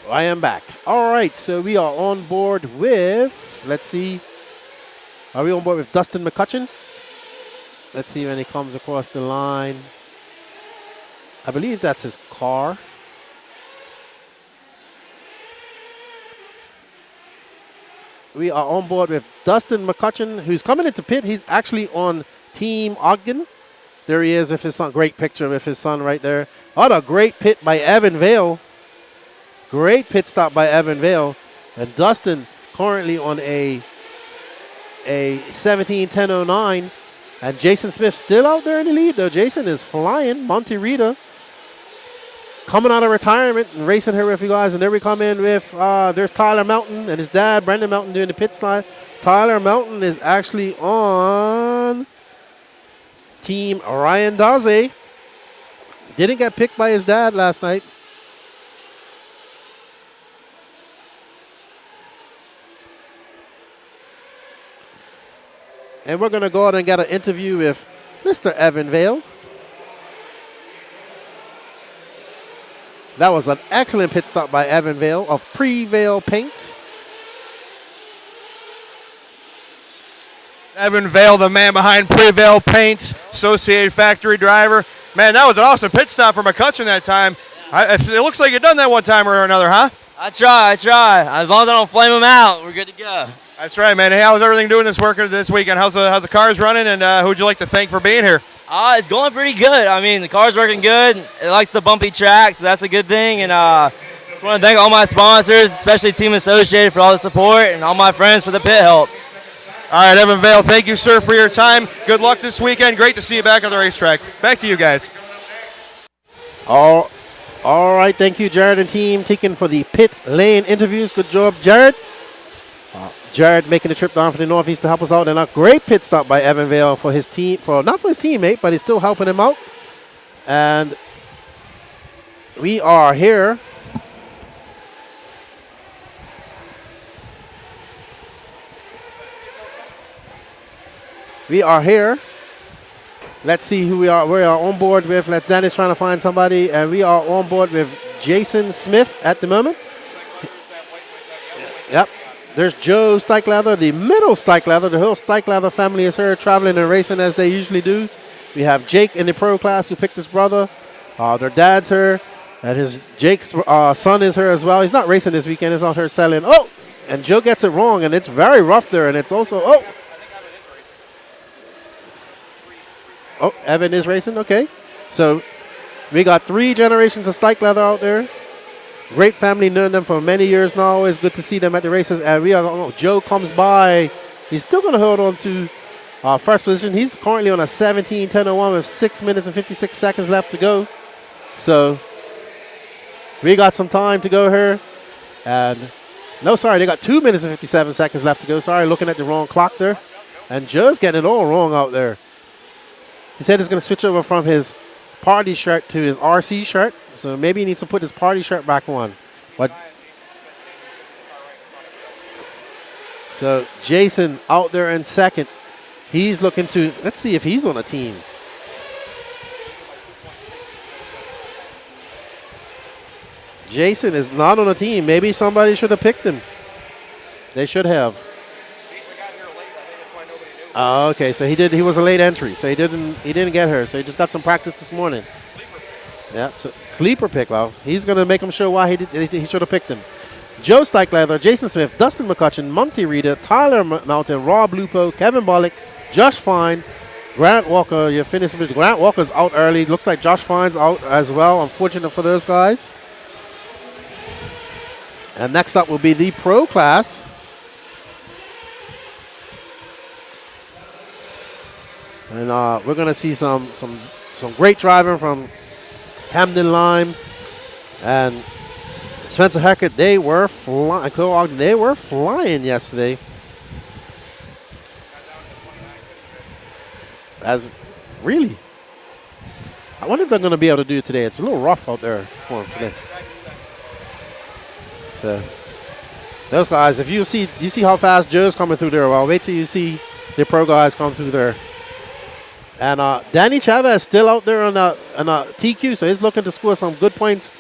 [SPEAKER 2] I am back. All right, so we are on board with, let's see, are we on board with Dustin McCutcheon? Let's see when he comes across the line. I believe that's his car. We are on board with Dustin McCutcheon, who's coming into pit. He's actually on Team Ogden. There he is with his son. Great picture with his son right there. What a great pit by Evan Vale. Great pit stop by Evan Vale. And Dustin currently on a 17:10:09. And Jason Smith still out there in the lead, though. Jason is flying. Monty Rita coming out of retirement and racing here with you guys. And there we come in with, there's Tyler Mountain and his dad, Brendan Mountain, doing the pit slide. Tyler Mountain is actually on Team Ryan Daze. Didn't get picked by his dad last night. And we're going to go out and get an interview with Mr. Evan Vale. That was an excellent pit stop by Evan Vale of Pre-Vale Paints.
[SPEAKER 6] Evan Vale, the man behind Pre-Vale Paints, Associated Factory driver. Man, that was an awesome pit stop for McCutcheon that time. It looks like you've done that one time or another, huh?
[SPEAKER 9] I try. As long as I don't flame them out, we're good to go.
[SPEAKER 6] That's right, man. Hey, how's everything doing this weekend? How's the cars running, and who'd you like to thank for being here?
[SPEAKER 9] It's going pretty good. I mean, the car's working good. It likes the bumpy track, so that's a good thing. And just want to thank all my sponsors, especially Team Associated, for all the support, and all my friends for the pit help.
[SPEAKER 6] All right, Evan Vale, thank you, sir, for your time. Good luck this weekend. Great to see you back on the racetrack. Back to you guys.
[SPEAKER 2] All right, thank you, Jared and team, taking for the pit lane interviews. Good job, Jared. Jared making the trip down from the Northeast to help us out, and a great pit stop by Evan Vale for his team, not for his teammate, but he's still helping him out. And we are here. Let's see who we are. We are on board with. Danny's trying to find somebody, and we are on board with Jason Smith at the moment. Yep. There's Joe Stikelather, the middle Stikelather. The whole Stikelather family is here traveling and racing as they usually do. We have Jake in the pro class who picked his brother. Their dad's here. And Jake's son is here as well. He's not racing this weekend. He's out here selling. Oh! And Joe gets it wrong, and it's very rough there. And it's also, Oh, Evan is racing? Okay. So we got 3 generations of Stikelather out there. Great family, known them for many years now. Always good to see them at the races. And Joe comes by. He's still going to hold on to first position. He's currently on a 17:10:01 with 6 minutes and 56 seconds left to go. So we got some time to go here. And no, sorry, they got 2 minutes and 57 seconds left to go. Sorry, looking at the wrong clock there. And Joe's getting it all wrong out there. He said he's going to switch over from his party shirt to his RC shirt. So maybe he needs to put his party shirt back on. But so Jason out there in second. He's looking to, let's see if he's on a team. Jason is not on a team. Maybe somebody should have picked him. They should have. Oh, okay, so he was a late entry, so he didn't get her, so he just got some practice this morning. Yeah, so sleeper pick. Well, he's gonna make him show why he should have picked him. Joe Stikelather, Jason Smith, Dustin McCutcheon, Monty Rita, Tyler Mountain, Rob Lupo, Kevin Bollock, Josh Fine, Grant Walker. You finished with Grant Walker's out early. Looks like Josh Fine's out as well. Unfortunate for those guys. And next up will be the pro class. And we're going to see some great driving from Camden Lime and Spencer Hackett. They were flying. They were flying yesterday. Really? I wonder if they're going to be able to do it today. It's a little rough out there for them today. So those guys, if you see how fast Joe's coming through there. Well, wait till you see the pro guys come through there. And Danny Chavez is still out there on a TQ, so he's looking to score some good points.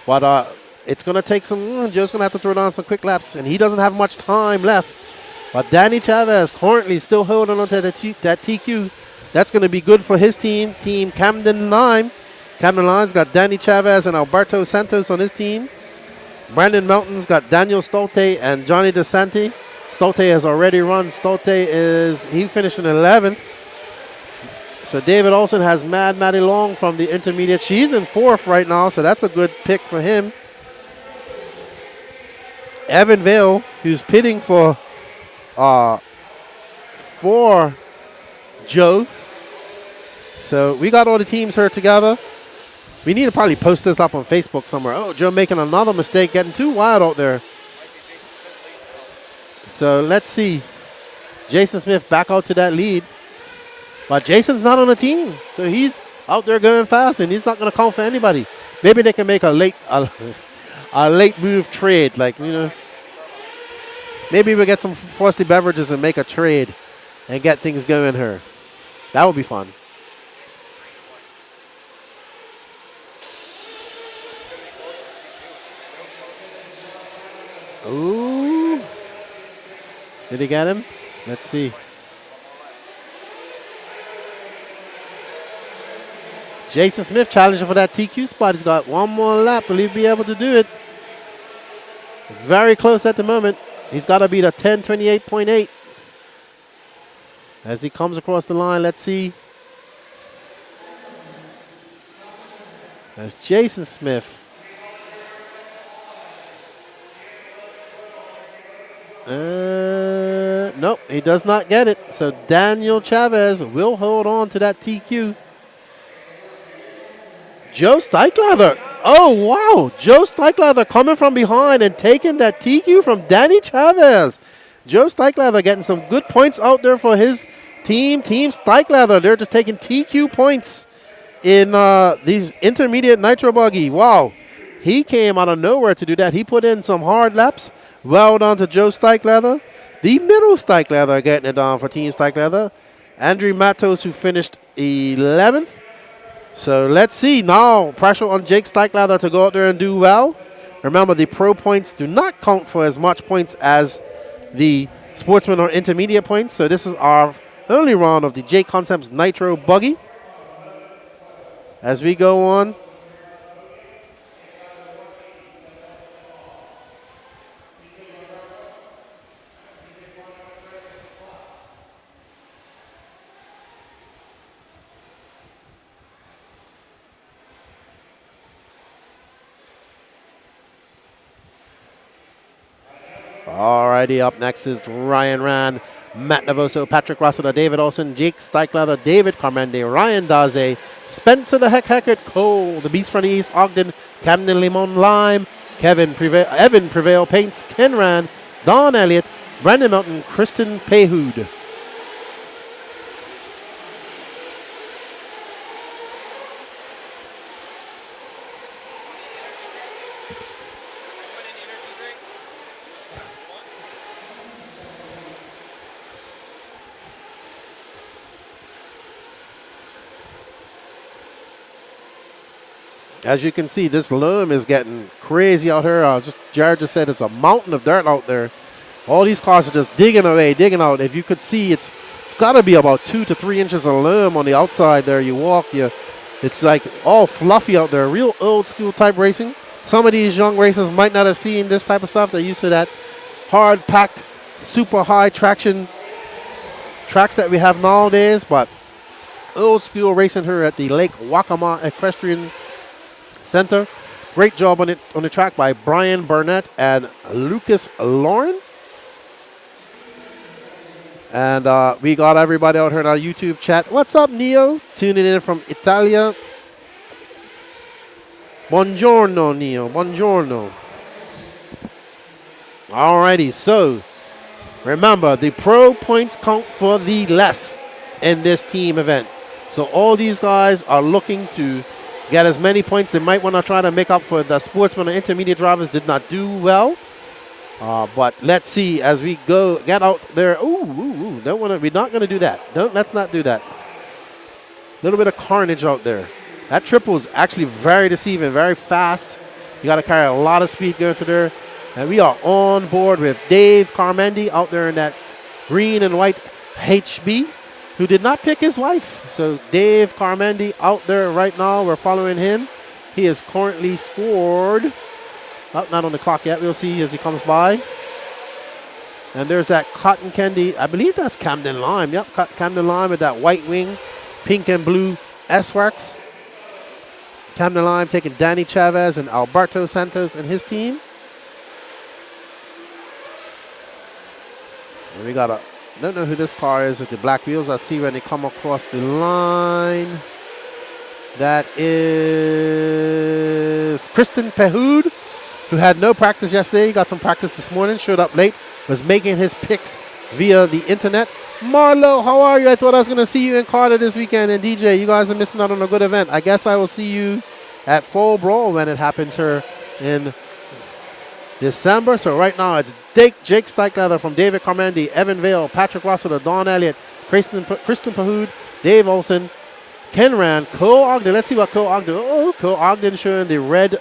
[SPEAKER 2] But it's going to take some, Joe's going to have to throw down some quick laps, and he doesn't have much time left. But Danny Chavez currently still holding on to that TQ. That's going to be good for his team, Team Camden Lime. Camden Lime's got Danny Chavez and Alberto Santos on his team. Brandon Melton's got Daniel Stolte and Johnny DeSanti. Stolte has already run. He finished in 11th. So David Olson has Mad Maddie Long from the intermediate. She's in 4th right now, so that's a good pick for him. Evan Vale, who's pitting for Joe. So we got all the teams here together. We need to probably post this up on Facebook somewhere. Oh, Joe making another mistake, getting too wide out there. So let's see. Jason Smith back out to that lead. But Jason's not on the team. So he's out there going fast, and he's not going to count for anybody. Maybe they can make a late move trade. Like, maybe we'll get some Frosty Beverages and make a trade and get things going here. That would be fun. Ooh. Did he get him? Let's see. Jason Smith challenging for that TQ spot. He's got one more lap. Will he be able to do it? Very close at the moment. He's got to beat a 10:28.8. As he comes across the line, let's see. There's Jason Smith. Nope, he does not get it. So Daniel Chavez will hold on to that TQ. Joe Steichlather. Oh, wow. Joe Steichlather coming from behind and taking that TQ from Danny Chavez. Joe Steichlather getting some good points out there for his team. Team Steichlather. They're just taking TQ points in these intermediate nitro buggy. Wow. He came out of nowhere to do that. He put in some hard laps. Well done to Joe Steichlather. The middle Steichlather getting it done for Team Steichlather. Andrew Matos, who finished 11th. So let's see now. Pressure on Jake Steichlather to go out there and do well. Remember, the pro points do not count for as much points as the sportsman or intermediate points. So this is our only round of the J Concepts Nitro Buggy. As we go on. Alrighty, up next is Ryan Rand, Matt Navoso, Patrick Rossiter, David Olson, Jake Steichlather, David Carmende, Ryan Daze, Spencer the Heck Hackett, Cole, the Beast from the East, Ogden, Camden Limon Lime, Evan Prevail Paints, Ken Rand, Don Elliott, Brandon Melton, Kristen Payhood. As you can see, this loam is getting crazy out here. Jared just said it's a mountain of dirt out there. All these cars are just digging away, digging out. If you could see, it's got to be about 2 to 3 inches of loam on the outside there. You walk, it's like all fluffy out there. Real old school type racing. Some of these young racers might not have seen this type of stuff. They're used to that hard packed, super high traction tracks that we have nowadays. But old school racing here at the Lake Waccamaw Equestrian Center. Great job on the track by Brian Burnett and Lucas Lauren. And we got everybody out here in our YouTube chat. What's up, Neo? Tuning in from Italia. Buongiorno, Neo. Buongiorno. Alrighty, so remember, the pro points count for the less in this team event. So all these guys are looking to get as many points. They might want to try to make up for the sportsman or intermediate drivers did not do well. But let's see as we go get out there. Ooh, don't want to. We're not going to do that. Let's not do that. A little bit of carnage out there. That triple is actually very deceiving, very fast. You got to carry a lot of speed going through there. And we are on board with Dave Carmendi out there in that green and white HB, who did not pick his wife. So Dave Carmendi out there right now. We're following him. He is currently scored. Oh, not on the clock yet. We'll see as he comes by. And there's that cotton candy. I believe that's Camden Lime. Yep, Camden Lime with that white wing, pink and blue S-Works. Camden Lime taking Danny Chavez and Alberto Santos and his team. And we got a, don't know who this car is with the black wheels. I'll see when they come across the line. That is Kristen Pehoud, who had no practice yesterday. He got some practice this morning, showed up late, was making his picks via the internet. Marlo, how are you? I thought I was going to see you in Carter this weekend. And DJ, you guys are missing out on a good event. I guess I will see you at Fall Brawl when it happens here in December. So right now it's Jake Steichleather from David Carmendi, Evan Vale, Patrick Russell, Don Elliott, Kristen Pahoud, Dave Olson, Ken Rand, Cole Ogden. Let's see what Cole Ogden. Oh, Cole Ogden showing the red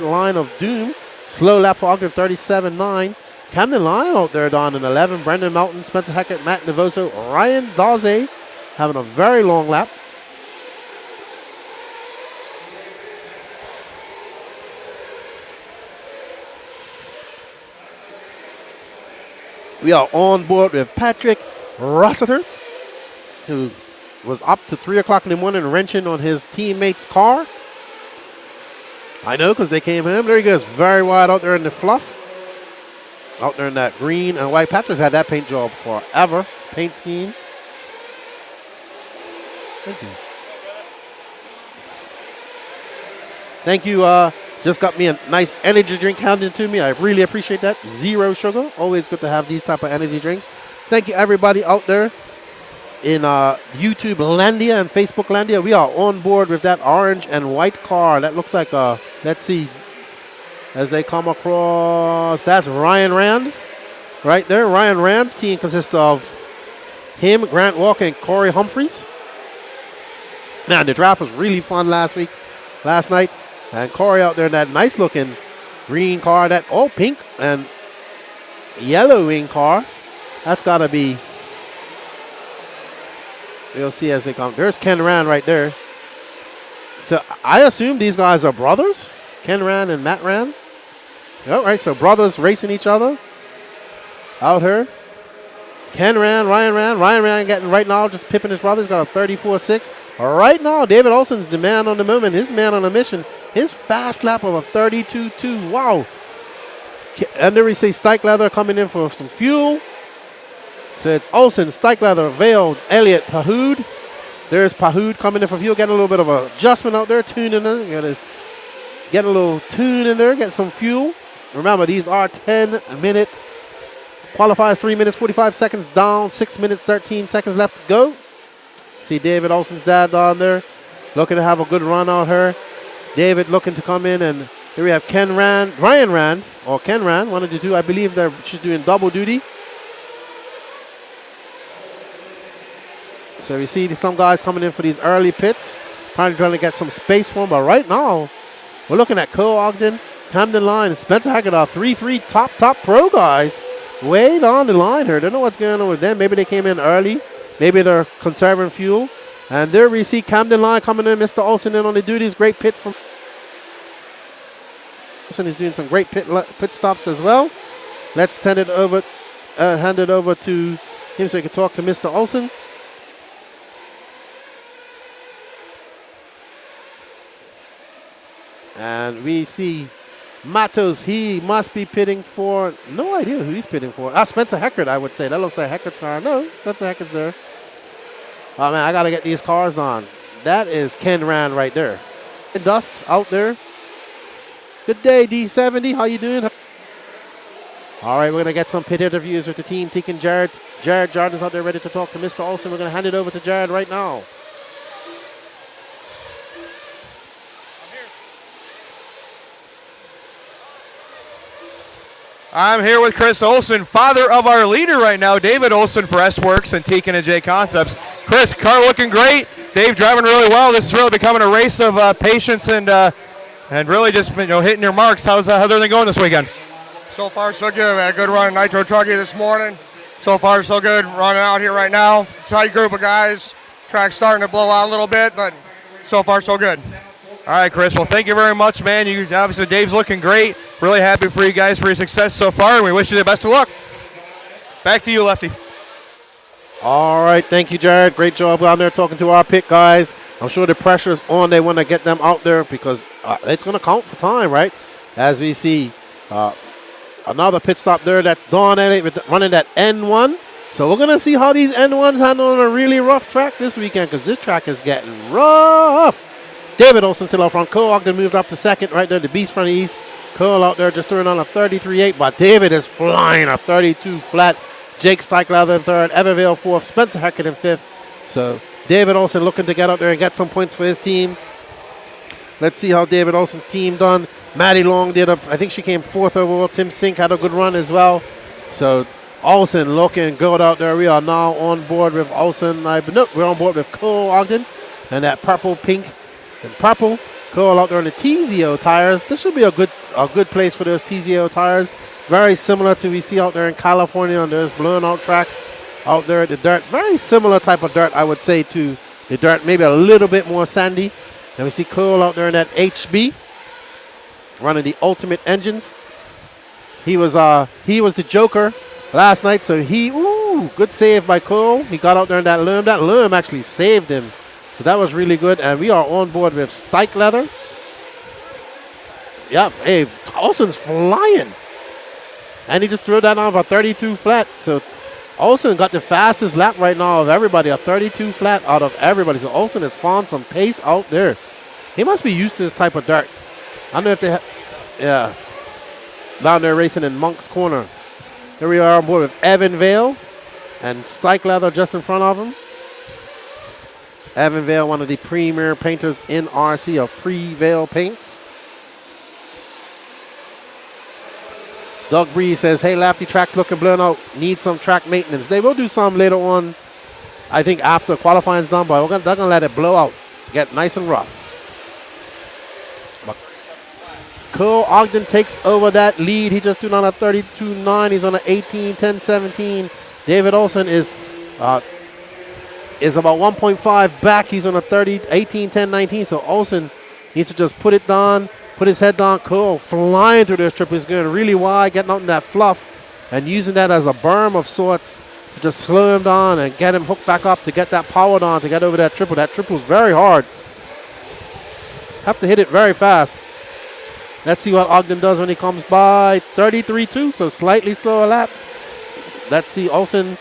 [SPEAKER 2] line of doom. Slow lap for Ogden, 37.9. Camden Lime out there, Don, in 11. Brendan Melton, Spencer Hackett, Matt Nevoso, Ryan Daze having a very long lap. We are on board with Patrick Rossiter, who was up to 3 o'clock in the morning wrenching on his teammate's car. I know, because they came home. There he goes, very wide out there in the fluff. Out there in that green and white. Patrick's had that paint job forever. Paint scheme. Thank you. Just got me a nice energy drink handed to me. I really appreciate that. 0 sugar. Always good to have these type of energy drinks. Thank you, everybody out there in YouTube Landia and Facebook Landia. We are on board with that orange and white car. That looks like a, let's see, as they come across, that's Ryan Rand right there. Ryan Rand's team consists of him, Grant Walker, and Corey Humphreys. Man, the draft was really fun last night. And Corey out there in that nice looking green car, that all pink and yellow wing car. That's got to be, we'll see as they come. There's Ken Rand right there. So I assume these guys are brothers, Ken Rand and Matt Rand. All right, so brothers racing each other out here. Ken Rand, Ryan Rand getting right now, just pipping his brothers, got a 34.6. Right now, David Olson's the man on the moment, his man on a mission. His fast lap of a 32.2. Wow. And there we see Steichleather coming in for some fuel. So it's Olson, Steichleather, Vale, Elliott, Pahoud. There's Pahoud coming in for fuel, getting a little bit of an adjustment out there, tuning in. Get a little tune in there, get some fuel. Remember, these are 10-minute qualifiers, 3 minutes, 45 seconds down, 6 minutes, 13 seconds left to go. See David Olson's dad down there, looking to have a good run out here. David looking to come in, and here we have Ryan Rand, one of the two. I believe she's doing double duty. So we see some guys coming in for these early pits, trying to get some space for them. But right now, we're looking at Cole Ogden, Camden Line, Spencer Hackett, 3-3 top pro guys. Way down the line here. Don't know what's going on with them. Maybe they came in early. Maybe they're conserving fuel. And there we see Camden Line coming in. Mr. Olson in on the duties. Great pit from Olson is doing some great pit stops as well. Let's hand it over to him so he can talk to Mr. Olson. And we see Matos, he must be pitting for, no idea who he's pitting for. Spencer Hackett, I would say. That looks like Hackett's car. No, Spencer Hackett's there. Oh, man, I got to get these cars on. That is Ken Rand right there. Dust out there. Good day, D70. How you doing? All right, we're going to get some pit interviews with the team. Taking Jared. Jared Jordan's out there ready to talk to Mr. Olson. We're going to hand it over to Jared right now.
[SPEAKER 6] I'm here with Chris Olson, father of our leader right now, David Olson for S-Works and Tekin and J Concepts. Chris, car looking great. Dave driving really well. This is really becoming a race of patience and and really just hitting your marks. How's everything going this weekend?
[SPEAKER 10] So far, so good. We had a good run in Nitro Truckee this morning. So far, so good. Running out here right now. Tight group of guys. Track's starting to blow out a little bit, but so far, so good.
[SPEAKER 6] All right, Chris. Well, thank you very much, man. You obviously, Dave's looking great. Really happy for you guys for your success so far, and we wish you the best of luck. Back to you, Lefty.
[SPEAKER 2] All right, thank you, Jared. Great job out there talking to our pit guys. I'm sure the pressure's on. They want to get them out there because it's going to count for time, right? As we see another pit stop there. That's Dawn Elliott running that N1. So we're going to see how these N1s handle on a really rough track this weekend because this track is getting rough. David Olson still out front. Cole Ogden moved up to second right there. The Beast from the East. Cole out there just throwing on a 33.8, but David is flying a 32 flat. Jake Steichlather in third. Evervale fourth. Spencer Heckett in fifth. So David Olson looking to get out there and get some points for his team. Let's see how David Olson's team done. Maddie Long I think she came fourth overall. Tim Sink had a good run as well. So Olson looking good out there. We are now on board with Olson. We're on board with Cole Ogden and that purple, pink, and purple. Cole out there on the TZO tires. This should be a good place for those TZO tires. Very similar to we see out there in California on those blown out tracks out there at the dirt. Very similar type of dirt, I would say, to the dirt. Maybe a little bit more sandy. And we see Cole out there in that HB running the Ultimate Engines. He was the Joker last night, so good save by Cole. He got out there in that loom. That loom actually saved him. So that was really good. And we are on board with Steichlather. Yeah, hey, Olson's flying. And he just threw that on for 32 flat. So Olson got the fastest lap right now of everybody, a 32 flat out of everybody. So Olson has found some pace out there. He must be used to this type of dirt. I don't know if they down there racing in Monk's Corner. Here we are on board with Evan Vale and Steichlather just in front of him. Evan Vale, one of the premier painters in RC of Pre-Vale paints. Doug Bree says, hey, Lafty, track's looking blown out. Need some track maintenance. They will do some later on, I think, after qualifying's done, but they're going to let it blow out, get nice and rough. But Cole Ogden takes over that lead. He just threw on a 32.9. He's on an 18.10.17. David Olson is about 1.5 back. He's on a 18.10.19. So Olson needs to just put it down. Put his head down. Cole flying through this triple. He's going really wide, getting out in that fluff and using that as a berm of sorts to just slow him down and get him hooked back up to get that power down to get over that triple. That triple is very hard. Have to hit it very fast. Let's see what Ogden does when he comes by. 33.2, so slightly slower lap. Let's see. Olson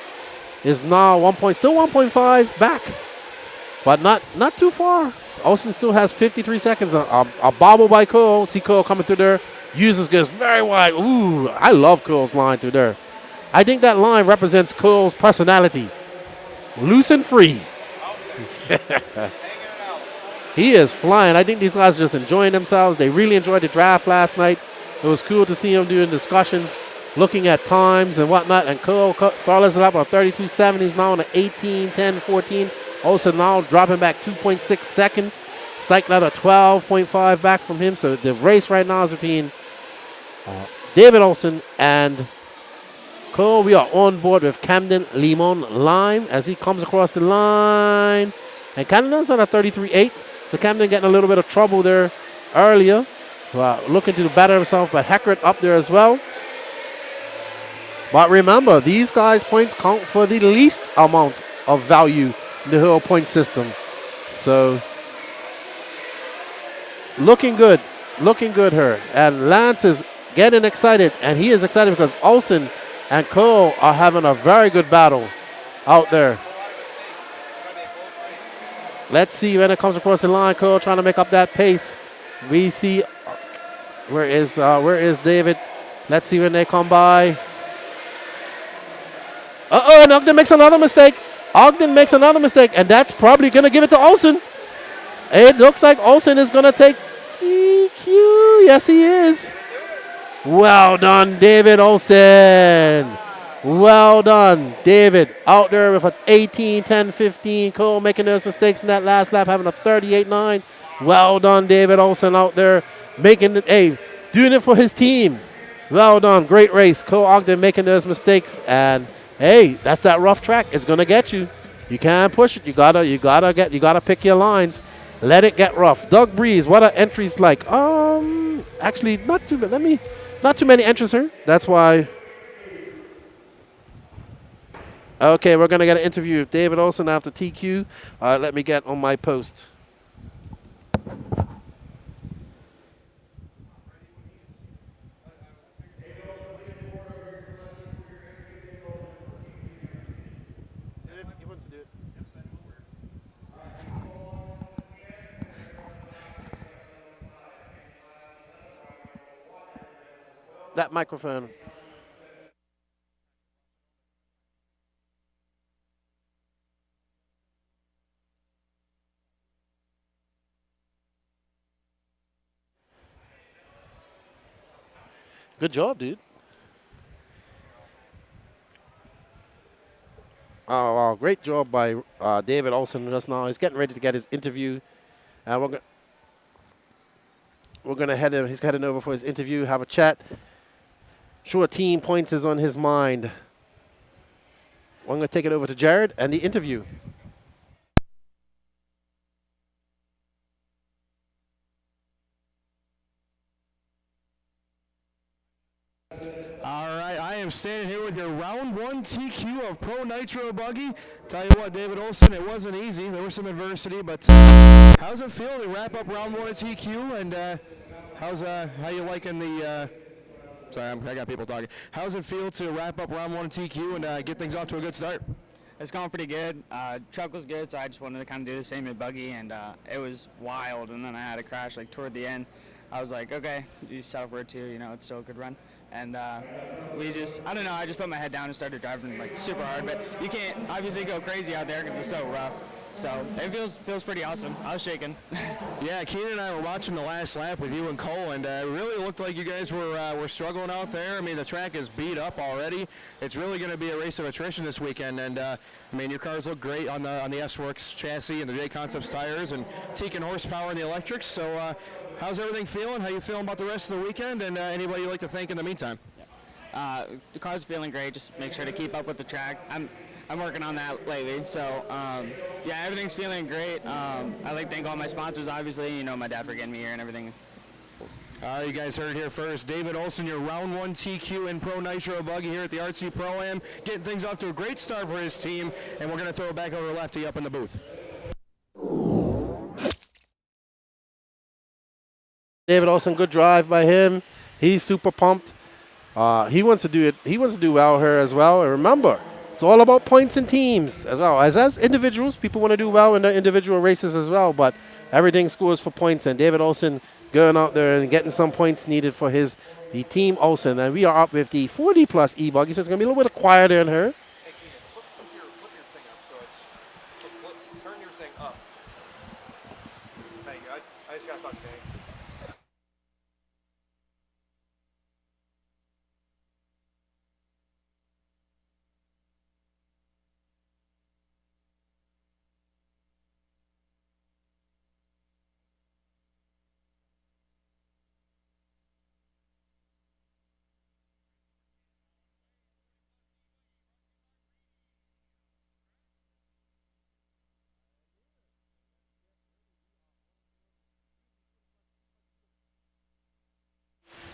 [SPEAKER 2] is now still 1.5 back, but not too far. Olson still has 53 seconds. A bobble by Cole. See Cole coming through there. Uses goes very wide. Ooh, I love Cole's line through there. I think that line represents Cole's personality. Loose and free. He is flying. I think these guys are just enjoying themselves. They really enjoyed the draft last night. It was cool to see them doing discussions, looking at times and whatnot. And Cole follows it up on 32.7. He's now on an 18.10.14. Also now dropping back 2.6 seconds. Steichlather 12.5 back from him. So the race right now is between David Olson and Cole. We are on board with Camden Limon Lime as he comes across the line. And Camden's on a 33.8. So Camden getting a little bit of trouble there earlier. Looking to better himself, but Heckert up there as well. But remember, these guys' points count for the least amount of value in the whole point system. So looking good here. And Lance is getting excited, and he is excited because Olson and Cole are having a very good battle out there. Let's see when it comes across the line. Cole trying to make up that pace. We see where is David. Let's see when they come by. And Ogden makes another mistake. And that's probably going to give it to Olson. It looks like Olson is going to take EQ. Yes, he is. Well done, David Olson. Well done, David. Out there with an 18.10.15. Cole making those mistakes in that last lap, having a 38.9. Well done, David Olson out there. making it, hey, doing it for his team. Well done. Great race. Cole Ogden making those mistakes. And, hey, that's that rough track. It's going to get you. You can't push it. You gotta pick your lines. Let it get rough. Doug Breeze, what are entries like? Actually, not too many entries here. That's why. Okay, we're gonna get an interview with David Olson after TQ. Let me get on my post. That microphone. Good job, dude. Oh, wow. Great job by David Olson just now. He's getting ready to get his interview. We're gonna he's heading over for his interview, have a chat. Sure, team points is on his mind. I'm gonna take it over to Jared and the interview.
[SPEAKER 11] All right, I am standing here with your round 1 TQ of Pro Nitro Buggy. Tell you what, David Olson, it wasn't easy. There was some adversity, but how's it feel to wrap up round 1 of TQ? And how you liking the? Sorry, I got people talking. How's it feel to wrap up round 1 of TQ and get things off to a good start?
[SPEAKER 12] It's going pretty good. Truck was good, so I just wanted to kind of do the same at buggy, and it was wild. And then I had a crash like toward the end. I was like, okay, you settle for it too. You know, it's still a good run. And I just put my head down and started driving like super hard. But you can't obviously go crazy out there because it's so rough. So it feels pretty awesome. I was shaking.
[SPEAKER 11] Yeah, Keenan and I were watching the last lap with you and Cole, and it really looked like you guys were struggling out there. I mean, the track is beat up already. It's really going to be a race of attrition this weekend, and I mean, your cars look great on the S-Works chassis and the J Concepts tires, and taking horsepower in the electrics. So, how's everything feeling? How you feeling about the rest of the weekend? And anybody you'd like to thank in the meantime?
[SPEAKER 12] The car's feeling great. Just make sure to keep up with the track. I'm working on that lately, so yeah, everything's feeling great. I'd like to thank all my sponsors, obviously, you know, my dad for getting me here and everything.
[SPEAKER 11] You guys heard it here first. David Olson, your round 1 TQ in Pro Nitro Buggy here at the RC Pro-Am, getting things off to a great start for his team, and we're going to throw it back over to Lefty up in the booth.
[SPEAKER 2] David Olson, good drive by him. He's super pumped. He wants to do it. He wants to do well here as well. And remember, it's all about points and teams as well. As individuals, people want to do well in their individual races as well, but everything scores for points, and David Olson going out there and getting some points needed for the team Olson. And we are up with the 40-plus E-Buggy, so it's going to be a little bit quieter in here.
[SPEAKER 6] Turn your thing up. Thank you. I just got to talk to Danny.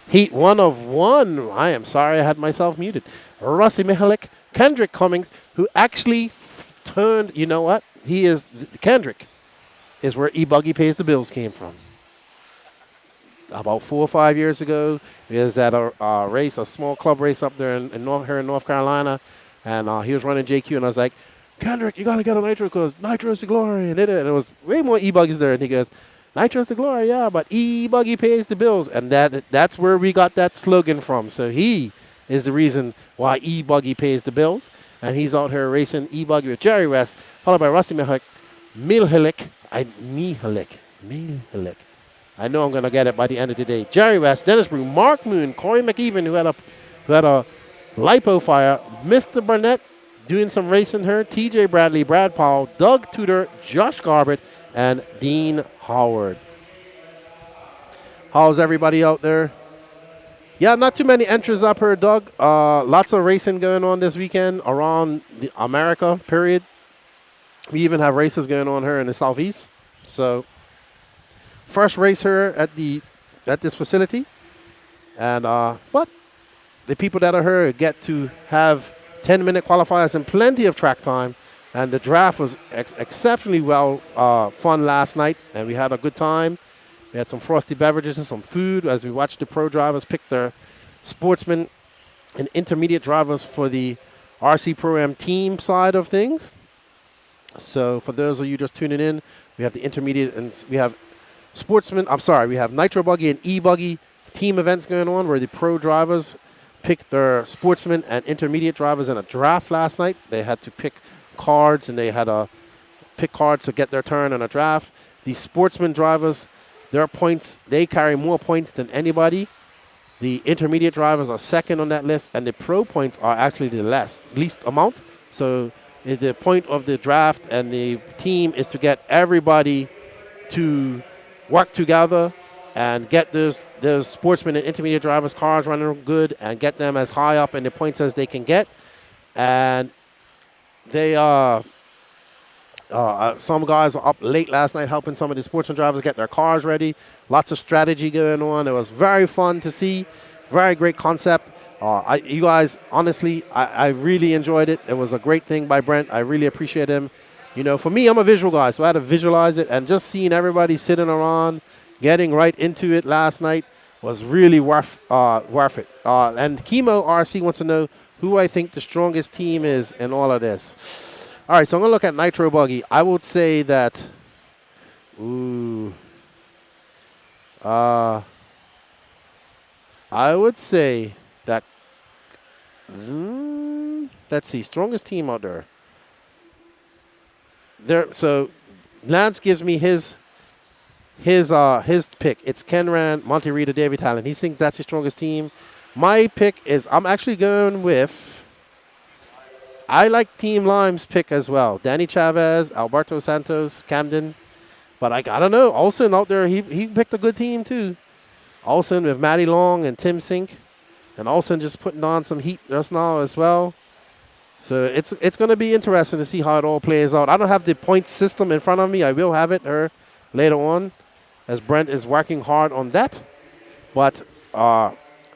[SPEAKER 2] Heat 1 of 1. I am sorry I had myself muted. Rusty Mihalik, Kendrick Cummings, who actually turned, you know what? Kendrick is where E-Buggy Pays the Bills came from. About 4 or 5 years ago, he was at a race, a small club race up there in North Carolina, and he was running JQ, and I was like, Kendrick, you got to get a Nitro because Nitro's the glory. And it was way more E-Buggies there, and he goes, Nitro's the glory, yeah, but E-Buggy pays the bills. And that's where we got that slogan from. So he is the reason why E-Buggy pays the bills. And he's out here racing E-Buggy with Jerry West, followed by Rusty Milhilik. I know I'm going to get it by the end of the day. Jerry West, Dennis Brew, Mark Moon, Corey McEwen, who had a lipo fire, Mr. Burnett doing some racing here, TJ Bradley, Brad Powell, Doug Tudor, Josh Garbett, and Dean Howard. How's everybody out there? Yeah, not too many entries up here, Doug. Lots of racing going on this weekend around the America, period. We even have races going on here in the southeast. So, first race here at this facility. And but the people that are here get to have 10-minute qualifiers and plenty of track time. And the draft was exceptionally fun last night, and we had a good time. We had some frosty beverages and some food as we watched the pro drivers pick their sportsmen and intermediate drivers for the RC Pro-Am team side of things. So for those of you just tuning in, we have the intermediate and we have we have Nitro Buggy and E-Buggy team events going on where the pro drivers picked their sportsmen and intermediate drivers in a draft last night. They had to pick cards, and they had to pick cards to get their turn in a draft. The sportsman drivers, their points, they carry more points than anybody. The intermediate drivers are second on that list, and the pro points are actually the least amount. So the point of the draft and the team is to get everybody to work together and get those sportsmen and intermediate drivers' cars running good and get them as high up in the points as they can get. And they some guys were up late last night helping some of the sportsman drivers get their cars ready. Lots of strategy going on. It was very fun to see. Very great concept. You guys, honestly, I really enjoyed it. It was a great thing by Brent. I really appreciate him. You know, for me, I'm a visual guy, so I had to visualize it. And just seeing everybody sitting around, getting right into it last night was really worth it. And Chemo RC wants to know who I think the strongest team is in all of this. All right, so I'm going to look at Nitro Buggy. I would say that, I would say that, let's see, strongest team out there. So Lance gives me his pick. It's Ken Rand, Monty Rita, David Allen. He thinks that's his strongest team. My pick is, I'm actually going with, I like Team Lime's pick as well. Danny Chavez, Alberto Santos, Camden. But I don't know. Olsen out there, he picked a good team too. Olsen with Matty Long and Tim Sink. And Olsen just putting on some heat just now as well. So it's going to be interesting to see how it all plays out. I don't have the point system in front of me. I will have it later on as Brent is working hard on that. But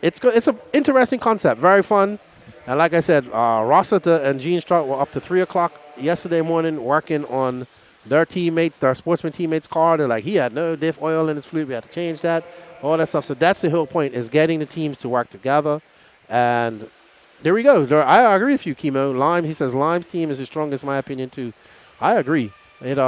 [SPEAKER 2] it's an interesting concept. Very fun. And like I said, Rossiter and Gene Strout were up to 3 o'clock yesterday morning working on their teammates, their sportsman teammates' car. They're like, he had no diff oil in his fluid. We had to change that, all that stuff. So that's the whole point, is getting the teams to work together. And there we go. I agree with you, Chemo. Lime, he says Lime's team is the strongest, in my opinion, too. I agree. And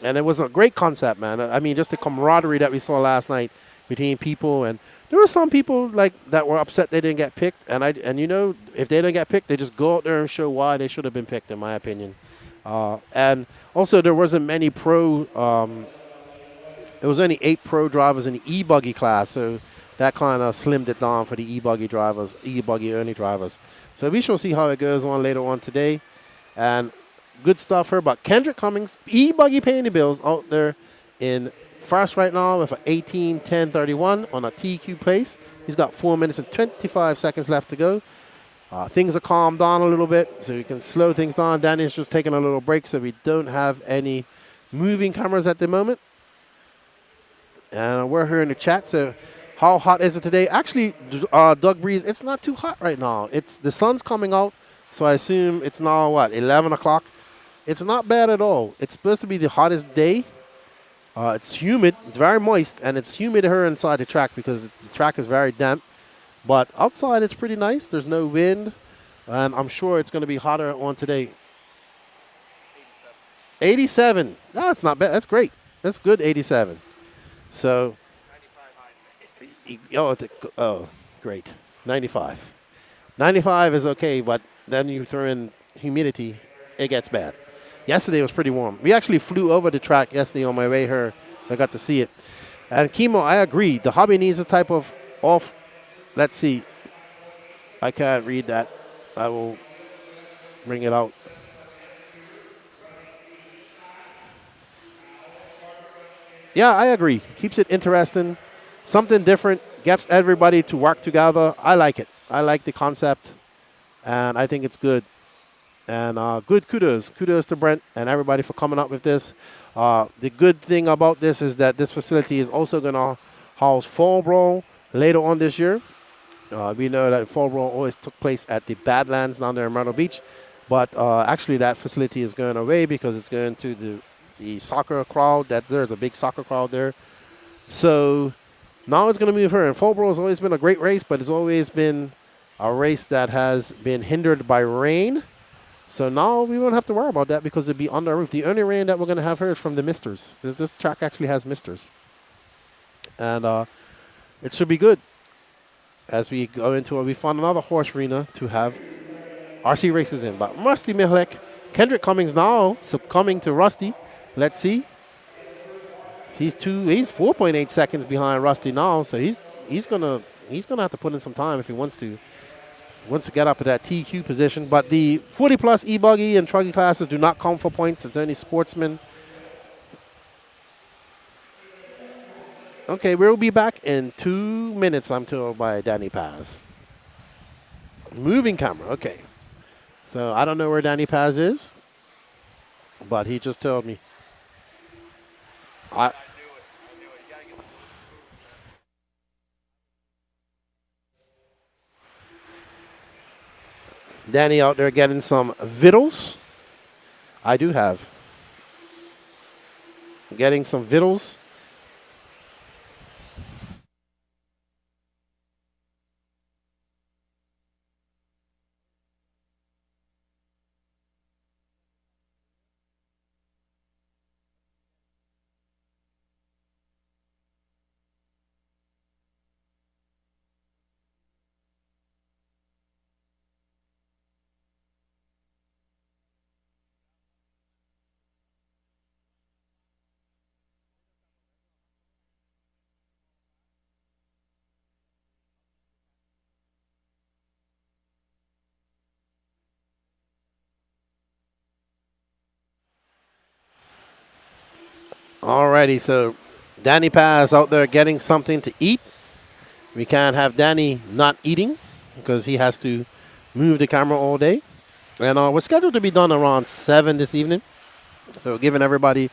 [SPEAKER 2] it was a great concept, man. I mean, just the camaraderie that we saw last night between people. And there were some people like that were upset they didn't get picked. And you know, if they didn't get picked, they just go out there and show why they should have been picked, in my opinion. And also, there wasn't many pro. It was only 8 pro drivers in the e-buggy class, so that kind of slimmed it down for the e-buggy drivers, e-buggy only drivers. So we shall see how it goes on later on today. And good stuff here. But Kendrick Cummings, e-buggy paying the bills out there in first right now with an 18:10:31 on a TQ place. He's got 4 minutes and 25 seconds left to go. Things are calmed down a little bit, so you can slow things down. Danny's just taking a little break, so we don't have any moving cameras at the moment. And we're here in the chat, so how hot is it today? Actually, Doug Breeze, it's not too hot right now. The sun's coming out, so I assume it's now, 11 o'clock? It's not bad at all. It's supposed to be the hottest day. It's humid. It's very moist, and it's humid here inside the track because the track is very damp. But outside, it's pretty nice. There's no wind, and I'm sure it's going to be hotter on today. 87. No, that's not bad. That's great. That's good, 87. So, great. 95. 95 is okay, but then you throw in humidity, it gets bad. Yesterday was pretty warm. We actually flew over the track yesterday on my way here, so I got to see it. And Chemo, I agree. The hobby needs a type of off. Let's see. I can't read that. I will bring it out. Yeah, I agree. Keeps it interesting. something different, gets everybody to work together. I like it. I like the concept, and I think it's good. And good kudos to Brent and everybody for coming up with this. The good thing about this is that this facility is also going to house Fall Brawl later on this year. We know that Fall Brawl always took place at the Badlands down there in Myrtle Beach. But actually that facility is going away because it's going to the soccer crowd. There's a big soccer crowd there. So now it's going to move here. And Fall Brawl has always been a great race, but it's always been a race that has been hindered by rain. So now we won't have to worry about that because it'll be on the roof. The only rain that we're going to have here is from the misters. This track actually has misters. And it should be good as we go into it. We found another horse arena to have RC races in. But Rusty Mihlek, Kendrick Cummings now succumbing to Rusty. Let's see. He's 4.8 seconds behind Rusty now, so he's gonna have to put in some time if he wants to get up at that TQ position. But the 40-plus e-buggy and truggy classes do not count for points. It's only sportsmen. Okay, we'll be back in 2 minutes, I'm told by Danny Paz. Moving camera, okay. So I don't know where Danny Paz is, but he just told me. Danny out there getting some vittles. I do have. Getting some vittles. Alrighty, so Danny Paz out there getting something to eat. We can't have Danny not eating because he has to move the camera all day. And we're scheduled to be done around 7 this evening. So giving everybody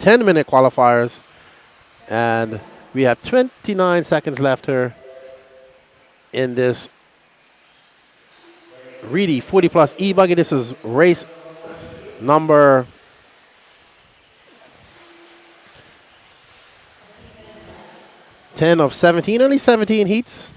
[SPEAKER 2] 10-minute qualifiers. And we have 29 seconds left here in this Reedy 40-plus e-buggy. This is race number 10 of 17, only 17 heats.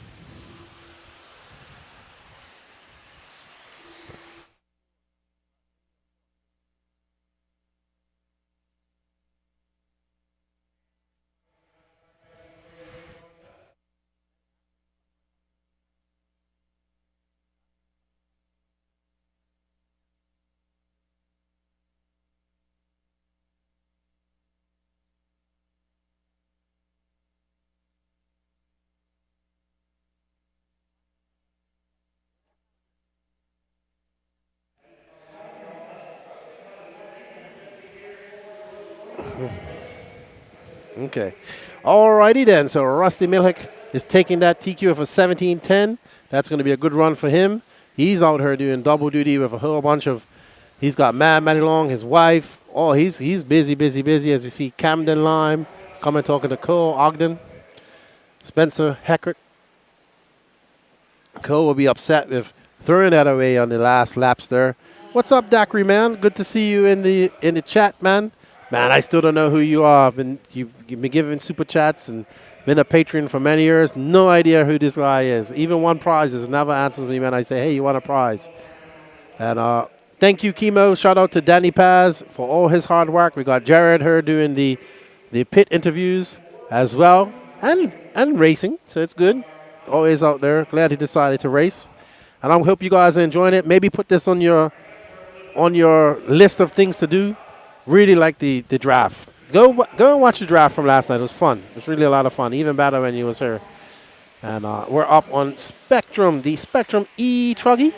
[SPEAKER 2] Okay. Alrighty then. So Rusty Milhick is taking that TQ of a 17-10. That's going to be a good run for him. He's out here doing double duty with a whole bunch of. He's got Matty Long, his wife. Oh, he's busy. As we see Camden Lime coming talking to Cole Ogden, Spencer Heckert. Cole will be upset with throwing that away on the last laps there. What's up, Daiquiri man? Good to see you in the chat, man. Man, I still don't know who you are. You've been giving super chats and been a patron for many years. No idea who this guy is. Even one prize never answers me when I say, hey, you want a prize? And thank you, Chemo. Shout out to Danny Paz for all his hard work. We got Jared here doing the pit interviews as well and racing. So it's good. Always out there. Glad he decided to race. And I hope you guys are enjoying it. Maybe put this on your list of things to do. Really like the draft. Go and watch the draft from last night. It was fun. It was really a lot of fun. Even better when you was here. And we're up on Spectrum, the Spectrum E-Truggy.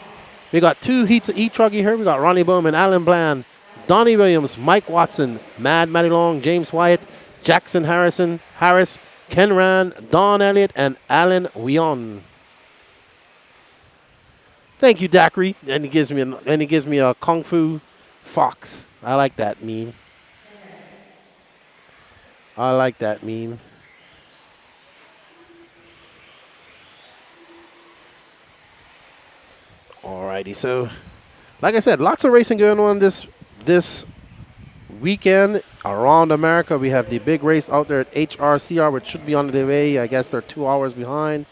[SPEAKER 2] We got 2 heats of E-Truggy here. We got Ronnie Bowman, Alan Bland, Donnie Williams, Mike Watson, Matty Long, James Wyatt, Jackson Harris, Ken Rand, Don Elliott, and Alan Wion. Thank you, Daiquiri. And he gives me a Kung Fu Fox. I like that meme. I like that meme. Alrighty, so like I said, lots of racing going on this weekend around America. We have the big race out there at HRCR, which should be on the way. I guess they're 2 hours behind.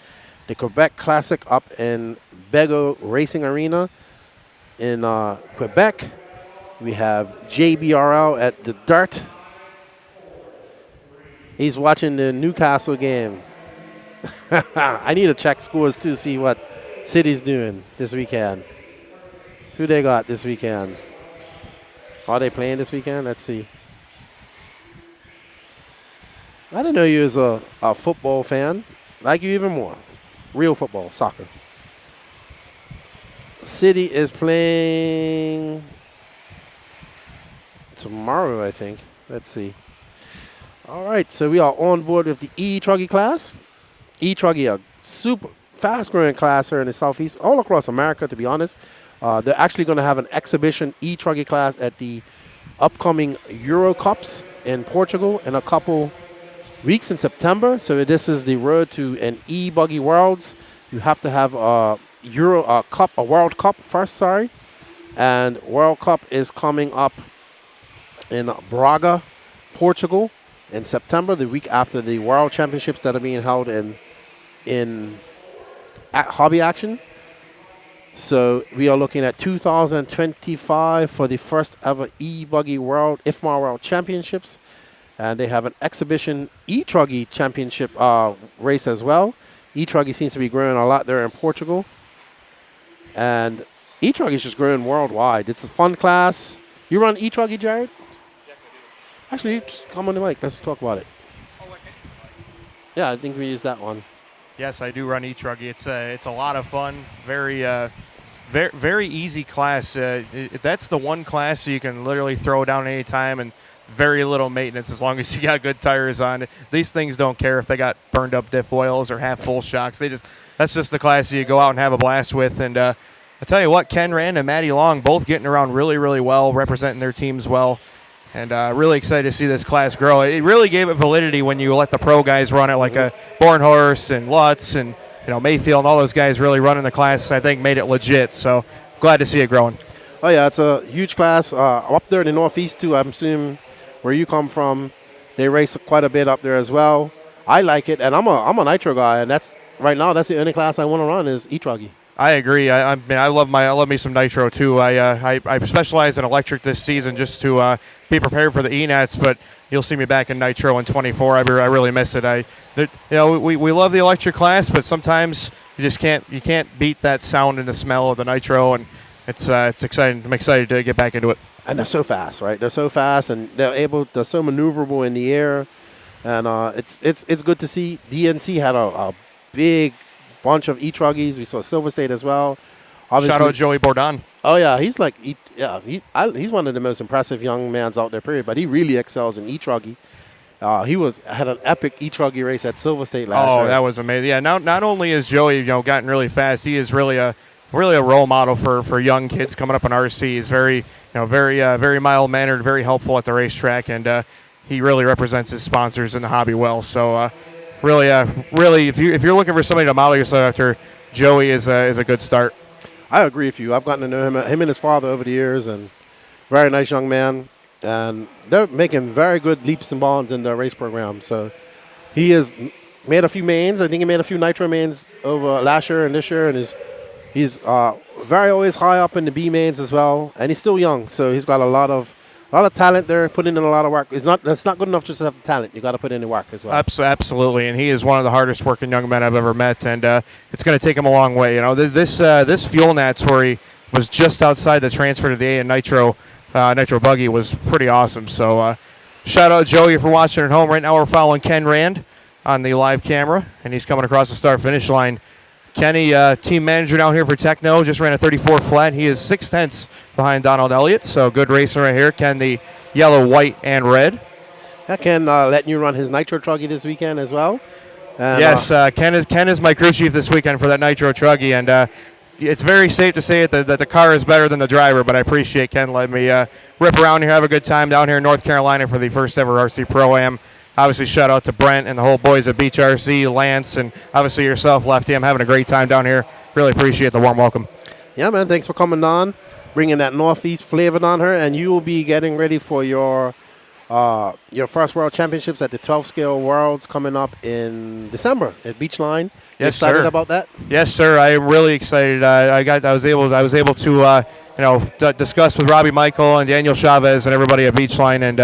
[SPEAKER 2] The Quebec Classic up in Bego Racing Arena in Quebec. We have JBRL at the Dart. He's watching the Newcastle game. I need to check scores too, see what City's doing this weekend. Who they got this weekend? Are they playing this weekend? Let's see. I didn't know you was a football fan. Like you even more. Real football, soccer. City is playing tomorrow, I think. Let's see. All right, so we are on board with the E-Truggy class. E-Truggy, a super fast-growing class here in the Southeast, all across America, to be honest. They're actually going to have an exhibition E-Truggy class at the upcoming Euro Cups in Portugal in a couple weeks in September. So this is the road to an E-Buggy Worlds. You have to have a World Cup first, and World Cup is coming up in Braga, Portugal, in September, the week after the World Championships that are being held in Hobby Action. So we are looking at 2025 for the first ever E-Buggy World IFMAR World Championships, and they have an exhibition E-Truggy Championship race as well. E-Truggy seems to be growing a lot there in Portugal, and E-Truggy is just growing worldwide. It's a fun class. You run E-Truggy, Jared?
[SPEAKER 6] Yes, I do.
[SPEAKER 2] Actually, just come on the mic. Let's talk about it. Yeah, I think we use that one.
[SPEAKER 6] Yes, I do run E-Truggy. It's a lot of fun. Very easy class. That's the one class you can literally throw down any time and very little maintenance as long as you got good tires on. These things don't care if they got burned up diff oils or half full shocks. That's just the class you go out and have a blast with. And I tell you what, Ken Rand and Matty Long both getting around really, really well, representing their teams well. And really excited to see this class grow. It really gave it validity when you let the pro guys run it, like a Bornhorst and Lutz and Mayfield and all those guys really running the class. I think made it legit. So glad to see it growing.
[SPEAKER 2] Oh yeah, it's a huge class up there in the Northeast too. I'm assuming where you come from, they race quite a bit up there as well. I like it, and I'm a nitro guy, and that's the only class I want to run is E-Truggy.
[SPEAKER 6] I agree. I love me some nitro too. I specialize in electric this season just to be prepared for the E-Nats, but you'll see me back in nitro in 24. I really miss it. We love the electric class, but sometimes you can't beat that sound and the smell of the nitro, and it's exciting. I'm excited to get back into it.
[SPEAKER 2] And they're so fast, right? They're so fast, and they're so maneuverable in the air, and it's good to see. DNC had a big bunch of E-Truggies. We saw Silver State as well. Obviously,
[SPEAKER 6] shout out Joey Bourdon.
[SPEAKER 2] Oh yeah, he's he's one of the most impressive young mans out there. Period. But he really excels in E-Truggy. He had an epic E-Truggy race at Silver State last year.
[SPEAKER 6] Oh, that was amazing. Yeah, not only is Joey gotten really fast, he is really a role model for young kids coming up in RC. He's very mild mannered, very helpful at the racetrack, and he really represents his sponsors in the hobby well. So really, if you're looking for somebody to model yourself after, Joey is a good start.
[SPEAKER 2] I agree with you. I've gotten to know him and his father over the years, and very nice young man. And they're making very good leaps and bounds in their race program. So he has made a few mains. I think he made a few nitro mains over last year and this year, and he's very always high up in the B mains as well. And he's still young, so he's got a lot of talent there, putting in a lot of work. It's not good enough just to have the talent. You got to put in the work as well.
[SPEAKER 6] Absolutely, and he is one of the hardest working young men I've ever met, and it's going to take him a long way. This Fuel Nats where he was just outside the transfer to the A and Nitro Buggy was pretty awesome. So shout out Joey for watching at home. Right now we're following Ken Rand on the live camera, and he's coming across the start-finish line. Kenny, team manager down here for Techno, just ran a 34 flat. He is 6/10 behind Donald Elliott, so good racing right here. Ken, the yellow, white, and red.
[SPEAKER 2] Yeah, Ken letting you run his nitro truggy this weekend as well. And,
[SPEAKER 6] yes, Ken is my crew chief this weekend for that nitro truggy, and it's very safe to say that the car is better than the driver, but I appreciate Ken letting me rip around here, have a good time down here in North Carolina for the first ever RC Pro-Am. Obviously, shout out to Brent and the whole boys at Beach RC, Lance, and obviously yourself, Lefty. I'm having a great time down here. Really appreciate the warm welcome.
[SPEAKER 2] Yeah, man, thanks for coming on, bringing that Northeast flavor on her, and you will be getting ready for your first World Championships at the 12 Scale Worlds coming up in December at Beachline. You
[SPEAKER 6] Yes,
[SPEAKER 2] excited
[SPEAKER 6] sir.
[SPEAKER 2] about that?
[SPEAKER 6] Yes, sir. I am really excited. I was able to discuss with Robbie Michael and Daniel Chavez and everybody at Beachline, and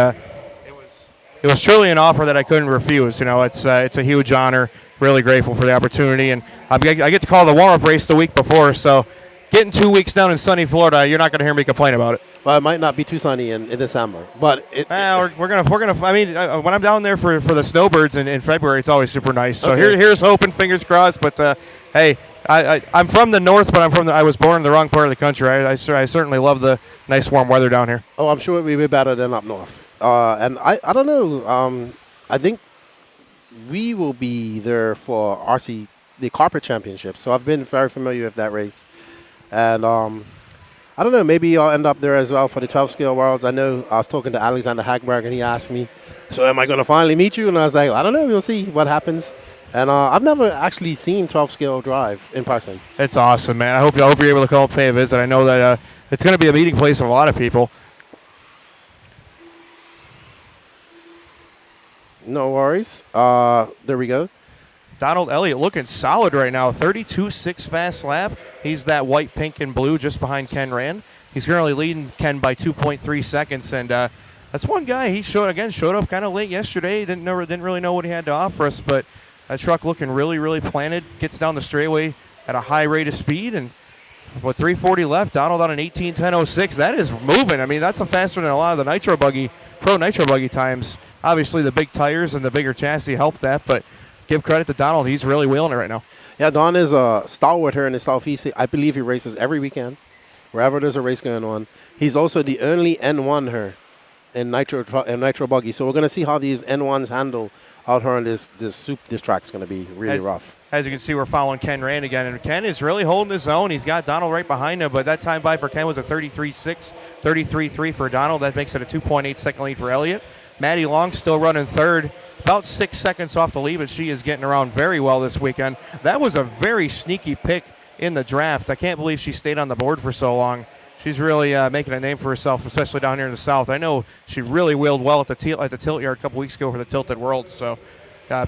[SPEAKER 6] it was truly an offer that I couldn't refuse. It's a huge honor. Really grateful for the opportunity, and I get to call the warm-up race the week before. So, getting 2 weeks down in sunny Florida, you're not going to hear me complain about it.
[SPEAKER 2] Well, it might not be too sunny in December, but
[SPEAKER 6] we're gonna. I mean, when I'm down there for the snowbirds in February, it's always super nice. So
[SPEAKER 2] Okay.
[SPEAKER 6] here's hoping, fingers crossed. But hey, I'm from the north, but I was born in the wrong part of the country. I certainly love the nice warm weather down here.
[SPEAKER 2] Oh, I'm sure it will be better than up north. And I don't know. I think we will be there for RC, the Carpet Championship. So I've been very familiar with that race. And I don't know, maybe I'll end up there as well for the 12 Scale Worlds. I know I was talking to Alexander Hagberg, and he asked me, so am I going to finally meet you? And I was like, I don't know, we'll see what happens. And I've never actually seen 12 Scale drive in person.
[SPEAKER 6] It's awesome, man. I hope you're able to come up and pay a visit. I know that it's going to be a meeting place of a lot of people.
[SPEAKER 2] No worries. There we go.
[SPEAKER 6] Donald Elliott looking solid right now. 32.6 fast lap. He's that white, pink, and blue just behind Ken Rand. He's currently leading Ken by 2.3 seconds, and that's one guy. He showed up kind of late yesterday. Didn't really know what he had to offer us, but that truck looking really, really planted. Gets down the straightaway at a high rate of speed, and with 3:40 left, Donald on an 18:10.06. That is moving. I mean, that's faster than a lot of the pro nitro buggy times. Obviously, the big tires and the bigger chassis helped that, but give credit to Donald. He's really wheeling it right now.
[SPEAKER 2] Yeah, Don is a stalwart here in the Southeast. I believe he races every weekend, wherever there's a race going on. He's also the only N1 here in nitro buggy. So we're going to see how these N1s handle out here on this track's going to be really rough.
[SPEAKER 6] As you can see, we're following Ken Rand again, and Ken is really holding his own. He's got Donald right behind him, but that time by for Ken was a 33.6, 33.3 for Donald. That makes it a 2.8 second lead for Elliott. Maddie Long still running third, about 6 seconds off the lead, but she is getting around very well this weekend. That was a very sneaky pick in the draft. I can't believe she stayed on the board for so long. She's really making a name for herself, especially down here in the South. I know she really wheeled well at the tilt yard a couple weeks ago for the Tilted Worlds, so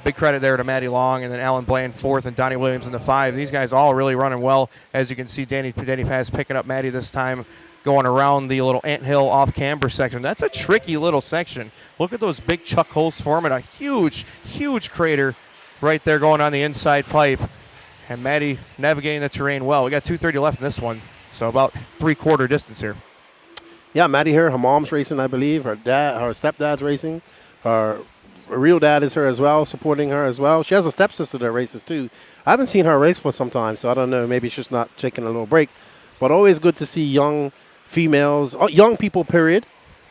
[SPEAKER 6] big credit there to Maddie Long, and then Alan Bland fourth, and Donnie Williams in the 5. These guys all really running well. As you can see, Danny Paz picking up Maddie this time, going around the little anthill off camber section. That's a tricky little section. Look at those big chuck holes forming a huge, huge crater right there going on the inside pipe. And Maddie navigating the terrain well. We got 2:30 left in this one, so about 3/4 distance here.
[SPEAKER 2] Yeah, Maddie here. Her mom's racing, I believe. Her stepdad's racing. Her real dad is here as well, supporting her as well. She has a stepsister that races too. I haven't seen her race for some time, so I don't know. Maybe she's not taking a little break. But always good to see young females, young people, period.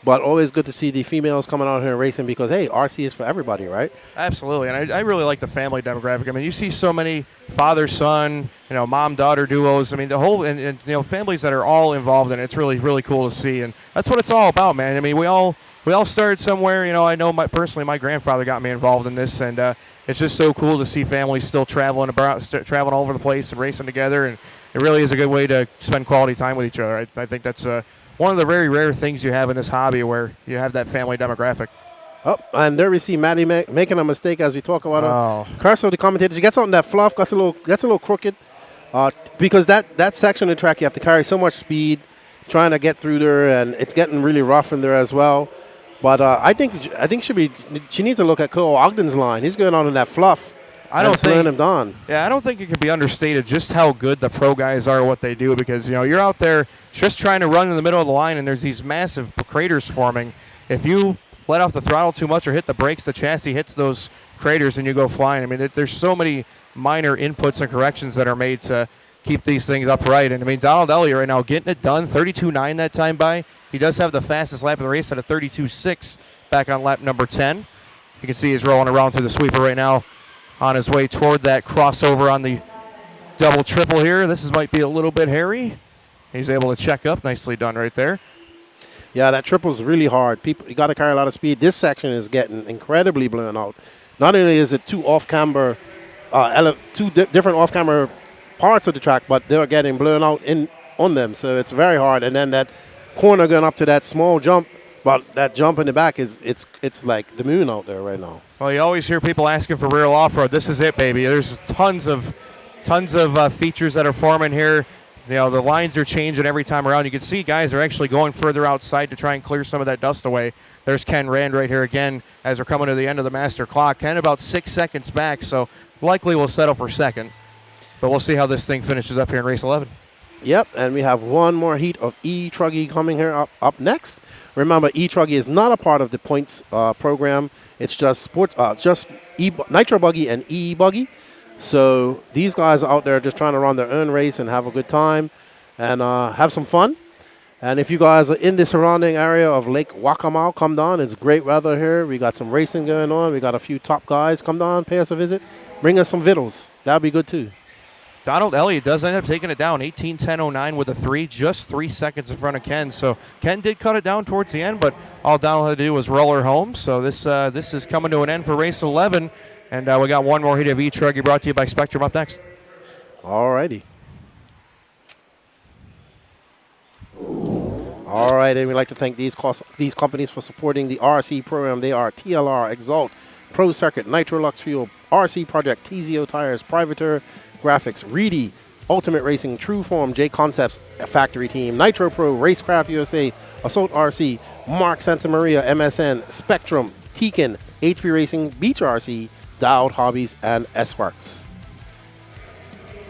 [SPEAKER 2] But always good to see the females coming out here and racing because, hey, RC is for everybody, right?
[SPEAKER 6] Absolutely, and I really like the family demographic. I mean, you see so many father-son, mom-daughter duos. I mean, the whole, and families that are all involved in it. It's really, really cool to see, and that's what it's all about, man. I mean, we all started somewhere. I know personally, my grandfather got me involved in this, and it's just so cool to see families still traveling all over the place and racing together, and it really is a good way to spend quality time with each other. I think that's one of the very rare things you have in this hobby where you have that family demographic.
[SPEAKER 2] Oh, and there we see Maddie making a mistake as we talk about her. Curse of the commentator. She gets out in that fluff, gets a little crooked. Because that section of the track, you have to carry so much speed trying to get through there, and it's getting really rough in there as well. But I think she needs to look at Cole Ogden's line. He's going on in that fluff.
[SPEAKER 6] I don't think
[SPEAKER 2] him down.
[SPEAKER 6] Yeah, I don't think it can be understated just how good the pro guys are at what they do, because you're out there just trying to run in the middle of the line and there's these massive craters forming. If you let off the throttle too much or hit the brakes, the chassis hits those craters and you go flying. I mean, there's so many minor inputs and corrections that are made to keep these things upright. And I mean, Donald Elliott right now getting it done, 32.9 that time by. He does have the fastest lap of the race at a 32.6 back on lap number 10. You can see he's rolling around through the sweeper right now on his way toward that crossover on the double triple here. This might be a little bit hairy. He's able to check up. Nicely done right there.
[SPEAKER 2] Yeah, that triple's really hard. You got to carry a lot of speed. This section is getting incredibly blown out. Not only is it two different off-camber parts of the track, but they're getting blown out on them. So it's very hard. And then that corner going up to that small jump, but that jump in the back it's like the moon out there right now.
[SPEAKER 6] Well, you always hear people asking for real off-road. This is it, baby. There's tons of features that are forming here. You know, the lines are changing every time around. You can see guys are actually going further outside to try and clear some of that dust away. There's Ken Rand right here again as we're coming to the end of the master clock. Ken about 6 seconds back, so likely we'll settle for second. But we'll see how this thing finishes up here in race 11.
[SPEAKER 2] Yep, and we have one more heat of E-Truggy coming here up next. Remember, E-Truggy is not a part of the points program. It's just Nitro Buggy and E-Buggy. So these guys are out there just trying to run their own race and have a good time and have some fun. And if you guys are in the surrounding area of Lake Waccamaw, come down. It's great weather here. We got some racing going on. We got a few top guys. Come down, pay us a visit. Bring us some vittles. That'll be good too.
[SPEAKER 6] Donald Elliott does end up taking it down, 18:10.09 with a 3, just 3 seconds in front of Ken. So Ken did cut it down towards the end, but all Donald had to do was roll her home. So this is coming to an end for race 11. And we got one more heat of E-Truggy brought to you by Spectrum up next.
[SPEAKER 2] All righty. All right, and we'd like to thank these companies for supporting the RC program. They are TLR, Exalt, Pro Circuit, Nitro Lux Fuel, RC Project, TZO Tires, Privateer Graphics, Reedy, Ultimate Racing, True Form, J Concepts, Factory Team, Nitro Pro, Racecraft USA, Assault RC, Mark Santa Maria, MSN, Spectrum, Tekin, HP Racing, Beach RC, Dowd Hobbies, and S-Works.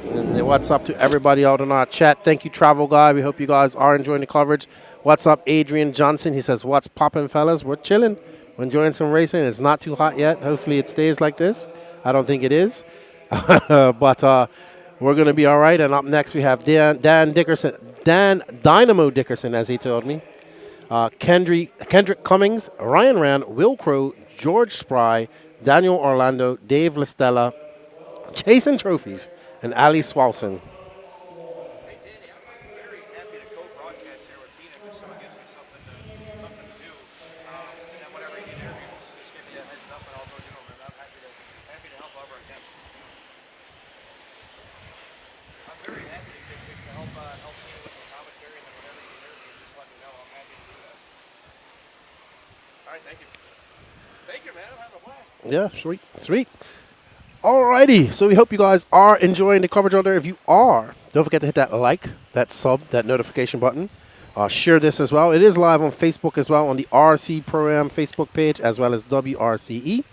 [SPEAKER 2] And what's up to everybody out in our chat? Thank you, Travel Guy. We hope you guys are enjoying the coverage. What's up, Adrian Johnson? He says, what's poppin', fellas? We're chilling. We're enjoying some racing. It's not too hot yet. Hopefully it stays like this. I don't think it is. But we're going to be all right. And up next we have Dan Dynamo Dickerson, as he told me. Kendrick Cummings, Ryan Rand, Will Crow, George Spry, Daniel Orlando, Dave Listella, Jason Trophies, and Ali Swalson.
[SPEAKER 6] Hey, Danny, I'm very happy to co-broadcast here with Tina, just so it gives me something to do. And then whenever you need interviews, just give me a heads up and I'll go do them. And I'm happy to help however I can. I'm very happy to help Tina with the commentary, and then whenever you need interviews, just let me know. I'm happy to do that. All right, thank you. Thank you, man. I'm having a blast.
[SPEAKER 2] Yeah, sweet. Alrighty, so we hope you guys are enjoying the coverage out there. If you are, don't forget to hit that like, that sub, that notification button. Share this as well. It is live on Facebook as well, on the RC Pro-Am Facebook page, as well as WRCE.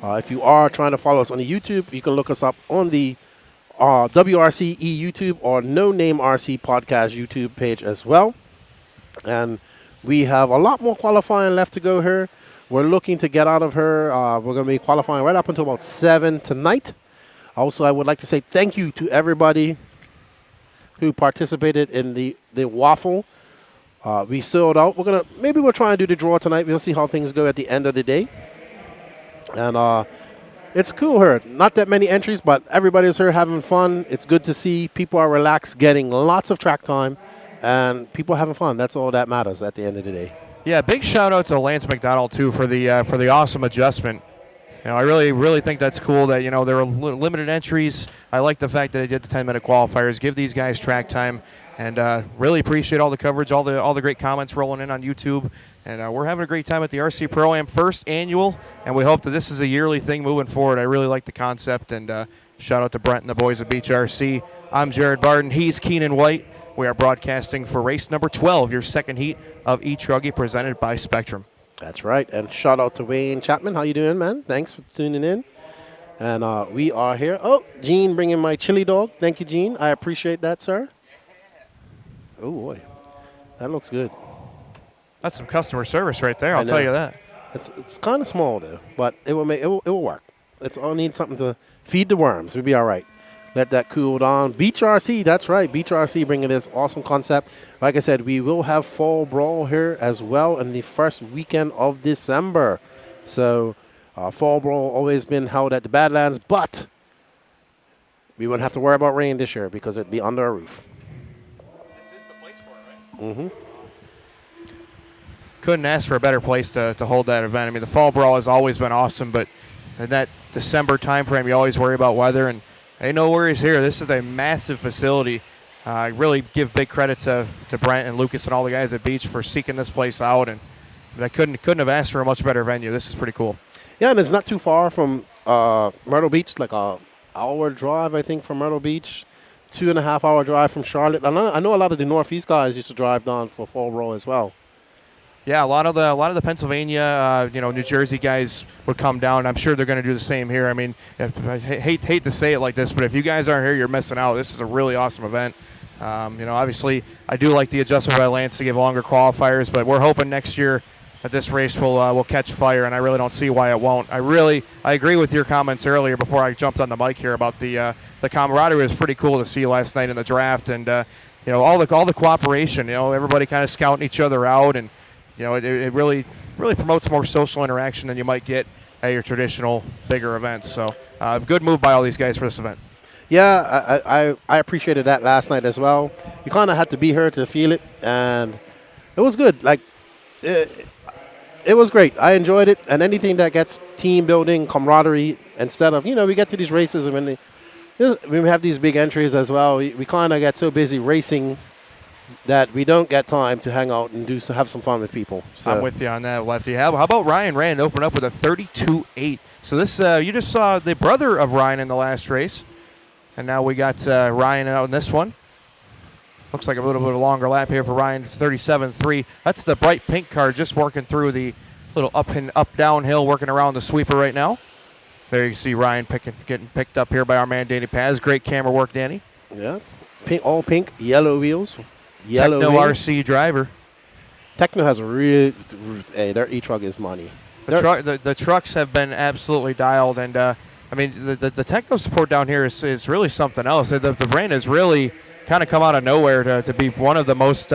[SPEAKER 2] If you are trying to follow us on the YouTube, you can look us up on the WRCE YouTube or No Name RC Podcast YouTube page as well. And we have a lot more qualifying left to go here. We're looking to get out of her. We're going to be qualifying right up until about 7 tonight. Also, I would like to say thank you to everybody who participated in the waffle. We sold out. Maybe we'll try and do the draw tonight. We'll see how things go at the end of the day. And it's cool here. Not that many entries, but everybody's here having fun. It's good to see people are relaxed, getting lots of track time, and people having fun. That's all that matters at the end of the day.
[SPEAKER 6] Yeah, big shout out to Lance McDonald too for the awesome adjustment. You know, I really think that's cool that, you know, there were limited entries. I like the fact that they did the 10-minute qualifiers, give these guys track time, and really appreciate all the coverage, all the great comments rolling in on YouTube. And we're having a great time at the RC Pro-Am first annual, and we hope that this is a yearly thing moving forward. I really like the concept, and shout out to Brent and the boys at Beach RC. I'm Jared Barden. He's Keenan White. We are broadcasting for race number 12, your second heat of E-Truggy, presented by Spectrum.
[SPEAKER 2] That's right. And shout out to Wayne Chapman. How you doing, man? Thanks for tuning in. And we are here. Oh, Gene bringing my chili dog. Thank you, Gene. I appreciate that, sir. Oh, boy. That looks good.
[SPEAKER 6] That's some customer service right there, I'll tell you that.
[SPEAKER 2] It's kind of small, though, but it will work. It's all need something to feed the worms. We'll be all right. Let that cool down. Beach RC, that's right. Beach RC bringing this awesome concept. Like I said, we will have Fall Brawl here as well in the first weekend of December. So Fall Brawl always been held at the Badlands, but we wouldn't have to worry about rain this year because it'd be under a roof.
[SPEAKER 6] This is the place for it, right?
[SPEAKER 2] Mm-hmm.
[SPEAKER 6] Couldn't ask for a better place to hold that event. I mean, the Fall Brawl has always been awesome, but in that December time frame, you always worry about weather, and ain't no worries here. This is a massive facility. I really give big credit to Brent and Lucas and all the guys at Beach for seeking this place out, and I couldn't have asked for a much better venue. This is pretty cool.
[SPEAKER 2] Yeah, and it's not too far from Myrtle Beach, like a hour drive, I think, from Myrtle Beach, 2.5 hour drive from Charlotte. I know a lot of the Northeast guys used to drive down for Fall Brawl as well.
[SPEAKER 6] Yeah, a lot of the Pennsylvania, New Jersey guys would come down. I'm sure they're going to do the same here. I mean, I hate to say it like this, but if you guys aren't here, you're missing out. This is a really awesome event. Obviously, I do like the adjustment by Lance to give longer qualifiers, but we're hoping next year that this race will catch fire, and I really don't see why it won't. I agree with your comments earlier before I jumped on the mic here about the camaraderie. Was pretty cool to see last night in the draft, and all the cooperation. Everybody kind of scouting each other out, and it really promotes more social interaction than you might get at your traditional bigger events. So good move by all these guys for this event.
[SPEAKER 2] Yeah, I appreciated that last night as well. You kind of had to be here to feel it, and it was good. Like, it was great. I enjoyed it, and anything that gets team building, camaraderie, instead of, we get to these races, and when we have these big entries as well, we kind of get so busy racing that we don't get time to hang out and have some fun with people. So.
[SPEAKER 6] I'm with you on that, Lefty. How about Ryan Rand open up with a 32.8? So this you just saw the brother of Ryan in the last race, and now we got Ryan out in this one. Looks like a little bit of a longer lap here for Ryan, 37.3. That's the bright pink car just working through the little up downhill, working around the sweeper right now. There you see Ryan getting picked up here by our man Danny Paz. Great camera work, Danny.
[SPEAKER 2] Yeah, all pink, yellow wheels.
[SPEAKER 6] Techno RC driver.
[SPEAKER 2] Techno has their e-truck is money.
[SPEAKER 6] The trucks have been absolutely dialed, and the Techno support down here is really something else. The brand has really kind of come out of nowhere to be one of the most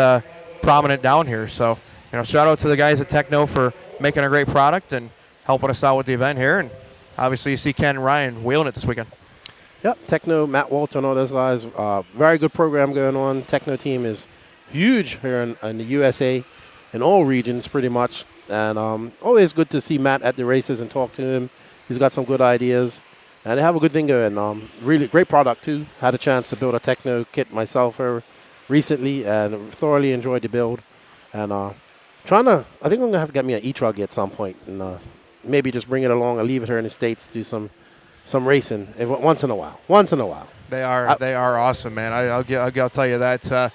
[SPEAKER 6] prominent down here. So, shout out to the guys at Techno for making a great product and helping us out with the event here. And obviously, you see Ken and Ryan wheeling it this weekend.
[SPEAKER 2] Yep, Techno, Matt Walter, and all those guys. Very good program going on. Techno team is huge here in the USA, in all regions pretty much. And always good to see Matt at the races and talk to him. He's got some good ideas. And they have a good thing going. Really great product, too. Had a chance to build a Techno kit myself here recently and thoroughly enjoyed the build. And I think I'm going to have to get me an e-truck at some point and maybe just bring it along and leave it here in the States to do some racing once in a while.
[SPEAKER 6] They are awesome, man. I'll tell you that.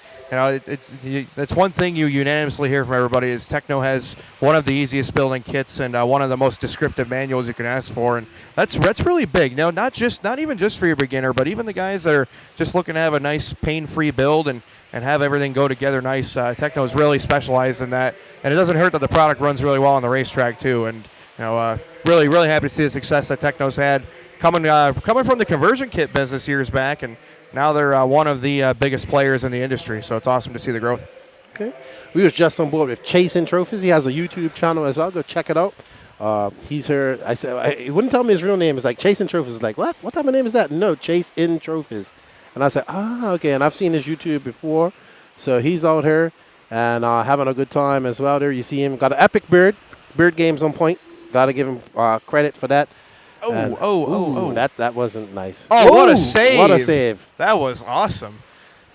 [SPEAKER 6] That's one thing you unanimously hear from everybody is Techno has one of the easiest building kits and one of the most descriptive manuals you can ask for, and that's really big. Not even just for your beginner, but even the guys that are just looking to have a nice pain-free build and have everything go together nice. Techno is really specialized in that, and it doesn't hurt that the product runs really well on the racetrack too. And really happy to see the success that Techno's had. Coming from the conversion kit business years back, and now they're one of the biggest players in the industry. So it's awesome to see the growth.
[SPEAKER 2] Okay, we was just on board with Chasing Trophies. He has a YouTube channel as well. Go check it out. He's here. I said he wouldn't tell me his real name. It's like Chasing Trophies. Like what? What type of name is that? No, Chasing Trophies. And I said, okay. And I've seen his YouTube before, so he's out here and having a good time as well. There you see him. Got an epic beard games on point. Got to give him credit for that. That wasn't nice.
[SPEAKER 6] Oh, what a save.
[SPEAKER 2] What a save.
[SPEAKER 6] That was awesome.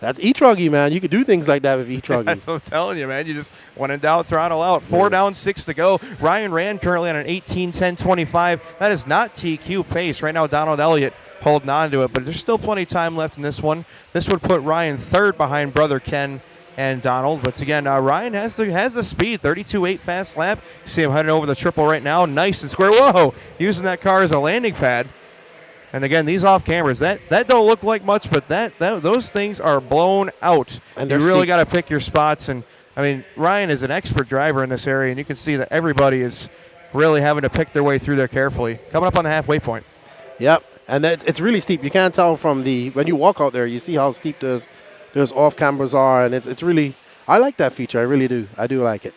[SPEAKER 2] That's e-truggy, man. You could do things like that with e-truggy.
[SPEAKER 6] That's what I'm telling you, man. You just went in down, throttle out. 4 down, 6 to go. Ryan Rand currently on an 18:10.25. That is not TQ pace. Right now, Donald Elliott holding on to it, but there's still plenty of time left in this one. This would put Ryan third behind brother Ken and Donald. But again, Ryan has the speed, 32.8 fast lap. You see him heading over the triple right now. Nice and square. Whoa, using that car as a landing pad. And again, these off cameras, that don't look like much, but those things are blown out. And you really got to pick your spots. And I mean, Ryan is an expert driver in this area, and you can see that everybody is really having to pick their way through there carefully. Coming up on the halfway point.
[SPEAKER 2] Yep, and it's really steep. You can't tell from when you walk out there, you see how steep those off cameras are, and it's really, I like that feature. I really do. I do like it.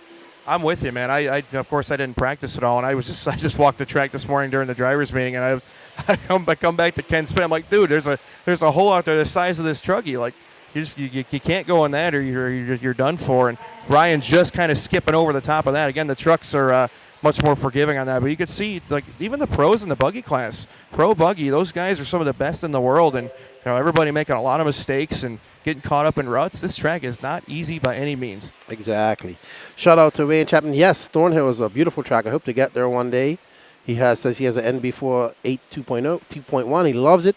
[SPEAKER 6] I'm with you, man. I of course I didn't practice at all, and I just walked the track this morning during the drivers' meeting, and I come back to Ken Smith. I'm like, dude, there's a hole out there the size of this truggy. Like, you can't go in that, or you're done for. And Ryan just kind of skipping over the top of that. Again, the trucks are much more forgiving on that, but you could see like even the pros in the buggy class, pro buggy, those guys are some of the best in the world, and everybody making a lot of mistakes and getting caught up in ruts. This track is not easy by any means.
[SPEAKER 2] Exactly. Shout out to Wayne Chapman. Yes, Thornhill is a beautiful track. I hope to get there one day. Says he has an NB4 8 2.0, 2.1. He loves it.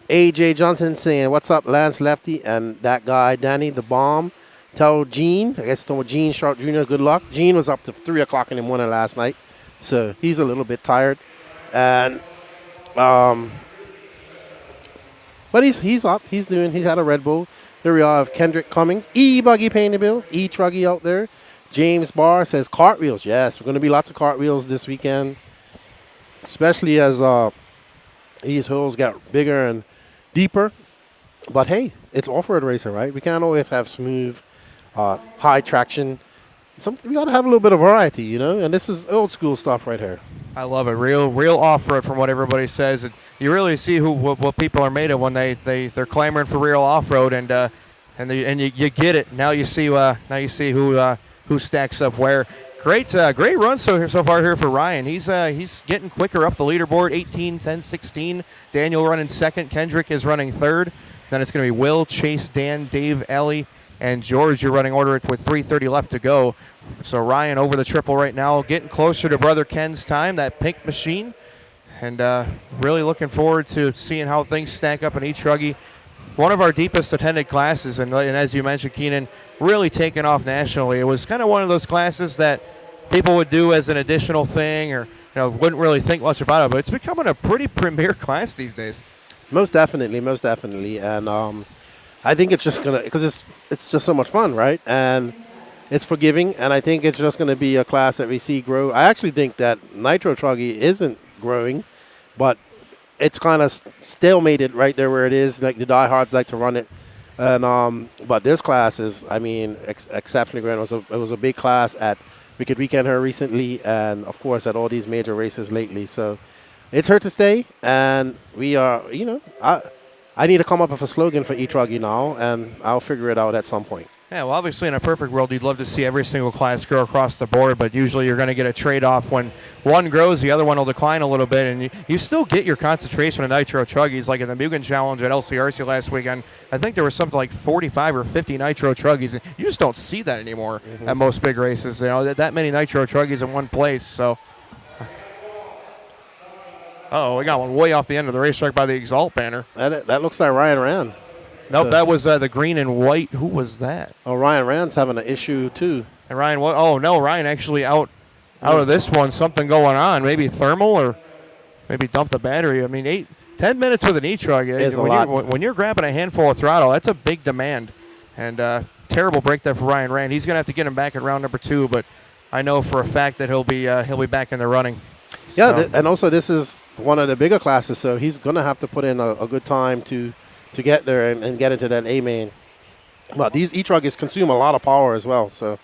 [SPEAKER 2] AJ Johnson saying, "What's up, Lance Lefty?" And that guy, Danny the Bomb. Tell Gene, I guess Gene Sharp Jr., good luck. Gene was up to 3 o'clock in the morning last night, so he's a little bit tired. And but he's up. He's had a Red Bull. Here we have Kendrick Cummings, E-Buggy paying the bill, E-Truggy out there. James Barr says cartwheels. Yes, we're going to be lots of cartwheels this weekend, especially as these holes get bigger and deeper. But hey, it's off-road racing, right? We can't always have smooth, high traction. We got to have a little bit of variety, and this is old school stuff right here.
[SPEAKER 6] I love it. Real off-road from what everybody says. And you really see what people are made of when they're clamoring for real off-road, and you get it. Now you see who stacks up where. Great run so far here for Ryan. He's getting quicker up the leaderboard. 18, 10, 16. Daniel running second. Kendrick is running third. Then it's going to be Will, Chase, Dan, Dave, Ellie, and George. You're running order with 3:30 left to go. So Ryan over the triple right now, getting closer to brother Ken's time, that pink machine. And really looking forward to seeing how things stack up in E-Truggy. One of our deepest attended classes, and as you mentioned, Keenan, really taken off nationally. It was kind of one of those classes that people would do as an additional thing, or wouldn't really think much about it, but it's becoming a pretty premier class these days.
[SPEAKER 2] Most definitely, and I think it's just because it's just so much fun, right? And it's forgiving, and I think it's just gonna be a class that we see grow. I actually think that Nitro Truggy isn't growing, but it's kind of stalemated right there where it is. Like the diehards like to run it, and but this class is, exceptionally great. It was a big class at Wicked Weekend here recently, and of course at all these major races lately. So it's here to stay, and we are, I need to come up with a slogan for E-Truggy now, and I'll figure it out at some point.
[SPEAKER 6] Yeah, well, obviously in a perfect world, you'd love to see every single class grow across the board, but usually you're going to get a trade-off. When one grows, the other one will decline a little bit, and you still get your concentration of Nitro Truggies, like in the Mugen Challenge at LCRC last weekend. I think there was something like 45 or 50 Nitro Truggies, and you just don't see that anymore at most big races. That many Nitro Truggies in one place, so... we got one way off the end of the racetrack by the Exalt banner.
[SPEAKER 2] That looks like Ryan Rand.
[SPEAKER 6] Nope, that was the green and white. Who was that?
[SPEAKER 2] Oh, Ryan Rand's having an issue too.
[SPEAKER 6] And Ryan, Ryan actually out of this one. Something going on. Maybe thermal, or maybe dumped the battery. 10 minutes with an E-Trug. When you're grabbing a handful of throttle, that's a big demand. And terrible break there for Ryan Rand. He's gonna have to get him back at round number 2, but I know for a fact that he'll be back in the running.
[SPEAKER 2] Yeah, and also this is one of the bigger classes, so he's gonna have to put in a good time to get there and get into that A main. But these E-Truggies consume a lot of power as well. So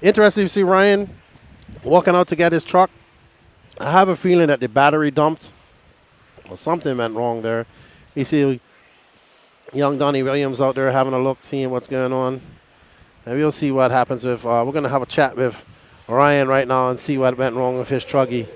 [SPEAKER 2] interesting to see Ryan walking out to get his truck. I have a feeling that the battery dumped or something went wrong there. You see young Donnie Williams out there having a look, seeing what's going on. And we'll see what happens with, we're going to have a chat with Ryan right now and see what went wrong with his Truggy.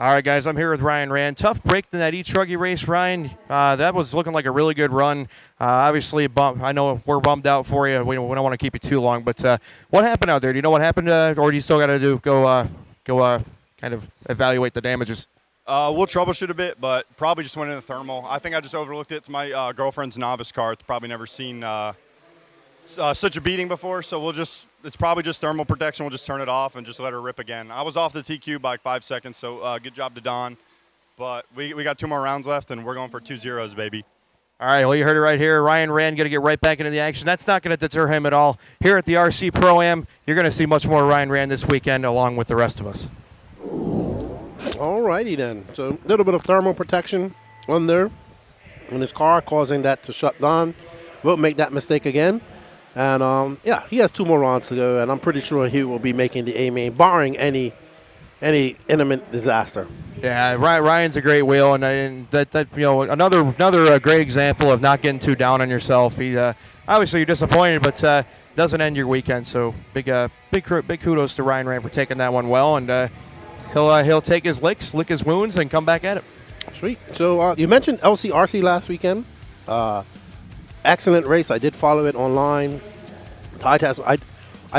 [SPEAKER 6] All right, guys, I'm here with Ryan Rand. Tough break in that E-Truggy race, Ryan. That was looking like a really good run. Obviously, I know we're bummed out for you. We don't want to keep you too long, but what happened out there? Do you know what happened, or do you still got to go kind of evaluate the damages?
[SPEAKER 13] We'll troubleshoot a bit, but probably just went in the thermal. I think I just overlooked it. It's my girlfriend's novice car. It's probably never seen such a beating before, so it's probably just thermal protection. We'll just turn it off and just let her rip again. I was off the TQ by like 5 seconds, so good job to Don. But we got 2 more rounds left, and we're going for 2 zeros, baby.
[SPEAKER 6] All right, well, you heard it right here. Ryan Rand going to get right back into the action. That's not going to deter him at all. Here at the RC Pro-Am, you're going to see much more Ryan Rand this weekend along with the rest of us.
[SPEAKER 2] All righty then. So a little bit of thermal protection on there in his car, causing that to shut down. Won't make that mistake again. And, yeah, he has 2 more rounds to go, and I'm pretty sure he will be making the A-main, barring any imminent disaster.
[SPEAKER 6] Yeah, Ryan's a great wheel, and that another great example of not getting too down on yourself. He obviously you're disappointed, but doesn't end your weekend. So big kudos to Ryan Rand for taking that one well, and he'll take his licks, lick his wounds, and come back at it.
[SPEAKER 2] Sweet. So you mentioned LCRC last weekend. Excellent race. I did follow it online. I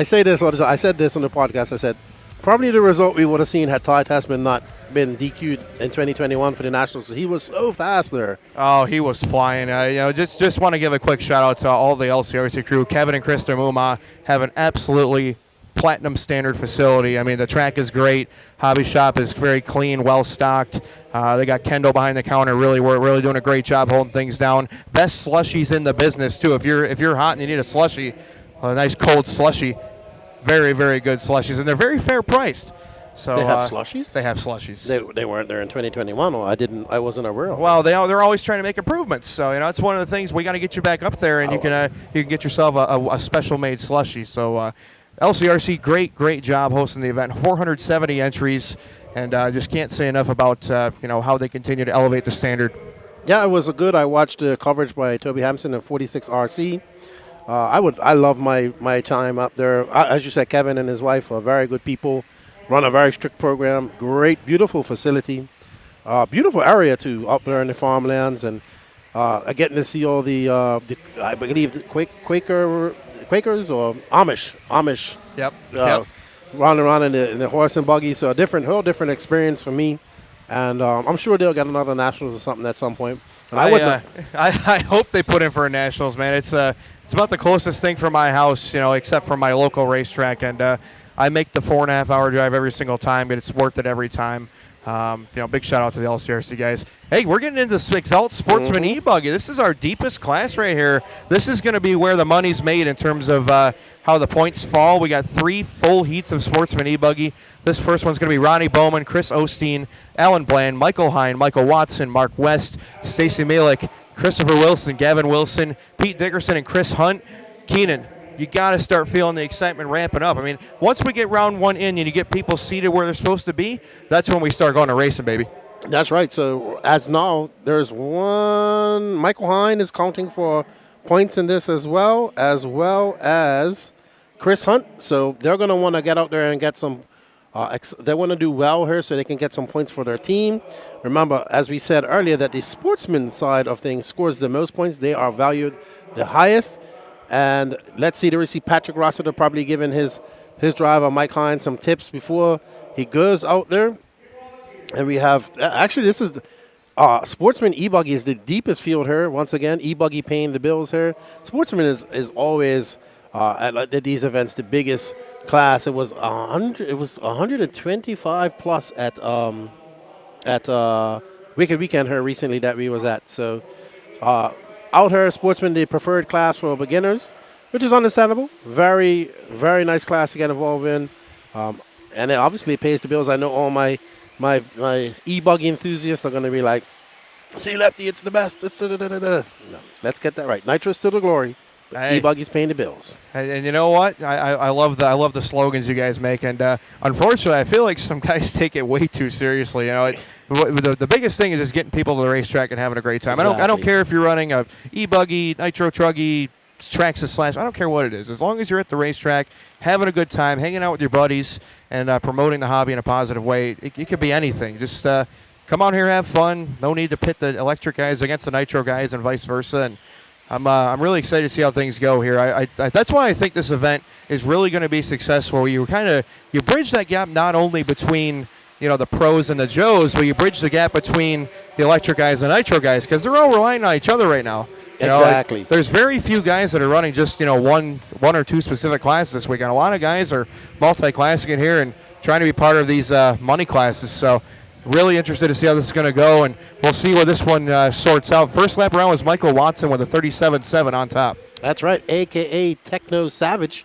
[SPEAKER 2] say this all the time. I said this on the podcast. I said probably the result we would have seen had Ty Tasman not been DQ'd in 2021 for the Nationals. He was so fast there.
[SPEAKER 6] Oh, he was flying. Just want to give a quick shout out to all the LCRC crew. Kevin and Krista Muma have an absolutely platinum standard facility. I mean, the track is great. Hobby shop is very clean, well stocked. They got Kendall behind the counter. We're really doing a great job holding things down. Best slushies in the business too. If you're hot and you need a slushie, a nice cold slushie, very, very good slushies, and they're very fair priced. So
[SPEAKER 2] they have slushies?
[SPEAKER 6] They have slushies.
[SPEAKER 2] They weren't there in 2021. Or I wasn't aware of.
[SPEAKER 6] Well, they're always trying to make improvements. So it's one of the things we got to get you back up there, and you can get yourself a special made slushie. So LCRC, great job hosting the event. 470 entries, and just can't say enough about how they continue to elevate the standard.
[SPEAKER 2] Yeah, it was good. I watched the coverage by Toby Hampson and 46 RC. I love my time up there. As you said, Kevin and his wife are very good people. Run a very strict program. Great, beautiful facility. Beautiful area too, up there in the farmlands, and getting to see all the I believe the Quakers or Amish.
[SPEAKER 6] Yep.
[SPEAKER 2] Running around in the horse and buggy. So whole different experience for me. And I'm sure they'll get another Nationals or something at some point. And
[SPEAKER 6] I hope they put in for a Nationals, man. It's about the closest thing from my house, except for my local racetrack, and I make the 4.5-hour drive every single time, but it's worth it every time. Big shout out to the LCRC guys. Hey, we're getting into the Exalt Sportsman E-Buggy. This is our deepest class right here. This is going to be where the money's made in terms of how the points fall. We got 3 full heats of Sportsman E-Buggy. This first one's going to be Ronnie Bowman, Chris Osteen, Alan Bland, Michael Hine, Michael Watson, Mark West, Stacy Malik, Christopher Wilson, Gavin Wilson, Pete Dickerson, and Chris Hunt. Keenan, you got to start feeling the excitement ramping up. I mean, once we get round 1 in and you get people seated where they're supposed to be, that's when we start going to racing, baby.
[SPEAKER 2] That's right. So as now, there's one. Michael Hine is counting for points in this as well as Chris Hunt. So they're going to want to get out there and get some. They want to do well here so they can get some points for their team. Remember, as we said earlier, that the sportsman side of things scores the most points. They are valued the highest. And let's see, there we see Patrick Rossiter probably giving his driver, Mike Hine, some tips before he goes out there. And we have, actually, this is Sportsman E-Buggy is the deepest field here. Once again, E-Buggy paying the bills here. Sportsman is always, at these events, the biggest class. It was 125 plus at Wicked Weekend here recently that we was at. So, out here, Sportsman, the preferred class for beginners, which is understandable. Very, very nice class to get involved in. And it obviously pays the bills. I know all my E-Buggy enthusiasts are going to be like, see, Lefty, it's the best. It's No, let's get that right. Nitro's still the glory. Hey. E-Buggy's paying the bills.
[SPEAKER 6] And you know what? I love the slogans you guys make. And unfortunately, I feel like some guys take it way too seriously. The biggest thing is just getting people to the racetrack and having a great time. Exactly. I don't care if you're running a E-Buggy, Nitro Truggy, Traxxas Slash. I don't care what it is. As long as you're at the racetrack, having a good time, hanging out with your buddies, and promoting the hobby in a positive way, it could be anything. Just come out here, have fun. No need to pit the electric guys against the Nitro guys and vice versa. And I'm really excited to see how things go here. That's why I think this event is really going to be successful. You bridge that gap not only between the pros and the Joes, but you bridge the gap between the electric guys and the Nitro guys because they're all relying on each other right now.
[SPEAKER 2] Exactly.
[SPEAKER 6] There's very few guys that are running just one or two specific classes this weekend. A lot of guys are multi-classing in here and trying to be part of these money classes. So Really interested to see how this is going to go, and we'll see where this one sorts out. First lap around was Michael Watson with a 37.7 on top.
[SPEAKER 2] That's right, a.k.a. Techno Savage.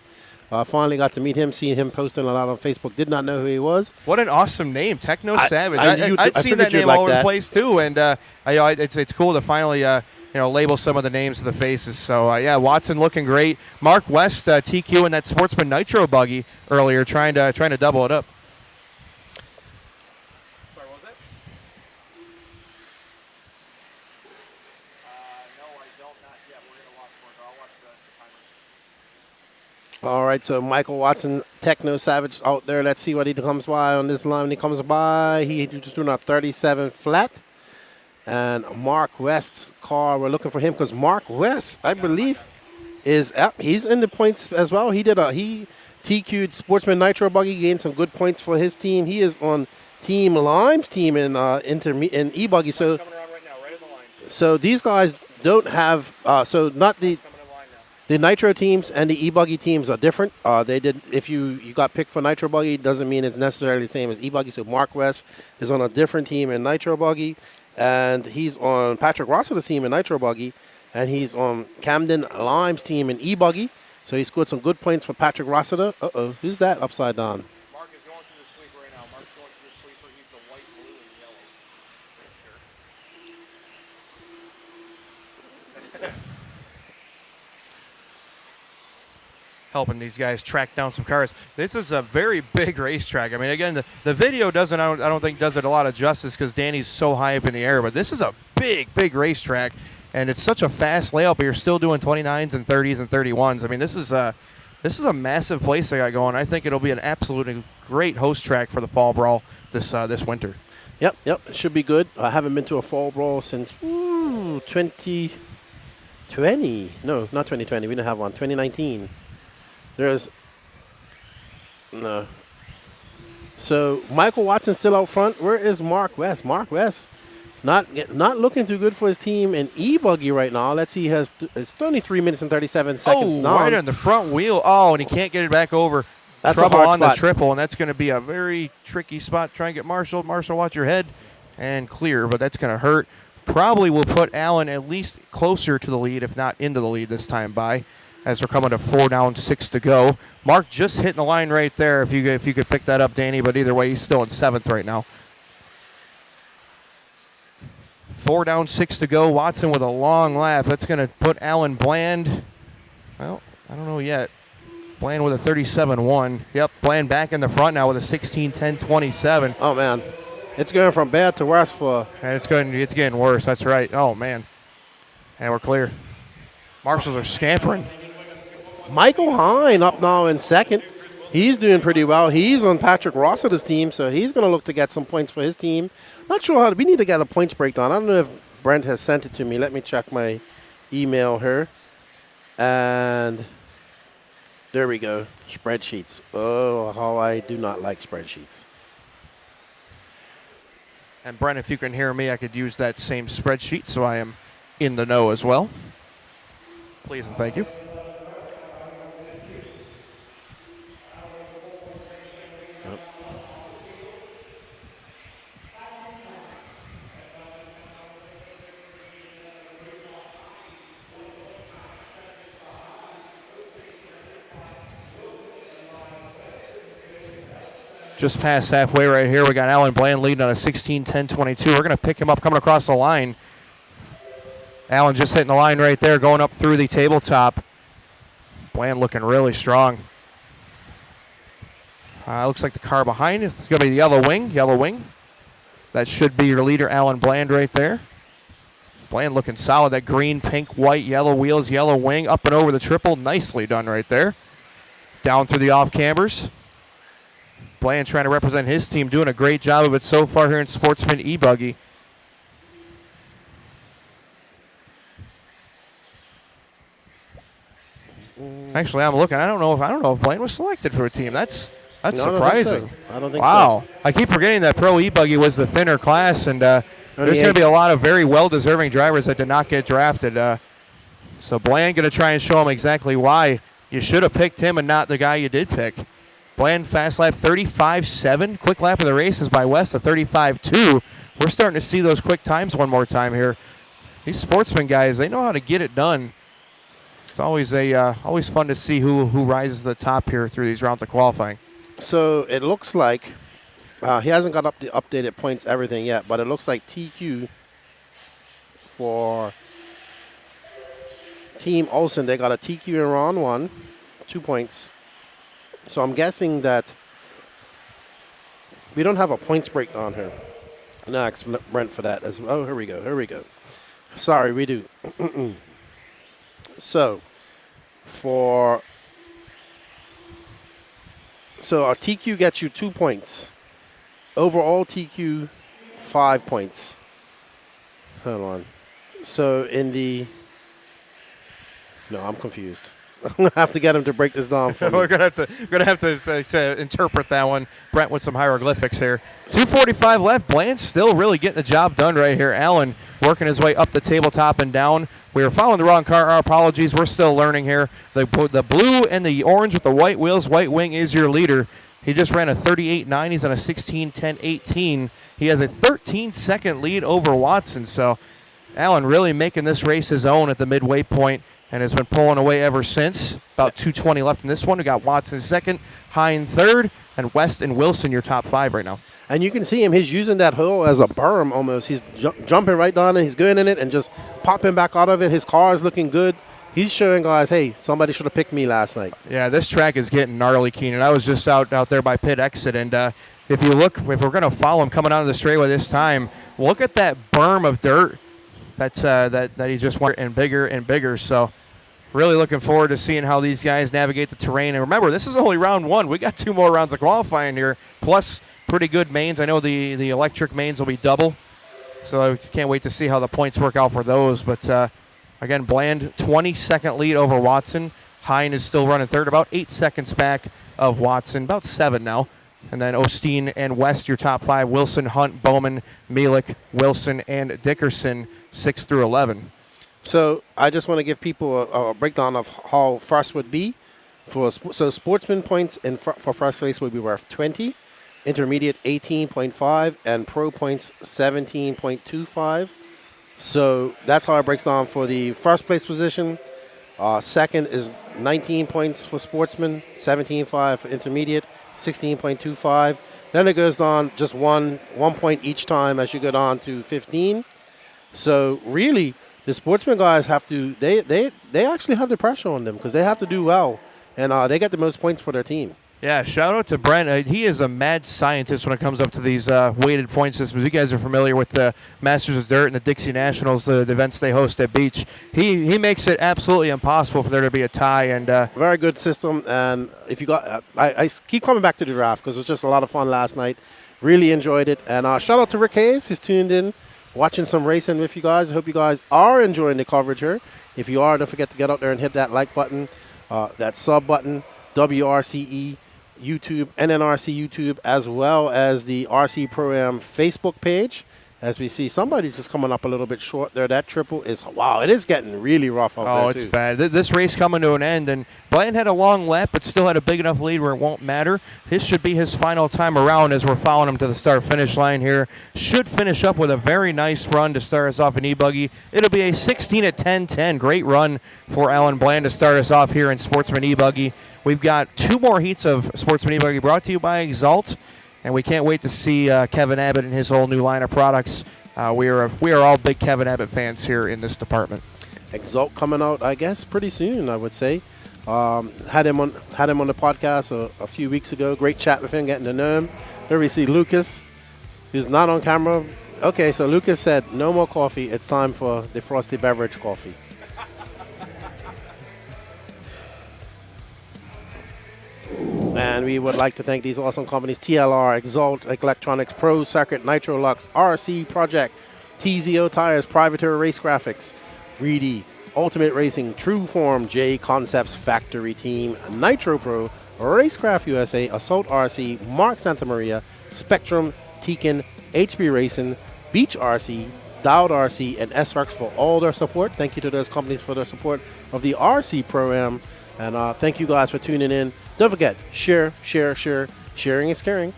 [SPEAKER 2] Finally got to meet him, seeing him posting a lot on Facebook. Did not know who he was.
[SPEAKER 6] What an awesome name, Techno Savage. I'd
[SPEAKER 2] I
[SPEAKER 6] seen that
[SPEAKER 2] you'd
[SPEAKER 6] name
[SPEAKER 2] like
[SPEAKER 6] all over
[SPEAKER 2] that.
[SPEAKER 6] the place, too, and it's cool to finally label some of the names of the faces. So, yeah, Watson looking great. Mark West, TQ in that Sportsman Nitro buggy earlier, trying to double it up.
[SPEAKER 2] All right, so Michael Watson, Techno Savage out there. Let's see what he comes by on this line. When he comes by, he just doing a 37 flat. And Mark West's car, we're looking for him because Mark West, I believe, is up. He's in the points as well. He TQ'd Sportsman Nitro buggy, gained some good points for his team. He is on Team Lime's team in e-buggy. So these guys don't have not the Nitro teams and the e-buggy teams are different. If you got picked for Nitro buggy, it doesn't mean it's necessarily the same as e-buggy. So Mark West is on a different team in Nitro buggy, and he's on Patrick Rossiter's team in Nitro buggy, and he's on Camden Lime's team in e-buggy. So he scored some good points for Patrick Rossiter. Who's that upside down?
[SPEAKER 6] Mark is going through the sweeper right now. Mark's going through the sweeper. He's the white, blue, and yellow. Helping these guys track down some cars. This is a very big racetrack. I mean, again, the video doesn't, I don't think does it a lot of justice because Danny's so high up in the air, but this is a big racetrack, and it's such a fast layout, but you're still doing 29s and 30s and 31s. I mean, this is a massive place they got going. I think it'll be an absolutely great host track for the Fall Brawl this winter.
[SPEAKER 2] Yep, it should be good. I haven't been to a Fall Brawl since 2020. No, not 2020. We didn't have one. 2019. No. So Michael Watson's still out front. Where is Mark West? Mark West not looking too good for his team in e-buggy right now. Let's see, it's 23 minutes and 37 seconds now.
[SPEAKER 6] Right on the front wheel. Oh, and he can't get it back over.
[SPEAKER 2] That's
[SPEAKER 6] Trouble
[SPEAKER 2] a hard
[SPEAKER 6] on
[SPEAKER 2] spot.
[SPEAKER 6] The triple, and that's going to be a very tricky spot. Try and get Marshall. Marshall, watch your head and clear, but that's going to hurt. Probably will put Allen at least closer to the lead, if not into the lead this time by, as we're coming to 4 down, 6 to go. Mark just hitting the line right there if you could pick that up, Danny, but either way, he's still in 7th right now. 4 down, 6 to go. Watson with a long lap. That's going to put Alan Bland, well, I don't know yet. Bland with a 37.1. Yep, Bland back in the front now with a 16.10.27.
[SPEAKER 2] Oh, man. It's going from bad to worse for...
[SPEAKER 6] And it's getting worse. That's right. Oh, man. And we're clear. Marshals are scampering.
[SPEAKER 2] Michael Hine up now in 2nd. He's doing pretty well. He's on Patrick Rossiter's team, so he's going to look to get some points for his team. Not sure we need to get a points breakdown. I don't know if Brent has sent it to me. Let me check my email here. And there we go. Spreadsheets. Oh, how I do not like spreadsheets.
[SPEAKER 6] And Brent, if you can hear me, I could use that same spreadsheet, so I am in the know as well. Please and thank you. Just past halfway right here. We got Alan Bland leading on a 16.10.22. We're going to pick him up coming across the line. Alan just hitting the line right there, going up through the tabletop. Bland looking really strong. Looks like the car behind it. It's going to be the yellow wing. That should be your leader, Alan Bland, right there. Bland looking solid. That green, pink, white, yellow wheels, yellow wing, up and over the triple. Nicely done right there. Down through the off cambers. Bland trying to represent his team, doing a great job of it so far here in Sportsman e-buggy. Actually, I'm looking. I don't know if Bland was selected for a team. That's surprising.
[SPEAKER 2] I don't think so.
[SPEAKER 6] Wow. I keep forgetting that Pro e-buggy was the thinner class, and there's going to be a lot of very well-deserving drivers that did not get drafted. So Bland going to try and show him exactly why you should have picked him and not the guy you did pick. Bland fast lap 35.7. Quick lap of the race is by West at 35.2. We're starting to see those quick times one more time here. These Sportsman guys, they know how to get it done. It's always always fun to see who rises to the top here through these rounds of qualifying.
[SPEAKER 2] So it looks like he hasn't got up the updated points, everything yet, but it looks like TQ for Team Olsen, they got a TQ in round 1, 2 points. So I'm guessing that we don't have a points breakdown here. Next, Brent for that as well. Oh, here we go. Sorry, we do. So our TQ gets you 2 points. Overall TQ, 5 points. Hold on. So no, I'm confused. I'm gonna have to get him to break this down for me.
[SPEAKER 6] We're gonna have to interpret that one, Brent, with some hieroglyphics here. 2:45 left. Bland still really getting the job done right here. Allen working his way up the tabletop and down. We were following the wrong car. Our apologies. We're still learning here. The blue and the orange with the white wheels. White Wing is your leader. He just ran a 38.9. He's on a 16.10.18. He has a 13-second lead over Watson. So Allen really making this race his own at the midway point and has been pulling away ever since. About 2:20 left in this one. We got Watson second, Hine third, and West and Wilson your top 5 right now.
[SPEAKER 2] And you can see him. He's using that hole as a berm almost. He's jumping right down and he's good in it and just popping back out of it. His car is looking good. He's showing guys, hey, somebody should have picked me last night.
[SPEAKER 6] Yeah, this track is getting gnarly, Keenan. I was just out there by pit exit, and if we're going to follow him coming out of the straightaway this time, look at that berm of dirt that he just went and bigger. So really looking forward to seeing how these guys navigate the terrain. And remember, this is only round 1. We got 2 more rounds of qualifying here, plus pretty good mains. I know the electric mains will be double, so I can't wait to see how the points work out for those. But again, Bland 20-second lead over Watson. Hine is still running third, about 8 seconds back of Watson, about 7 now. And then Osteen and West, your top 5. Wilson, Hunt, Bowman, Mielik, Wilson, and Dickerson, 6 through 11.
[SPEAKER 2] So I just want to give people a breakdown of how first would be. So Sportsman points for first place would be worth 20, intermediate 18.5, and pro points 17.25. So that's how it breaks down for the first place position. Second is 19 points for Sportsman, 17.5 for intermediate, 16.25. Then it goes down just one point each time as you go down to 15. So really, the Sportsman guys have to, they actually have the pressure on them because they have to do well, and they get the most points for their team.
[SPEAKER 6] Yeah, shout out to Brent. He is a mad scientist when it comes up to these weighted point systems. You guys are familiar with the Masters of Dirt and the Dixie Nationals, the events they host at Beach. He makes it absolutely impossible for there to be a tie. And
[SPEAKER 2] very good system. And if you got, I keep coming back to the draft because it was just a lot of fun last night. Really enjoyed it. And shout out to Rick Hayes. He's tuned in, watching some racing with you guys. I hope you guys are enjoying the coverage here. If you are, don't forget to get out there and hit that like button, that sub button, WRCE YouTube, NNRC YouTube, as well as the RC Pro-Am Facebook page. As we see, somebody just coming up a little bit short there. That triple is, wow, it is getting really rough out there,
[SPEAKER 6] Oh, it's bad. This race coming to an end, and Bland had a long lap, but still had a big enough lead where it won't matter. This should be his final time around as we're following him to the start-finish line here. Should finish up with a very nice run to start us off in E-Buggy. It'll be a 16 at 10-10. Great run for Alan Bland to start us off here in Sportsman E-Buggy. We've got 2 more heats of Sportsman E-Buggy brought to you by Exalt. And we can't wait to see Kevin Abbott and his whole new line of products. We are all big Kevin Abbott fans here in this department.
[SPEAKER 2] Exalt coming out, I guess, pretty soon, I would say. Had him on the podcast a few weeks ago. Great chat with him, getting to know him. There we see Lucas, who's not on camera. Okay, so Lucas said, no more coffee. It's time for the Frosty Beverage coffee. And we would like to thank these awesome companies: TLR, Exalt Electronics, Pro Circuit, Nitro Lux, RC Project, TZO Tires, Privateer Race Graphics, Reedy, Ultimate Racing, True Form, J Concepts Factory Team, Nitro Pro, Racecraft USA, Assault RC, Mark Santa Maria, Spectrum, Tekin, HB Racing, Beach RC, Dowd RC, and SRX for all their support. Thank you to those companies for their support of the RC Pro-Am. And thank you guys for tuning in. Don't forget, share. Sharing is caring.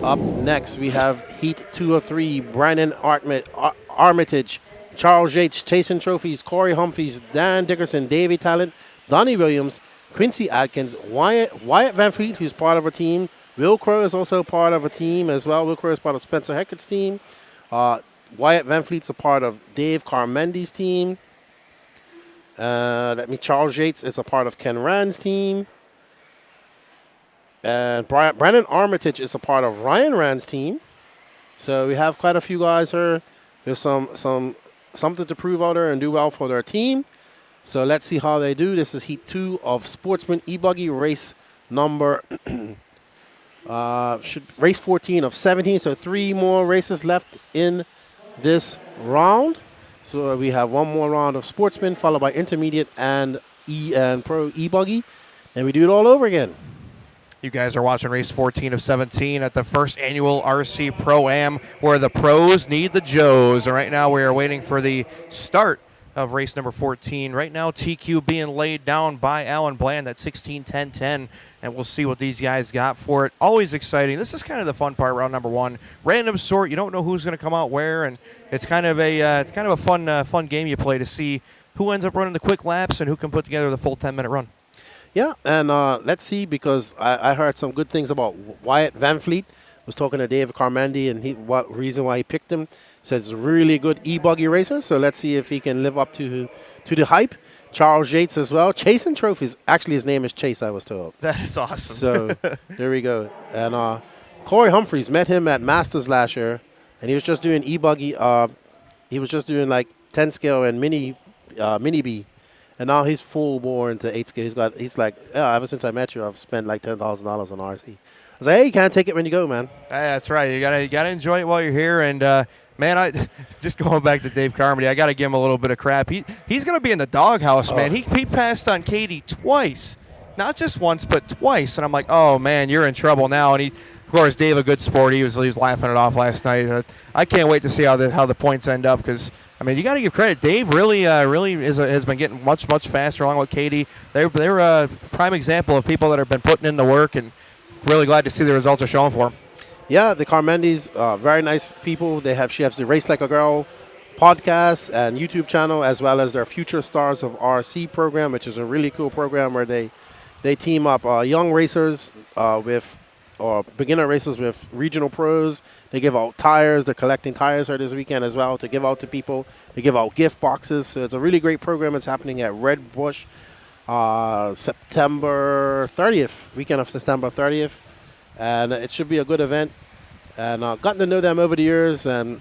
[SPEAKER 2] Up next, we have Heat 2 of 3, Brandon Armitage, Charles Yates, chasing trophies, Corey Humphreys, Dan Dickerson, Davey Talent, Donnie Williams, Quincy Atkins, Wyatt Van Fleet, who's part of our team. Will Crow is also part of a team as well. Will Crow is part of Spencer Heckett's team. Wyatt Van Fleet's a part of Dave Carmendi's team. Charles Yates is a part of Ken Rand's team. And Brandon Armitage is a part of Ryan Rand's team. So we have quite a few guys here. There's something to prove out there and do well for their team. So let's see how they do. This is Heat 2 of Sportsman E-Buggy race number race 14 of 17. So 3 more races left in this round. So we have 1 more round of Sportsman, followed by Intermediate and Pro E-Buggy. And we do it all over again.
[SPEAKER 6] You guys are watching race 14 of 17 at the first annual RC Pro-Am, where the pros need the Joes. And right now we are waiting for the start of race number 14. Right now TQ being laid down by Alan Bland at 16:10:10, and we'll see what these guys got for it. Always exciting. This is kind of the fun part, round number 1. Random sort. You don't know who's going to come out where, and it's kind of a fun game you play to see who ends up running the quick laps and who can put together the full 10-minute run.
[SPEAKER 2] Yeah, and let's see, because I heard some good things about Wyatt Van Fleet. Was talking to Dave Carmendi, and what reason why he picked him. Says a really good e-buggy racer, so let's see if he can live up to the hype. Charles Yates as well, chasing trophies. Actually, his name is Chase, I was told.
[SPEAKER 6] That is awesome.
[SPEAKER 2] So there we go. And Corey Humphreys, met him at Masters last year, and he was just doing e-buggy. He was just doing like 10 scale and mini B. And now he's full bore into 8 scale. He's like, ever since I met you, I've spent like $10,000 on RC. I was like, hey, you can't take it when you go, man.
[SPEAKER 6] That's right. You gotta enjoy it while you're here. And man, I just going back to Dave Carmody, I gotta give him a little bit of crap. He's gonna be in the doghouse, man. He passed on Katie twice, not just once, but twice. And I'm like, oh man, you're in trouble now. And of course, Dave, a good sport. He was laughing it off last night. I can't wait to see how the points end up, because I mean, you got to give credit. Dave really has been getting much faster along with Katie. They're a prime example of people that have been putting in the work, and really glad to see the results are showing for them.
[SPEAKER 2] Yeah, the Carmendis, very nice people. She has the Race Like a Girl podcast and YouTube channel, as well as their Future Stars of RC program, which is a really cool program where they team up young racers or beginner racers with regional pros. They give out tires. They're collecting tires for this weekend as well to give out to people. They give out gift boxes. So it's a really great program. It's happening at Red Bush September 30th, weekend of September 30th. And it should be a good event. And gotten to know them over the years and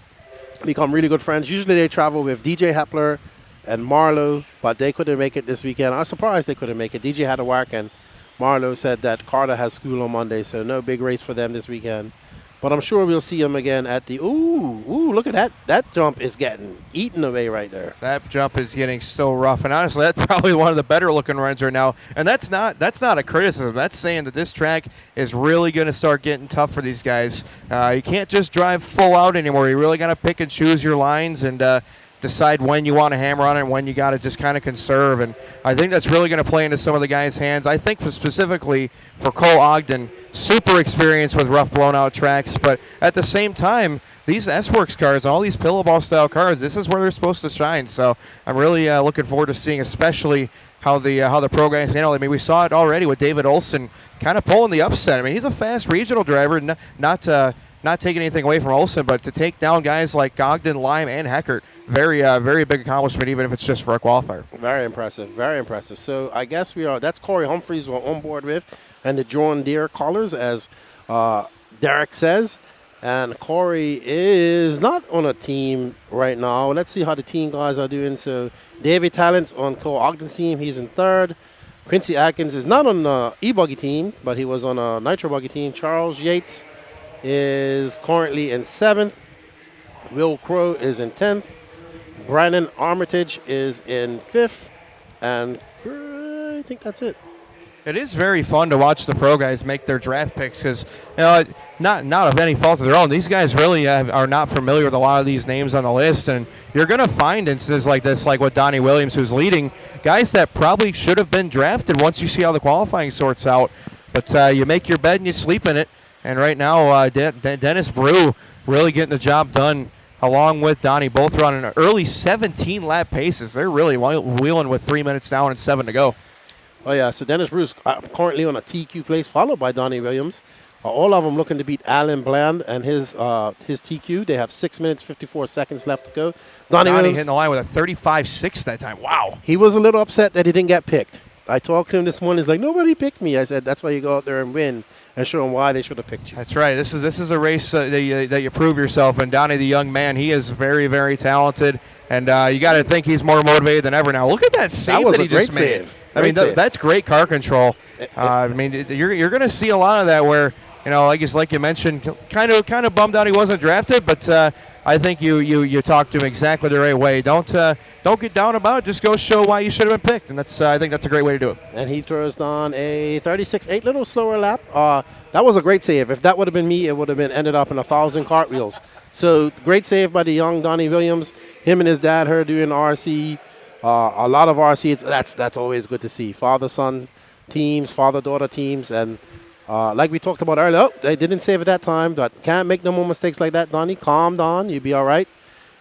[SPEAKER 2] become really good friends. Usually they travel with DJ Hepler and Marlo, but they couldn't make it this weekend. I was surprised they couldn't make it. DJ had to work, and Marlo said that Carter has school on Monday, so no big race for them this weekend. But I'm sure we'll see them again at the... Ooh, look at that. That jump is getting eaten away right there.
[SPEAKER 6] That jump is getting so rough. And honestly, that's probably one of the better looking runs right now. And that's not a criticism. That's saying that this track is really going to start getting tough for these guys. You can't just drive full out anymore. You really got to pick and choose your lines and decide when you want to hammer on it and when you got to just kind of conserve. And I think that's really going to play into some of the guys' hands. I think specifically for Cole Ogden, super experience with rough blown out tracks, but at the same time, these S-Works cars, all these pillow ball style cars, this is where they're supposed to shine. So I'm really looking forward to seeing, especially how the pro guys handle it. I mean, we saw it already with David Olson kind of pulling the upset. I mean, he's a fast regional driver, not taking anything away from Olson, but to take down guys like Ogden, Lime, and Heckert, very big accomplishment, even if it's just for a qualifier.
[SPEAKER 2] Very impressive, very impressive. So I guess that's Corey Humphreys we're on board with, and the John Deere colors, as Derek says. And Corey is not on a team right now. Let's see how the team guys are doing. So David Talent's on Cole Ogden's team. He's in 3rd. Quincy Atkins is not on the e-buggy team, but he was on a nitro buggy team. Charles Yates is currently in 7th. Will Crow is in 10th. Brandon Armitage is in 5th. And I think that's it.
[SPEAKER 6] It is very fun to watch the pro guys make their draft picks because, not of any fault of their own, these guys really are not familiar with a lot of these names on the list, and you're going to find instances like this, like with Donnie Williams, who's leading, guys that probably should have been drafted once you see how the qualifying sorts out. But you make your bed and you sleep in it, and right now Dennis Brew really getting the job done along with Donnie, both running an early 17-lap paces. They're really wheeling with 3 minutes down and 7 to go.
[SPEAKER 2] Oh, yeah, so Dennis Bruce currently on a TQ place, followed by Donnie Williams. All of them looking to beat Alan Bland and his TQ. They have 6 minutes, 54 seconds left to go.
[SPEAKER 6] Donnie hitting the line with a 35.6 that time. Wow.
[SPEAKER 2] He was a little upset that he didn't get picked. I talked to him this morning. He's like, nobody picked me. I said, that's why you go out there and win and show them why they should have picked you.
[SPEAKER 6] That's right. This is a race that you prove yourself. And Donnie, the young man, he is very, very talented. And you got to think he's more motivated than ever now. Look at that save that he just made. I mean, that's great car control. I mean, you're going to see a lot of that where, like you mentioned, kind of bummed out he wasn't drafted, but I think you talked to him exactly the right way. Don't get down about it. Just go show why you should have been picked, and I think that's a great way to do it.
[SPEAKER 2] And he throws down a 36.8, little slower lap. That was a great save. If that would have been me, it would have been ended up in 1,000 cartwheels. So great save by the young Donnie Williams. Him and his dad her doing RC. A lot of RC. That's always good to see. Father-son teams, father-daughter teams, and like we talked about earlier, they didn't save it that time, but can't make no more mistakes like that, Donnie. Calm down. You'll be all right.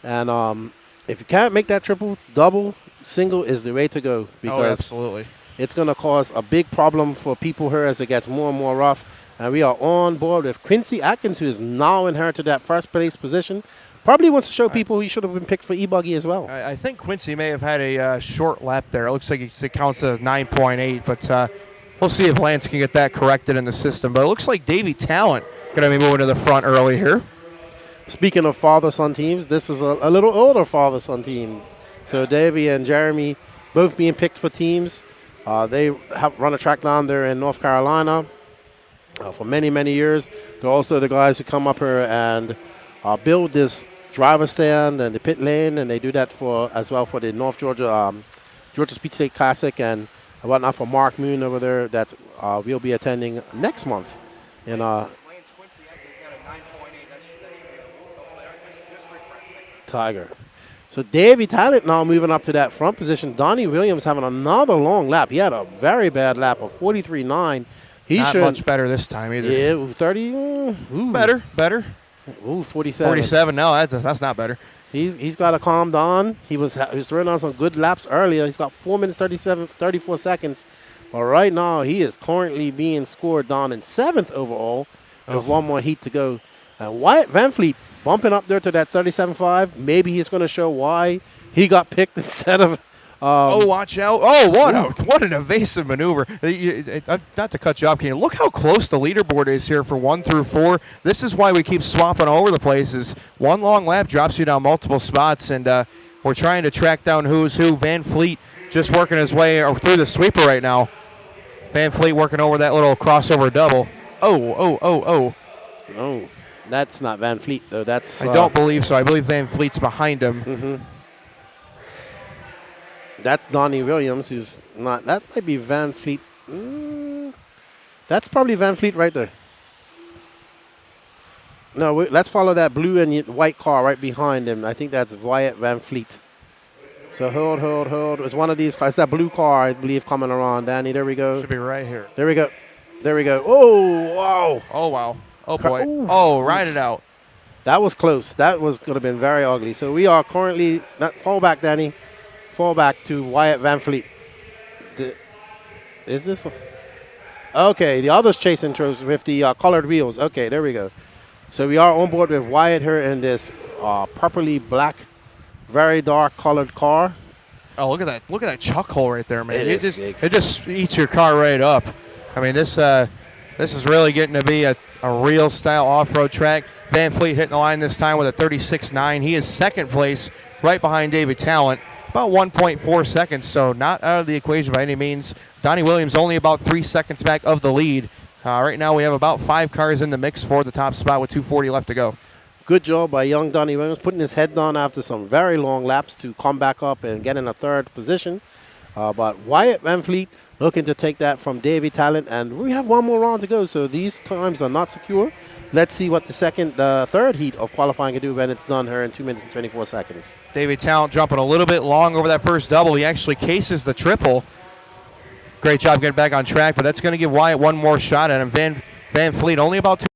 [SPEAKER 2] And if you can't make that triple, double, single is the way to go. Because
[SPEAKER 6] absolutely.
[SPEAKER 2] It's going to cause a big problem for people here as it gets more and more rough. And we are on board with Quincy Atkins, who has now inherited that first place position. Probably wants to show people he should have been picked for e-buggy as well.
[SPEAKER 6] I think Quincy may have had a short lap there. It looks like it counts as 9.8, but we'll see if Lance can get that corrected in the system. But it looks like Davey Talent going to be moving to the front early here.
[SPEAKER 2] Speaking of father-son teams, this is a little older father-son team. So Davey and Jeremy both being picked for teams. They have run a track down there in North Carolina for many, many years. They're also the guys who come up here and build this driver stand and the pit lane, and they do that as well for the North Georgia Speed State Classic and whatnot for Mark Moon over there that we'll be attending next month. Tiger. So Davey Talent now moving up to that front position. Donnie Williams having another long lap. He had a very bad lap of 43.9.
[SPEAKER 6] Not much better this time either.
[SPEAKER 2] Yeah, 30.
[SPEAKER 6] Better.
[SPEAKER 2] Ooh, 47.
[SPEAKER 6] 47. No, that's not better.
[SPEAKER 2] He's got to calm down. He was throwing on some good laps earlier. He's got 4 minutes 34 seconds. But right now he is currently being scored down in 7th overall with one more heat to go. And Wyatt Van Fleet bumping up there to that 37.5. Maybe he's going to show why he got picked instead of.
[SPEAKER 6] Watch out. Oh, what an evasive maneuver. Not to cut you off, Kenny. Look how close the leaderboard is here for 1 through 4. This is why we keep swapping all over the places. One long lap drops you down multiple spots, and we're trying to track down who's who. Van Fleet just working his way through the sweeper right now. Van Fleet working over that little crossover double. Oh.
[SPEAKER 2] No, that's not Van Fleet, though.
[SPEAKER 6] I don't believe so. I believe Van Fleet's behind him.
[SPEAKER 2] Mm-hmm. That's Donnie Williams, who's not. That might be Van Fleet. That's probably Van Fleet right there. No, let's follow that blue and white car right behind him. I think that's Wyatt Van Fleet. So hold. It's one of these cars. It's that blue car, I believe, coming around. Danny, there we go.
[SPEAKER 6] Should be right here.
[SPEAKER 2] There we go. Oh, wow.
[SPEAKER 6] Oh, wow. Oh, boy. Oh, ride it out.
[SPEAKER 2] That was close. That could have been very ugly. So we are currently, fall back, Danny. Fall back to Wyatt Van Fleet. Is this one? Okay, the other's chasing with the colored wheels. Okay, there we go. So we are on board with Wyatt here in this purpley black, very dark colored car.
[SPEAKER 6] Oh, look at that chuck hole right there, man. It just eats your car right up. I mean, this is really getting to be a real style off-road track. Van Fleet hitting the line this time with a 36.9. He is second place, right behind David Talent, about 1.4 seconds, so not out of the equation by any means. Donnie Williams only about 3 seconds back of the lead. Right now we have about 5 cars in the mix for the top spot with 2:40 left to go.
[SPEAKER 2] Good job by young Donnie Williams, putting his head down after some very long laps to come back up and get in a third position. But Wyatt Van Fleet looking to take that from Davy Talent, and we have one more round to go, so these times are not secure. Let's see what the third heat of qualifying can do when it's done here in 2 minutes and 24 seconds.
[SPEAKER 6] Davy Talent jumping a little bit long over that first double. He actually cases the triple. Great job getting back on track, but that's going to give Wyatt one more shot at him. Van Fleet only about 2.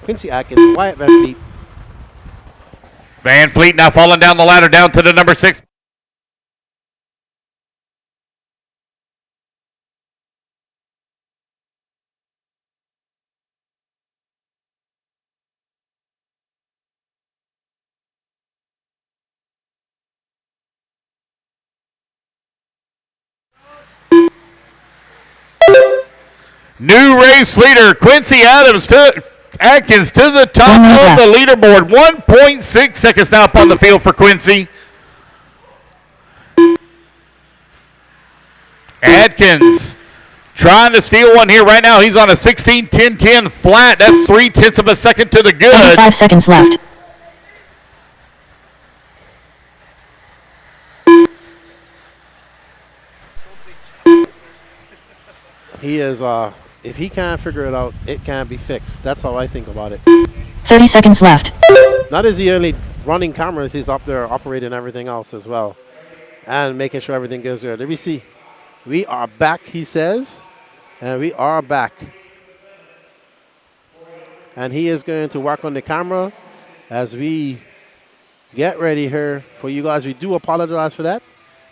[SPEAKER 2] Quincy Atkins, Wyatt Van Fleet.
[SPEAKER 3] Van Fleet now falling down the ladder down to the number 6. New race leader, Quincy Atkins to the top of the leaderboard. 1.6 seconds now up on the field for Quincy. Atkins trying to steal one here right now. He's on a 16-10-10 flat. That's 0.3 of a second to the good.
[SPEAKER 4] 5 seconds left.
[SPEAKER 2] He is, if he can't figure it out, it can't be fixed. That's how I think about it.
[SPEAKER 4] 30 seconds left.
[SPEAKER 2] Not is he only running cameras, he's up there operating everything else as well. And making sure everything goes good. Let me see. We are back, he says. And we are back. And he is going to work on the camera as we get ready here for you guys. We do apologize for that.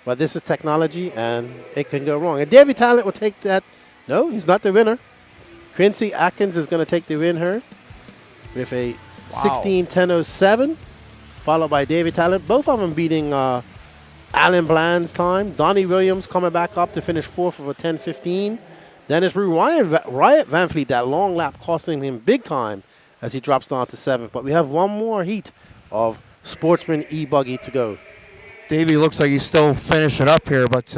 [SPEAKER 2] But this is technology, and it can go wrong. And Davy Talent will take that. No, he's not the winner. Quincy Atkins is going to take the win here with a 16:10.07, followed by Davy Talent. Both of them beating Alan Bland's time. Donnie Williams coming back up to finish 4th of a 10:15. Dennis Brew, Wyatt Van Fleet, that long lap costing him big time as he drops down to 7th. But we have one more heat of Sportsman E-Buggy to go.
[SPEAKER 6] Davey looks like he's still finishing up here, but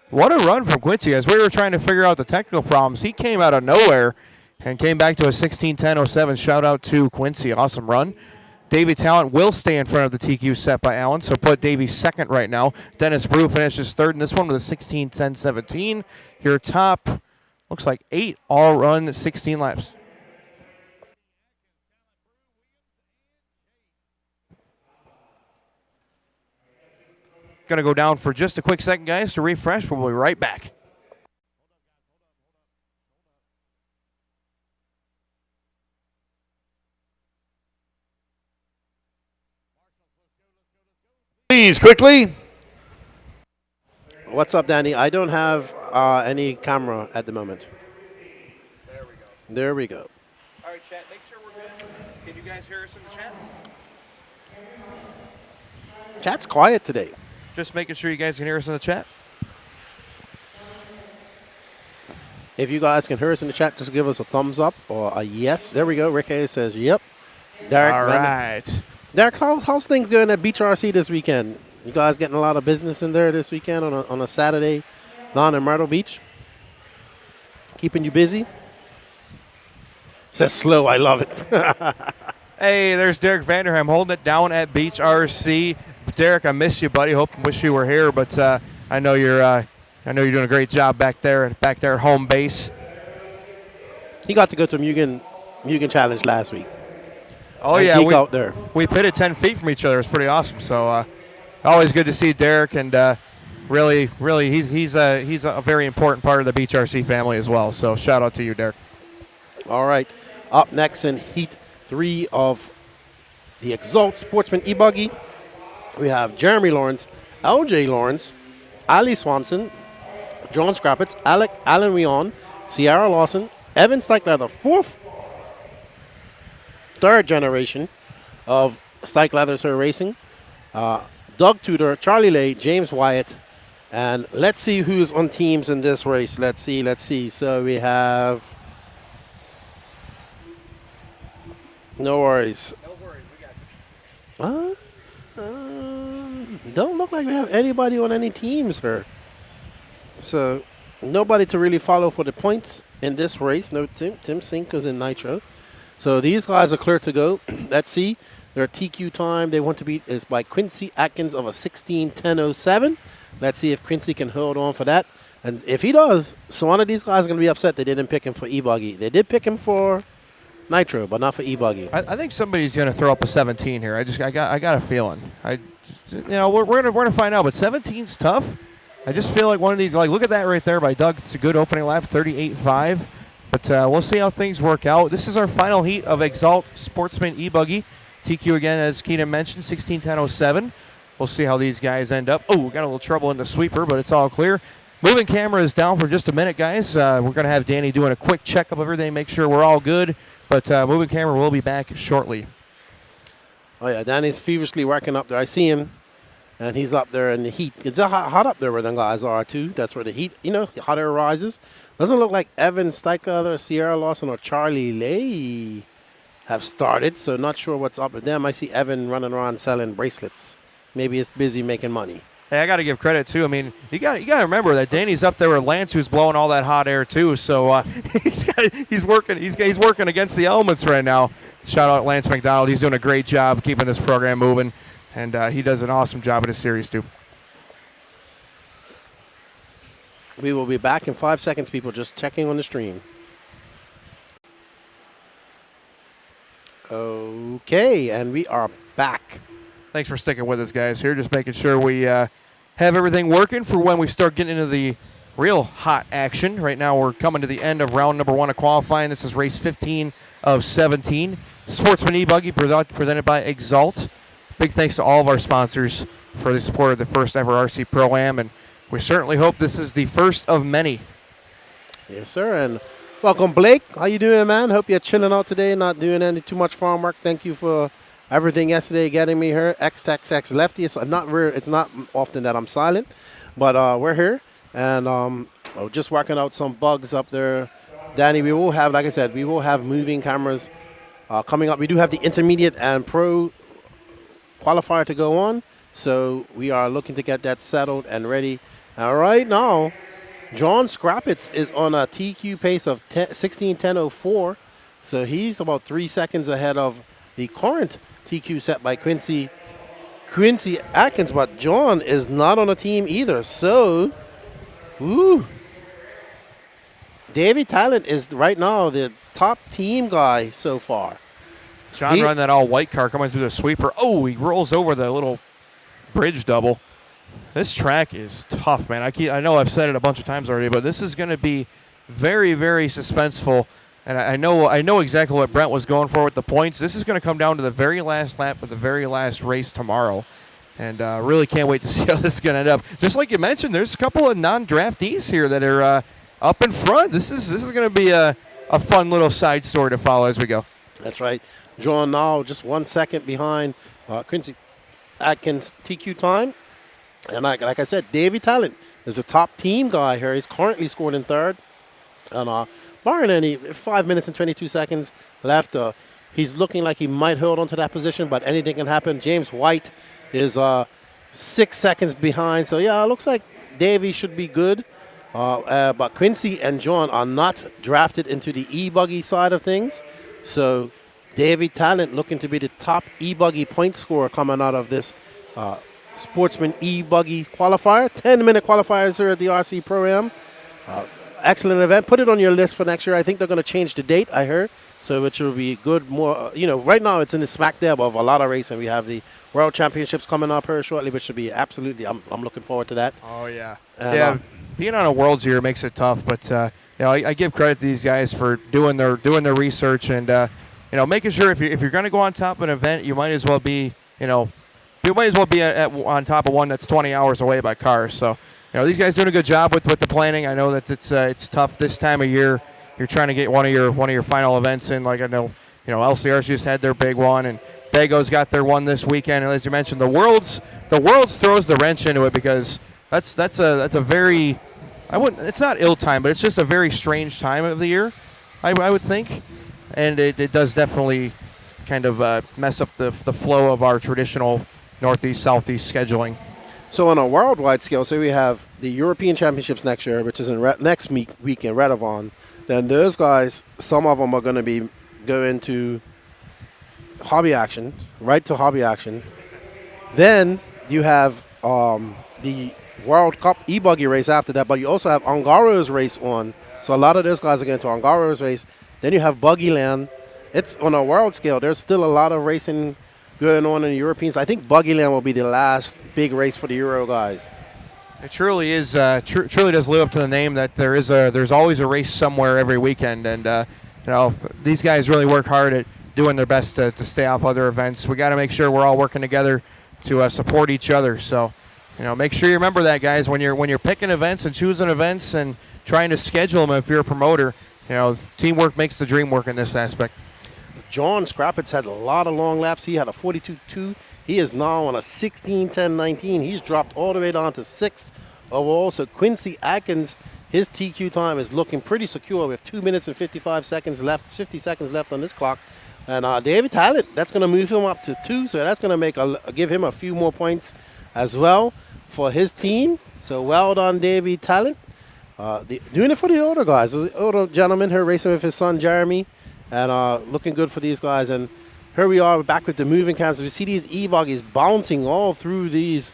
[SPEAKER 6] what a run from Quincy. As we were trying to figure out the technical problems, he came out of nowhere and came back to a 16:10.07. Shout out to Quincy. Awesome run. Davy Talent will stay in front of the TQ set by Allen, so put Davy second right now. Dennis Brew finishes third in this one with a 16:10.17. Your top, looks like 8 all run 16 laps. Going to go down for just a quick second, guys, to refresh, but we'll be right back.
[SPEAKER 3] Please, quickly.
[SPEAKER 2] What's up, Danny? I don't have any camera at the moment. There we go.
[SPEAKER 6] All right, chat, make sure we're good. Can you guys hear us in the chat?
[SPEAKER 2] Chat's quiet today.
[SPEAKER 6] Just making sure you guys can hear us in the chat.
[SPEAKER 2] If you guys can hear us in the chat, just give us a thumbs up or a yes. There we go. Rick Hayes says, yep. Derek,
[SPEAKER 6] all right.
[SPEAKER 2] Derek, how's things going at Beach RC this weekend? You guys getting a lot of business in there this weekend on a Saturday down in Myrtle Beach? Keeping you busy? Says slow. I love it.
[SPEAKER 6] Hey, there's Derek Vanderham holding it down at Beach RC. Derek, I miss you, buddy. Wish you were here, but I know you're doing a great job back there at home base.
[SPEAKER 2] He got to go to Mugen Challenge last week.
[SPEAKER 6] Oh yeah,
[SPEAKER 2] out there.
[SPEAKER 6] We pitted 10 feet from each other. It's pretty awesome. So always good to see Derek, and really, he's a very important part of the Beach RC family as well. So shout out to you, Derek.
[SPEAKER 2] All right, up next in Heat 3 of the Exalt Sportsman E-Buggy, we have Jeremy Lawrence, LJ Lawrence, Ali Swanson, John Scrappitz, Alan Rion, Sierra Lawson, Evan Stikelather, third generation of Stikelather Her Racing, Doug Tudor, Charlie Lay, James Wyatt, and let's see who's on teams in this race. Let's see. So we have, no worries. Don't look like we have anybody on any teams here. So nobody to really follow for the points in this race. No Tim Sink is in Nitro. So these guys are clear to go. Let's see. Their TQ time they want to beat is by Quincy Atkins of a 16:10:07. Let's see if Quincy can hold on for that. And if he does, so one of these guys is going to be upset they didn't pick him for e-buggy. They did pick him for Nitro, but not for e-buggy.
[SPEAKER 6] I think somebody's going to throw up a 17 here. I got a feeling. We're gonna find out, but 17's tough. I just feel like one of these, like, look at that right there by Doug. It's a good opening lap, 38.5. But we'll see how things work out. This is our final heat of Exalt Sportsman e-buggy. TQ again, as Keenan mentioned, 16:10:07. We'll see how these guys end up. Oh, we got a little trouble in the sweeper, but it's all clear. Moving camera is down for just a minute, guys. We're going to have Danny doing a quick checkup of everything, make sure we're all good. But moving camera will be back shortly.
[SPEAKER 2] Oh, yeah, Danny's feverishly working up there. I see him, and he's up there in the heat. It's hot up there where the guys are, too. That's where the heat, the hot air rises. Doesn't look like Evan Stikelather, Sierra Lawson, or Charlie Lay have started, so not sure what's up with them. I see Evan running around selling bracelets. Maybe he's busy making money.
[SPEAKER 6] Hey, I got to give credit, too. I mean, you got to remember that Danny's up there with Lance, who's blowing all that hot air, too. So he's working against the elements right now. Shout out Lance McDonald. He's doing a great job keeping this program moving, and he does an awesome job in his series, too.
[SPEAKER 2] We will be back in 5 seconds, people. Just checking on the stream. Okay, and we are back.
[SPEAKER 6] Thanks for sticking with us, guys. Here, just making sure we have everything working for when we start getting into the real hot action. Right now, we're coming to the end of round number 1 of qualifying. This is race 15 of 17. Sportsman e-buggy presented by Exalt. Big thanks to all of our sponsors for the support of the first ever RC Pro-Am, and we certainly hope this is the first of many.
[SPEAKER 2] Yes, sir, and welcome, Blake. How you doing, man? Hope you're chilling out today, not doing any too much farm work. Thank you for everything yesterday, getting me here. XTX Lefty. It's not often that I'm silent, but we're here, and just working out some bugs up there. Danny, we will have, like I said, moving cameras coming up. We do have the intermediate and pro qualifier to go on, so we are looking to get that settled and ready. And right now, John Scrappitz is on a TQ pace of 16:10:04, so he's about 3 seconds ahead of the current TQ set by Quincy Atkins, but John is not on a team either. So, Davey Talent is right now the top team guy so far.
[SPEAKER 6] John running that all-white car coming through the sweeper. Oh, he rolls over the little bridge double. This track is tough, man. I know I've said it a bunch of times already, but this is going to be very, very suspenseful. And I know exactly what Brent was going for with the points. This is going to come down to the very last lap of the very last race tomorrow. And really can't wait to see how this is going to end up. Just like you mentioned, there's a couple of non-draftees here that are up in front. This is going to be a fun little side story to follow as we go.
[SPEAKER 2] That's right. John now just 1 second behind Quincy Atkins TQ time. And like I said, Davey Talent is a top team guy here. He's currently scored in third. And barring any 5 minutes and 22 seconds left, he's looking like he might hold on to that position, but anything can happen. James White is 6 seconds behind. So, yeah, it looks like Davey should be good. But Quincy and John are not drafted into the e-buggy side of things. So Davey Talent looking to be the top e-buggy point scorer coming out of this Sportsman e-buggy qualifier. 10-minute qualifiers here at the RC Pro-Am. Excellent event. Put it on your list for next year. I think they're going to change the date, I heard. So which will be good. More, right now it's in the smack dab of a lot of racing. We have the World Championships coming up here shortly, which should be absolutely, I'm looking forward to that.
[SPEAKER 6] Oh, yeah. And, being on a Worlds here makes it tough, but I give credit to these guys for doing their research and making sure if you're going to go on top of an event, you might as well be on top of one that's 20 hours away by car. So these guys doing a good job with the planning. I know that it's tough this time of year. You're trying to get one of your final events in. Like I know, LCR's just had their big one, and Dago's got their one this weekend. And as you mentioned, the Worlds throws the wrench into it because that's a very, it's not ill time, but it's just a very strange time of the year, I would think, and it does definitely kind of mess up the flow of our traditional northeast southeast scheduling.
[SPEAKER 2] So on a worldwide scale, say we have the European Championships next year, which is in next week in Redovon. Then those guys, some of them are going to be going to hobby action, right to hobby action. Then you have the World Cup e-buggy race after that, but you also have Angaro's race on. So a lot of those guys are going to Angaro's race. Then you have Buggyland. It's on a world scale. There's still a lot of racing going on in the Europeans. I think Buggyland will be the last big race for the Euro guys.
[SPEAKER 6] It truly is. Truly does live up to the name that there's always a race somewhere every weekend, and these guys really work hard at doing their best to stay off other events. We got to make sure we're all working together to support each other. So, make sure you remember that, guys, when you're picking events and choosing events and trying to schedule them. If you're a promoter, teamwork makes the dream work in this aspect.
[SPEAKER 2] John Scrappets had a lot of long laps. He had a 42.2. He is now on a 16:10.19. He's dropped all the way down to 6th overall. So Quincy Atkins, his TQ time is looking pretty secure with 2 minutes and 50 seconds left on this clock. And David Talent, that's going to move him up to 2. So that's going to give him a few more points as well for his team. So well done, David Talent. Doing it for the older guys. The older gentleman here racing with his son, Jeremy. And looking good for these guys. And here we are back with the moving cams. We see these e-buggies bouncing all through these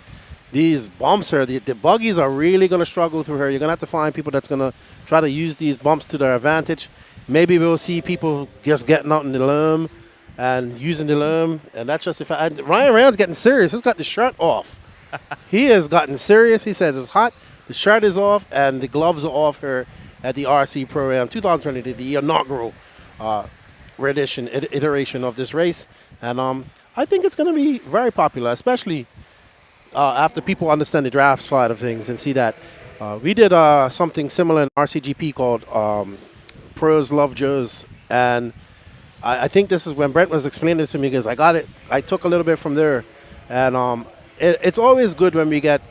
[SPEAKER 2] bumps here. The buggies are really going to struggle through here. You're going to have to find people that's going to try to use these bumps to their advantage. Maybe we'll see people just getting out in the loam and using the loam. And that's just Ryan Rand's getting serious. He's got the shirt off. He has gotten serious. He says it's hot. The shirt is off and the gloves are off here at the RC Pro-Am 2020, the inaugural iteration of this race, and I think it's going to be very popular, especially after people understand the draft side of things and see that we did something similar in RCGP called Pros Love Joes, and I think this is when Brent was explaining this to me because I took a little bit from there, and it's always good when we get,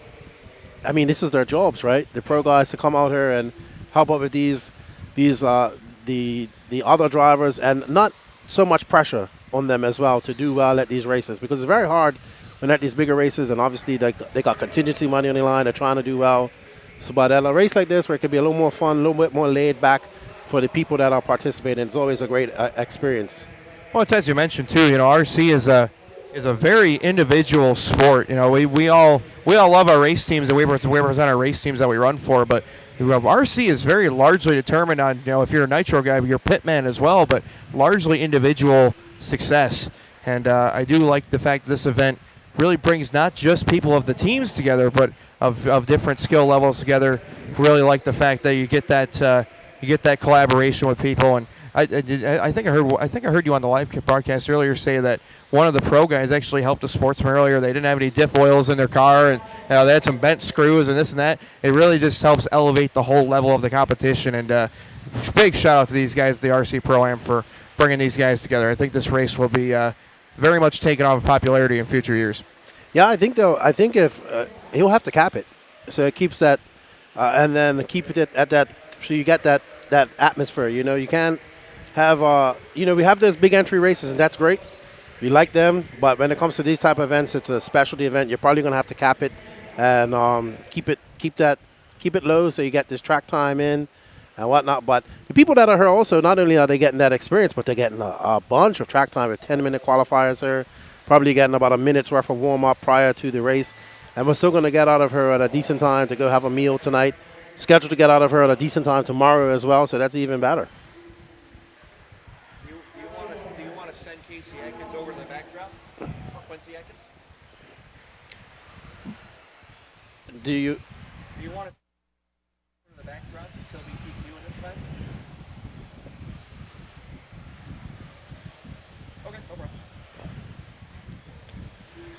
[SPEAKER 2] this is their jobs, right? The pro guys to come out here and help out with these the other drivers, and not so much pressure on them as well to do well at these races, because it's very hard when at these bigger races, and obviously they got contingency money on the line. They're trying to do well. So, but at a race like this where it could be a little more fun, a little bit more laid back for the people that are participating, it's always a great experience.
[SPEAKER 6] Well, it's as you mentioned too. RC is a very individual sport. We all love our race teams, and we represent our race teams that we run for, but RC is very largely determined on, if you're a nitro guy, you're pitman as well, but largely individual success. And I do like the fact that this event really brings not just people of the teams together, but of different skill levels together. Really like the fact that you get that collaboration with people. And I think I heard you on the live broadcast earlier say that one of the pro guys actually helped a sportsman earlier. They didn't have any diff oils in their car, and they had some bent screws and this and that. It really just helps elevate the whole level of the competition. And big shout out to these guys, the RC Pro-Am, for bringing these guys together. I think this race will be very much taken off in popularity in future years.
[SPEAKER 2] Yeah, I think if he'll have to cap it, so it keeps that, and then keep it at that, so you get that atmosphere. You can't have we have those big entry races, and that's great. We like them, but when it comes to these type of events, it's a specialty event. You're probably going to have to cap it and keep it low, so you get this track time in and whatnot. But the people that are here also, not only are they getting that experience, but they're getting a bunch of track time with 10-minute qualifiers here. Probably getting about a minute's worth of warm-up prior to the race. And we're still going to get out of her at a decent time to go have a meal tonight. Scheduled to get out of her at a decent time tomorrow as well, so that's even better.
[SPEAKER 6] Do you want to send Casey Atkins over to the backdrop? Quincy Atkins?
[SPEAKER 2] Do you
[SPEAKER 6] want to send the backdrop and still be TQ in this class? Okay, no problem.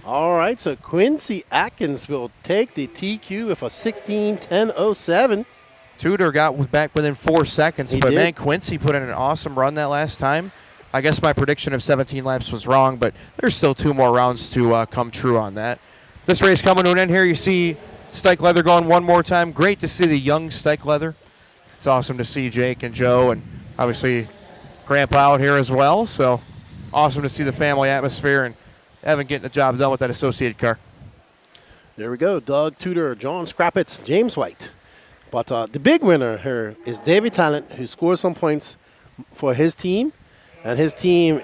[SPEAKER 2] All right, so Quincy Atkins will take the TQ with a 16:10.07.
[SPEAKER 6] Tudor got back within 4 seconds,
[SPEAKER 2] He
[SPEAKER 6] but
[SPEAKER 2] did.
[SPEAKER 6] man, Quincy put in an awesome run that last time. I guess my prediction of 17 laps was wrong, but there's still 2 more rounds to come true on that. This race coming to an end here. You see Stike Leather going one more time. Great to see the young Stike Leather. It's awesome to see Jake and Joe and obviously Grandpa out here as well. So awesome to see the family atmosphere and Evan getting the job done with that associated car.
[SPEAKER 2] There we go. Doug Tudor, John Scrappitz, James White. But the big winner here is David Talent, who scored some points for his team. And his team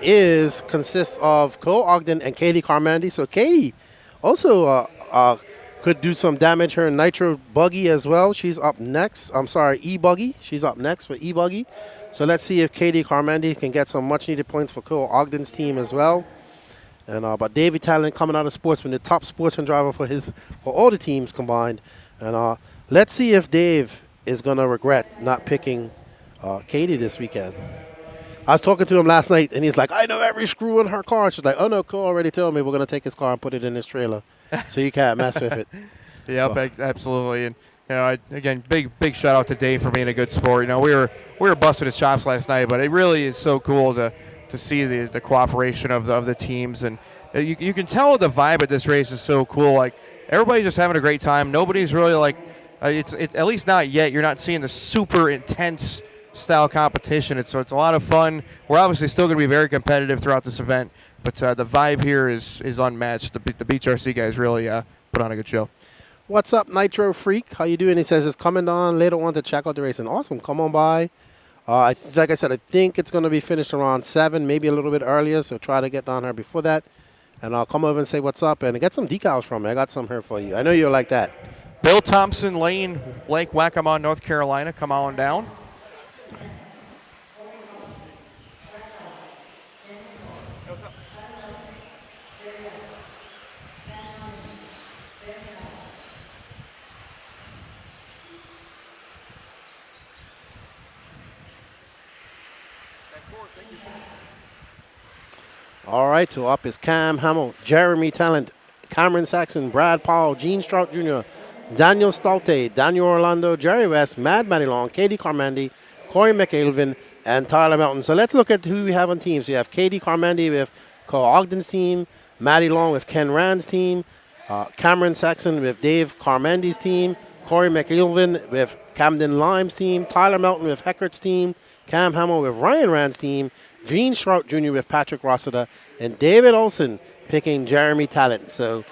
[SPEAKER 2] consists of Cole Ogden and Katie Carmandi. So Katie also could do some damage here in Nitro Buggy as well. She's up next. I'm sorry, E-Buggy. She's up next for E-Buggy. So let's see if Katie Carmandi can get some much-needed points for Cole Ogden's team as well. And but David Talent coming out of Sportsman, the top sportsman driver for all the teams combined. And let's see if Dave is going to regret not picking Katie this weekend. I was talking to him last night, and he's like, I know every screw in her car. She's like, oh, no, Cole already told me we're going to take his car and put it in his trailer, so you can't mess with it.
[SPEAKER 6] Yep, absolutely. And again, big shout out to Dave for being a good sport. We were busting his chops last night, but it really is so cool to see the cooperation of the teams, and you can tell the vibe at this race is so cool. Like everybody's just having a great time. Nobody's really like it's at least not yet. You're not seeing the super intense style competition. It's a lot of fun. We're obviously still going to be very competitive throughout this event, but the vibe here is unmatched. The Beach RC guys really put on a good show.
[SPEAKER 2] What's up, Nitro Freak? How you doing? He says it's coming on later on to check out the racing. Awesome. Come on by. Like I said, I think it's going to be finished around 7, maybe a little bit earlier, so try to get down here before that. And I'll come over and say what's up and get some decals from me. I got some here for you. I know you'll like that.
[SPEAKER 6] Bill Thompson Lane, Lake Waccamaw, North Carolina. Come on down.
[SPEAKER 2] All right, so up is Cam Hamill, Jeremy Talent, Cameron Saxon, Brad Powell, Gene Strout Jr., Daniel Stolte, Daniel Orlando, Jerry West, Mad Matty Long, Katie Carmandi, Corey McAlvin, and Tyler Melton. So let's look at who we have on teams. We have Katie Carmandi with Cole Ogden's team, Matty Long with Ken Rand's team, Cameron Saxon with Dave Carmandi's team, Corey McAlvin with Camden Lime's team, Tyler Melton with Heckert's team, Cam Hamill with Ryan Rand's team, Gene Strout Jr. with Patrick Rossiter, and David Olson picking Jeremy Talent. So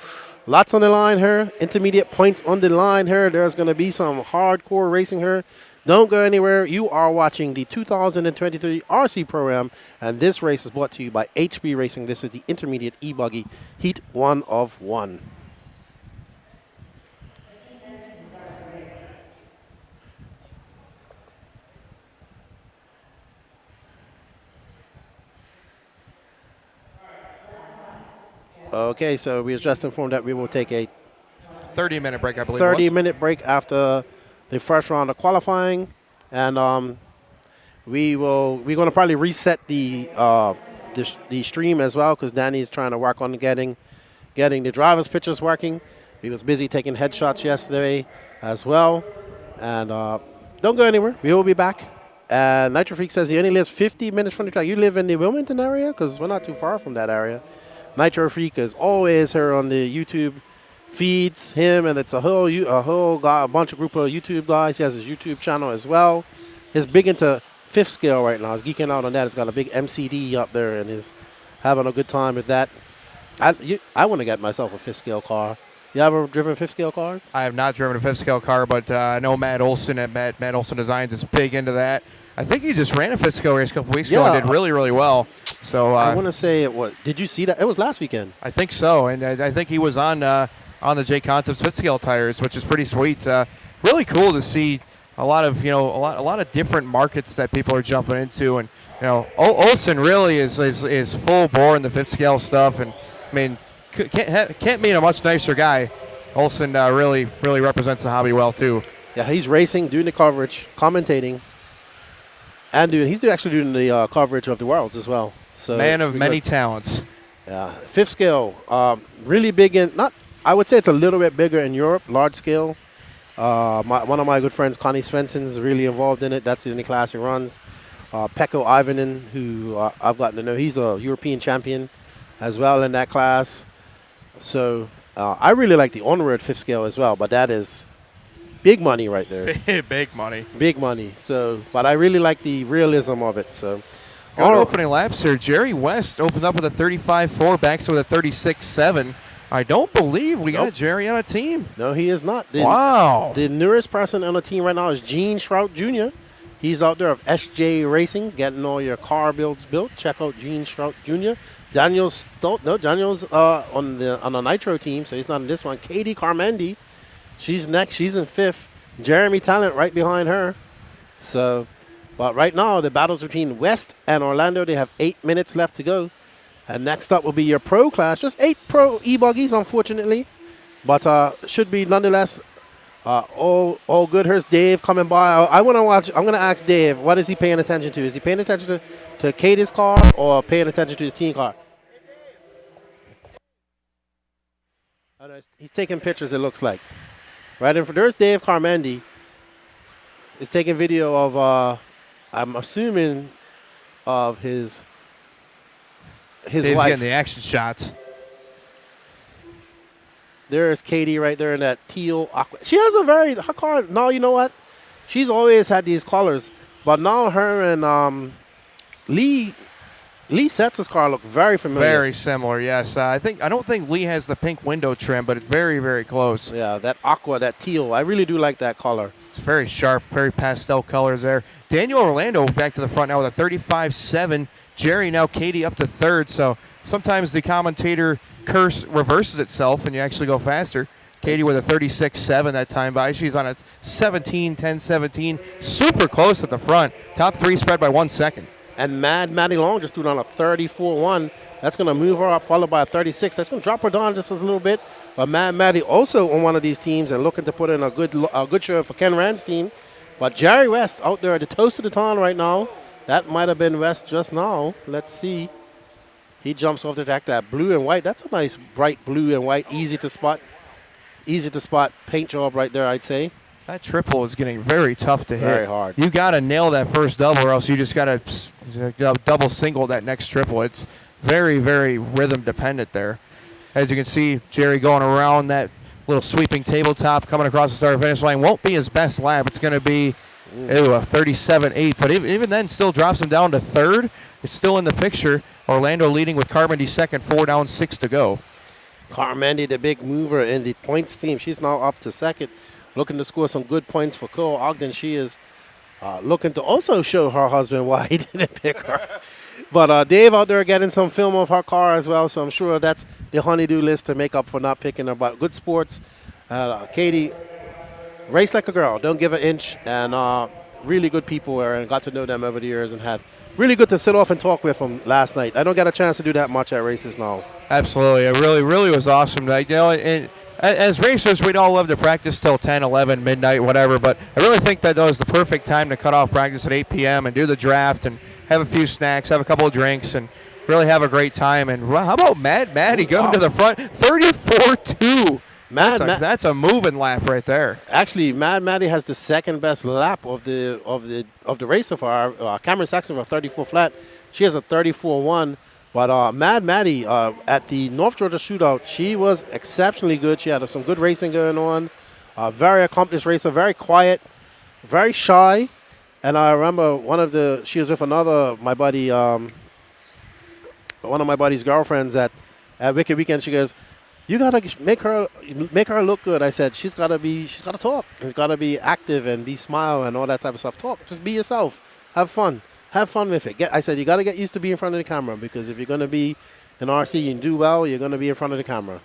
[SPEAKER 2] lots on the line here. Intermediate points on the line here. There's going to be some hardcore racing here. Don't go anywhere. You are watching the 2023 RC Pro-Am, and this race is brought to you by HB Racing. This is the Intermediate E-Buggy Heat 1 of 1. Okay, so we was just informed that we will take a
[SPEAKER 6] 30-minute break, I believe.
[SPEAKER 2] 30-minute break after the first round of qualifying, and we're going to probably reset the stream as well because Danny's trying to work on getting the driver's pictures working. He was busy taking headshots yesterday as well, and don't go anywhere. We will be back. And Nitro Freak says he only lives 50 minutes from the track. You live in the Wilmington area? Because we're not too far from that area. Nitro Freak is always here on the YouTube feeds, him, and it's a bunch of group of YouTube guys. He has his YouTube channel as well. He's big into fifth scale right now. He's geeking out on that. He's got a big MCD up there and he's having a good time with that. I want to get myself a fifth scale car. You ever driven fifth scale cars?
[SPEAKER 6] I have not driven a fifth scale car, but I know Matt Olson at Matt Olson Designs is big into that. I think he just ran a fifth scale race a couple weeks ago and did really, really well. So
[SPEAKER 2] I want to say it was. Did you see that? It was last weekend.
[SPEAKER 6] I think so, and I think he was on the J Concepts fifth scale tires, which is pretty sweet. Really cool to see a lot of different markets that people are jumping into, and Olson really is full bore in the fifth scale stuff, and I mean can't meet a much nicer guy. Olson really represents the hobby well too.
[SPEAKER 2] Yeah, he's racing, doing the coverage, commentating. And he's actually doing the coverage of the Worlds as well. So
[SPEAKER 6] man of many talents.
[SPEAKER 2] Yeah, fifth scale, really big in, not, I would say it's a little bit bigger in Europe, large scale. One of my good friends, Connie Svensson's really involved in it. That's the only class he runs. Pekko Ivanen, who I've gotten to know, he's a European champion as well in that class. So I really like the Onward fifth scale as well, but that is big money right there.
[SPEAKER 6] Big money.
[SPEAKER 2] Big money. So, but I really like the realism of it. So,
[SPEAKER 6] Good opening laps here. Jerry West opened up with a 35.4, backs with a 36.7. I don't believe we got Jerry on a team.
[SPEAKER 2] No, he is not.
[SPEAKER 6] Wow.
[SPEAKER 2] The newest person on the team right now is Gene Shrout Jr. He's out there of SJ Racing, getting all your car builds built. Check out Gene Shrout Jr. Daniel's on the Nitro team, so he's not in this one. Katie Carmendi, she's next. She's in fifth. Jeremy Talent right behind her. So, but right now the battle's between West and Orlando. They have 8 minutes left to go. And next up will be your pro class. Just 8 pro e-buggies, unfortunately. But should be nonetheless all good. Here's Dave coming by. I want to watch. I'm going to ask Dave, what is he paying attention to? Is he paying attention to Katie's car or paying attention to his team car? He's taking pictures, it looks like. Right in front. There's Dave Carmendi. He's taking video of, I'm assuming, of his
[SPEAKER 6] Dave's
[SPEAKER 2] wife.
[SPEAKER 6] getting the action shots.
[SPEAKER 2] There's Katie right there in that teal aqua. She has her car, now you know what? She's always had these colors. But now her and Lee Setz's car look very familiar.
[SPEAKER 6] Very similar, yes. I don't think Lee has the pink window trim, but it's very, very close.
[SPEAKER 2] Yeah, that aqua, that teal. I really do like that color.
[SPEAKER 6] It's very sharp, very pastel colors there. Daniel Orlando back to the front now with a 35.7. Jerry now Katie up to third. So sometimes the commentator curse reverses itself and you actually go faster. Katie with a 36.7 that time by. She's on a 10-17. Super close at the front. Top three spread by 1 second.
[SPEAKER 2] And Maddie Long just threw down a 34.1. That's going to move her up, followed by a 36. That's going to drop her down just a little bit. But Maddie also on one of these teams and looking to put in a good show for Ken Rand's team. But Jerry West out there at the toast of the town right now. That might have been West just now. Let's see. He jumps off the track. That blue and white. That's a nice bright blue and white. Easy to spot paint job right there, I'd say.
[SPEAKER 6] That triple is getting very tough to hit.
[SPEAKER 2] Very hard.
[SPEAKER 6] You got to nail that first double or else you just got to double single that next triple. It's very, very rhythm dependent there. As you can see, Jerry going around that little sweeping tabletop coming across the start finish line. Won't be his best lap. It's going to be a 37.8. But even then still drops him down to third. It's still in the picture. Orlando leading with Carmendi second, 4 down, 6 to go.
[SPEAKER 2] Carmendi, the big mover in the points team. She's now up to second, looking to score some good points for Cole Ogden. She is looking to also show her husband why he didn't pick her. But Dave out there getting some film of her car as well, so I'm sure that's the honeydew list to make up for not picking her. But good sports. Katie, race like a girl. Don't give an inch. And really good people there, and got to know them over the years and had really good to sit off and talk with them last night. I don't get a chance to do that much at races now.
[SPEAKER 6] Absolutely. It really, really was awesome. And as racers, we'd all love to practice till 10, 11, midnight, whatever. But I really think that was the perfect time to cut off practice at 8 p.m. and do the draft and have a few snacks, have a couple of drinks, and really have a great time. And how about Maddie going to the front? 34.2. That's a moving lap right there.
[SPEAKER 2] Actually, Maddie has the second best lap of the race so far. Cameron Saxon for 34 flat. She has a 34.1. But Maddie at the North Georgia Shootout, she was exceptionally good. She had some good racing going on. Very accomplished racer, very quiet, very shy. And I remember she was with my buddy, one of my buddy's girlfriends at Wicked Weekend. She goes, "You gotta make her look good." I said, she's gotta talk. She's gotta be active and be smile and all that type of stuff. Talk, just be yourself, have fun with it. I said you gotta get used to being in front of the camera, because if you're gonna be an RC and do well, you're gonna be in front of the camera.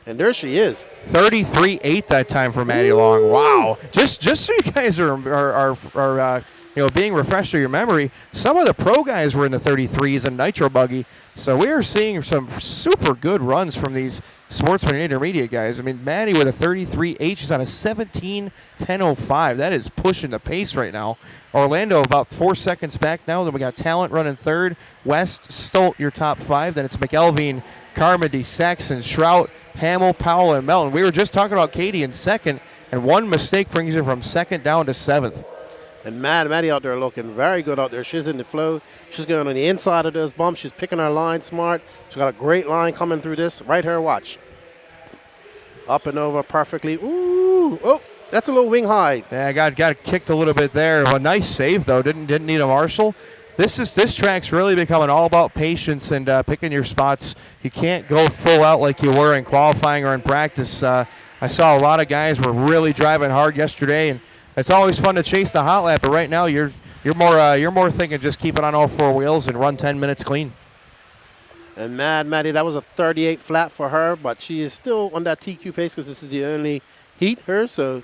[SPEAKER 2] And there she is,
[SPEAKER 6] 33.8 that time for Maddie Long. Wow! Just so you guys are
[SPEAKER 11] being refreshed to your memory, some of the pro guys were in the 33s and nitro buggy. So we are seeing some super good runs from these sportsman and intermediate guys. I mean, Maddie with a 33H is on a 17:10:05. That is pushing the pace right now. Orlando about 4 seconds back now. Then we got Talent running third. West, Stolt, your top 5. Then it's McElveen, Carmody, Saxon, Shrout, Hamill, Powell, and Melton. We were just talking about Katie in second, and one mistake brings her from second down to 7th.
[SPEAKER 2] And Maddie out there looking very good out there. She's in the flow. She's going on the inside of those bumps. She's picking her line smart. She's got a great line coming through this. Right here, watch. Up and over perfectly. Ooh, oh, that's a little wing high.
[SPEAKER 11] Yeah, got kicked a little bit there. A nice save though. Didn't need a marshal. This track's really becoming all about patience and picking your spots. You can't go full out like you were in qualifying or in practice. I saw a lot of guys were really driving hard yesterday, and it's always fun to chase the hot lap. But right now, you're more thinking just keep it on all 4 wheels and run 10 minutes clean.
[SPEAKER 2] And Maddie, that was a 38 flat for her, but she is still on that TQ pace because this is the only heat her. So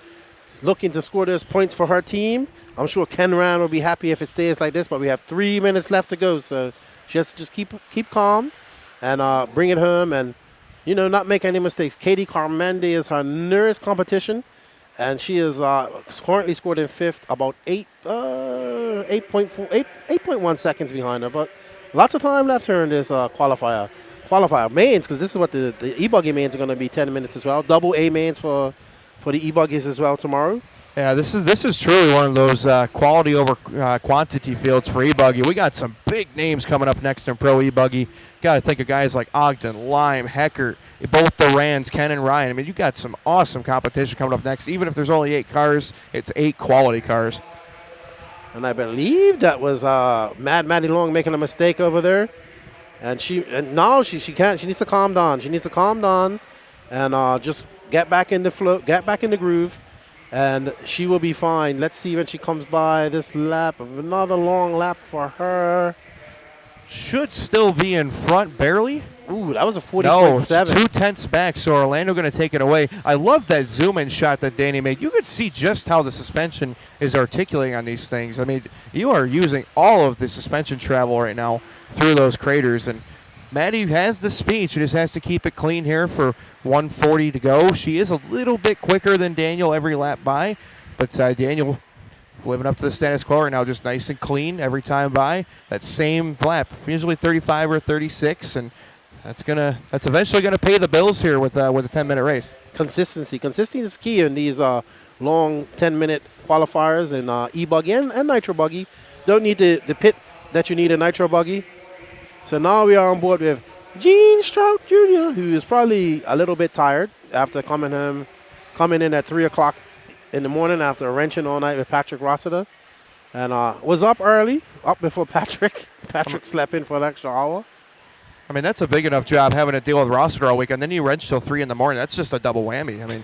[SPEAKER 2] looking to score those points for her team. I'm sure Ken Rand will be happy if it stays like this, but we have 3 minutes left to go. So just keep calm and bring it home and, not make any mistakes. Katie Carmendi is her nearest competition, and she is currently scored in 5th, about 8.1 seconds behind her. But lots of time left her in this qualifier mains, because this is what the e-buggy mains are going to be 10 minutes as well. Double A mains for the e-buggies as well tomorrow.
[SPEAKER 11] Yeah, this is truly one of those quality over quantity fields for e-buggy. We got some big names coming up next in pro e-buggy. Got to think of guys like Ogden, Lime, Hecker, both the Rands, Ken and Ryan. I mean, you got some awesome competition coming up next. Even if there's only 8 cars, it's 8 quality cars.
[SPEAKER 2] And I believe that was Maddie Long making a mistake over there. And now she can't. She needs to calm down. She needs to calm down and just get back in the flow, get back in the groove, and she will be fine. Let's see when she comes by this lap. Another long lap for her.
[SPEAKER 11] Should still be in front barely.
[SPEAKER 2] Ooh, that was a 40.7.
[SPEAKER 11] No, 2 tenths back, so Orlando going to take it away. I love that zoom-in shot that Danny made. You could see just how the suspension is articulating on these things. I mean, you are using all of the suspension travel right now through those craters, and Maddie has the speed. She just has to keep it clean here for 140 to go. She is a little bit quicker than Daniel every lap by, but Daniel living up to the status quo right now, just nice and clean every time by. That same lap, usually 35 or 36, and that's eventually gonna pay the bills here with a 10-minute race.
[SPEAKER 2] Consistency is key in these long 10-minute qualifiers and e-buggy and nitro buggy. Don't need the pit that you need a nitro buggy. So now we are on board with Gene Strout Jr., who is probably a little bit tired after coming in at 3 o'clock in the morning after wrenching all night with Patrick Rossiter, and was up early, up before Patrick. Patrick slept in for an extra hour.
[SPEAKER 11] I mean, that's a big enough job having to deal with Rossiter all weekend. Then you wrench till 3 in the morning. That's just a double whammy. I mean,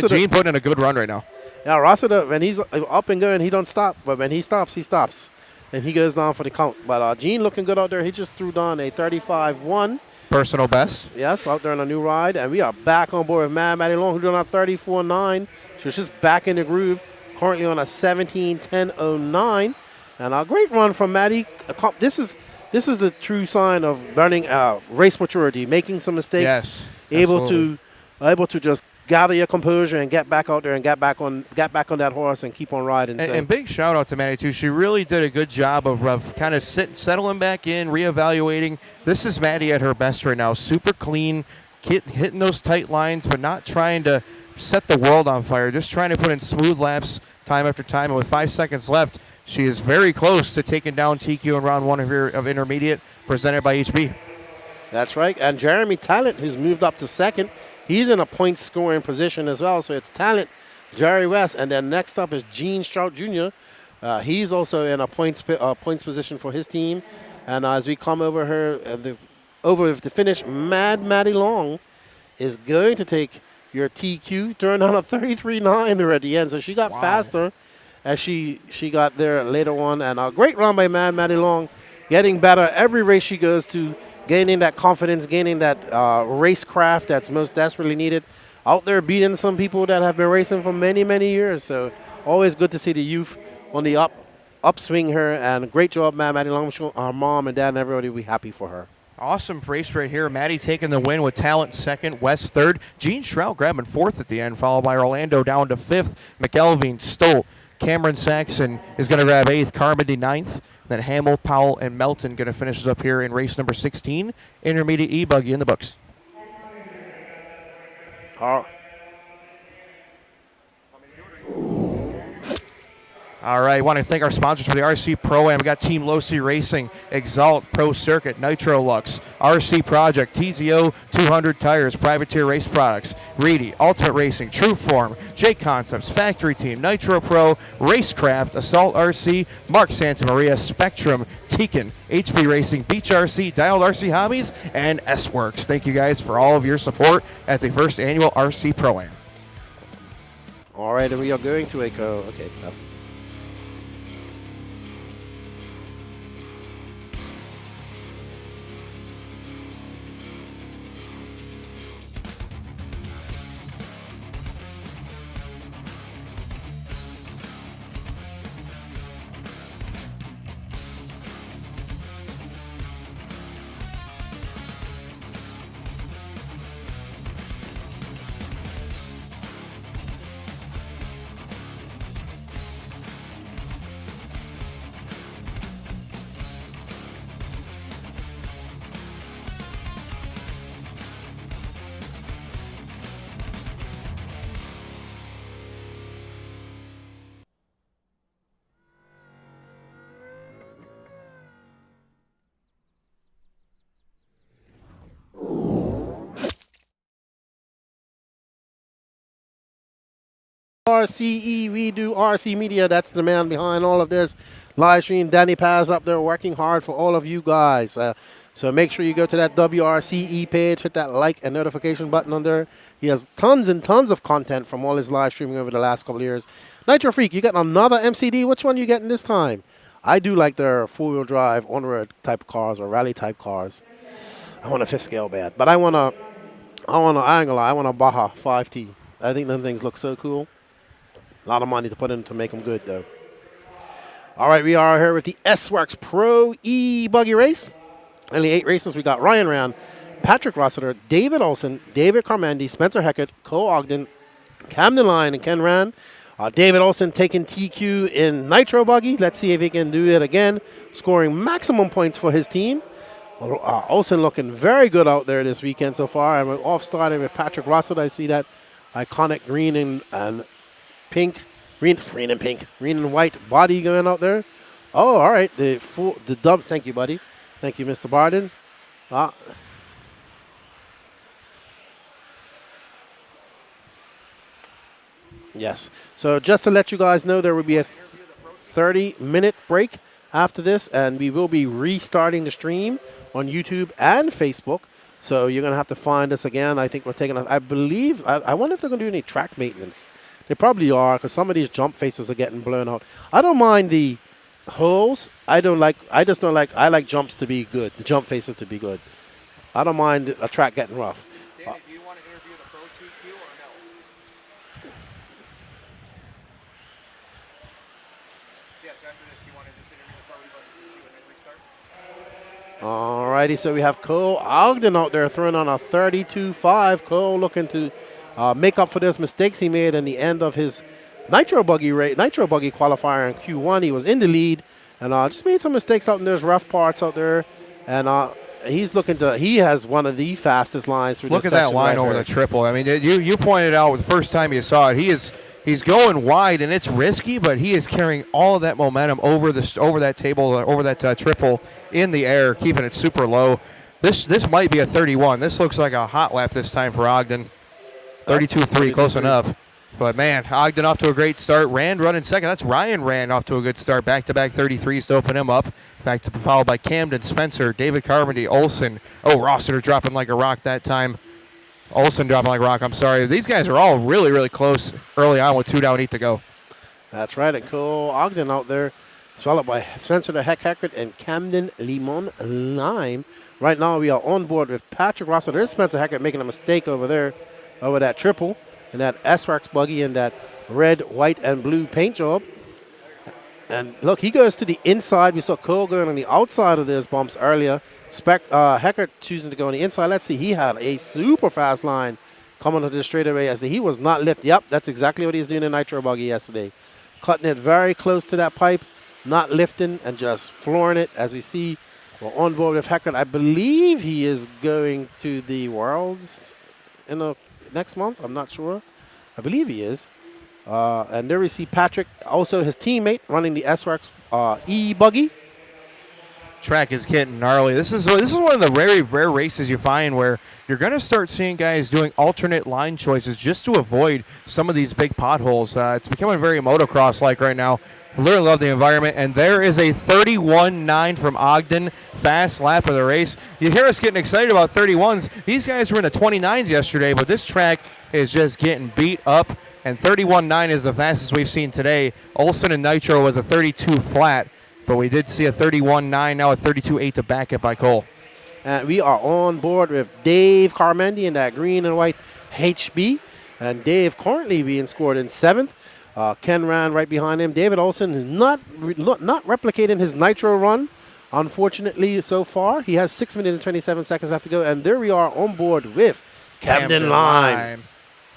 [SPEAKER 11] Gene putting in a good run right now.
[SPEAKER 2] Yeah, Rossiter, when he's up and going, he don't stop. But when he stops, and he goes down for the count. But Gene looking good out there. He just threw down a 35-1.
[SPEAKER 11] Personal best.
[SPEAKER 2] Yes, out there on a new ride. And we are back on board with Maddie Long, who's doing a 34-9. She's just back in the groove. Currently on a 17:10:09. And a great run from Maddie. This is the true sign of learning race maturity, making some mistakes.
[SPEAKER 11] Yes,
[SPEAKER 2] able to just gather your composure and get back out there and get back on that horse and keep on riding.
[SPEAKER 11] And big shout out to Maddie too. She really did a good job of kind of settling back in, reevaluating. This is Maddie at her best right now. Super clean, hitting those tight lines, but not trying to set the world on fire. Just trying to put in smooth laps time after time. And with 5 seconds left, she is very close to taking down TQ in round 1 of intermediate, presented by HB.
[SPEAKER 2] That's right. And Jeremy Talent, who's moved up to second, he's in a point scoring position as well. So it's Talent, Jerry West, and then next up is Gene Strout Jr. He's also in a points position for his team. And as we come over here, over the finish, Maddie Long is going to take your TQ, turned on a 33.9 at the end. So she got faster as she got there later on. And a great run by Maddie Long, getting better every race she goes to, gaining that confidence, gaining that racecraft that's most desperately needed. Out there beating some people that have been racing for many, many years. So Always good to see the youth on the upswing here. And great job, man. Maddie Longshore, our mom and dad and everybody will be happy for her.
[SPEAKER 6] Awesome race right here. Maddie taking the win with Talent second, West third. Gene Schrout grabbing fourth at the end, followed by Orlando down to fifth. McElveen, Stolt, Cameron Saxon is going to grab eighth, Carmody ninth. Then Hamill, Powell, and Melton going to finish us up here in race number 16. Intermediate E-Buggy in the books. All right, I want to thank our sponsors for the RC Pro-Am. We got Team Losi Racing, Exalt, Pro Circuit, Nitro Lux, RC Project, TZO 200 Tires, Privateer Race Products, Reedy, Ultimate Racing, True Form, J Concepts, Factory Team, Nitro Pro, Racecraft, Assault RC, Mark Santa Maria, Spectrum, Tekin, HB Racing, Beach RC, Dialed RC Hobbies, and S-Works. Thank you guys for all of your support at the first annual RC Pro-Am.
[SPEAKER 2] All right, and we are going to okay. WRCE, we do RC Media. That's the man behind all of this live stream. Danny Paz up there working hard for all of you guys. So make sure you go to that WRCE page, hit that like and notification button on there. He has tons and tons of content from all his live streaming over the last couple of years. Nitro Freak, you got another MCD. Which one are you getting this time? I do like their four-wheel drive, on-road type cars or rally type cars. I want a fifth scale bad, but I ain't gonna lie, I want a Baja 5T. I think them things look so cool. A lot of money to put in to make them good, though. All right, we are here with the S-Works Pro E-Buggy race. Only 8 races. We got Ryan Rand, Patrick Rossiter, David Olson, David Carmandi, Spencer Heckett, Cole Ogden, Camden Lyon, and Ken Rand. David Olson taking TQ in Nitro Buggy. Let's see if he can do it again, scoring maximum points for his team. Olson looking very good out there this weekend so far. And we're off starting with Patrick Rossiter. I see that iconic green and pink, green and white body going out there. Oh, all right. The dub. Thank you, buddy. Thank you, Mr. Barden. Yes. So just to let you guys know, there will be a 30-minute break after this, and we will be restarting the stream on YouTube and Facebook. So you're going to have to find us again. I think we're taking I believe, I wonder if they're going to do any track maintenance. They probably are, because some of these jump faces are getting blown out. I don't mind the holes. I like jumps to be good, the jump faces to be good. I don't mind a track getting rough.
[SPEAKER 6] Danny, do you want to interview the Pro TQ or no? Yes, after this, you want to just interview the Pro TQ and then restart?
[SPEAKER 2] All righty, so we have Cole Ogden out there throwing on a 32.5. Cole looking to make up for those mistakes he made in the end of his Nitro Buggy qualifier in Q1. He was in the lead and just made some mistakes out in those rough parts out there. And he has one of the fastest lines through this section.
[SPEAKER 6] Look at that line over the triple. I mean, you pointed out the first time you saw it, he's going wide and it's risky, but he is carrying all of that momentum over that table, over that triple in the air, keeping it super low. This might be a 31. This looks like a hot lap this time for Ogden. 32.3, close enough. But, man, Ogden off to a great start. Rand running second. That's Ryan Rand off to a good start. Back-to-back 33s to open him up. Followed by Camden, Spencer, David Carmody, Olson. Oh, Rossiter dropping like a rock that time. Olson dropping like a rock, I'm sorry. These guys are all really, really close early on with 2 down, 8 to go.
[SPEAKER 2] That's right. And Cole Ogden out there. Followed by Spencer the Heckett and Camden Limon Lime. Right now we are on board with Patrick Rossiter. There's Spencer Heckett making a mistake over there, over that triple, and that S-Works buggy and that red, white, and blue paint job. And look, he goes to the inside. We saw Cole going on the outside of those bumps earlier. Heckert choosing to go on the inside. Let's see, he had a super fast line coming to the straightaway yesterday. He was not lifted. Yep, that's exactly what he was doing in Nitro Buggy yesterday. Cutting it very close to that pipe, not lifting, and just flooring it. As we see, we're on board with Heckert. I believe he is going to the Worlds in the next month. I'm not sure. I believe he is. And there we see Patrick, also his teammate, running the WRCE buggy.
[SPEAKER 6] Track is getting gnarly. This is one of the very rare races you find where you're going to start seeing guys doing alternate line choices just to avoid some of these big potholes. It's becoming very motocross-like right now. Really love the environment. And there is a 31.9 from Ogden, fast lap of the race. You hear us getting excited about 31s. These guys were in the 29s yesterday, but this track is just getting beat up. And 31.9 is the fastest we've seen today. Olsen and Nitro was a 32 flat, but we did see a 31.9, now a 32.8 to back it by Cole.
[SPEAKER 2] And we are on board with Dave Carmendi in that green and white HB. And Dave currently being scored in 7th. Ken Rand right behind him. David Olsen is not replicating his Nitro run, unfortunately, so far. He has 6 minutes and 27 seconds left to go. And there we are on board with Camden Lime.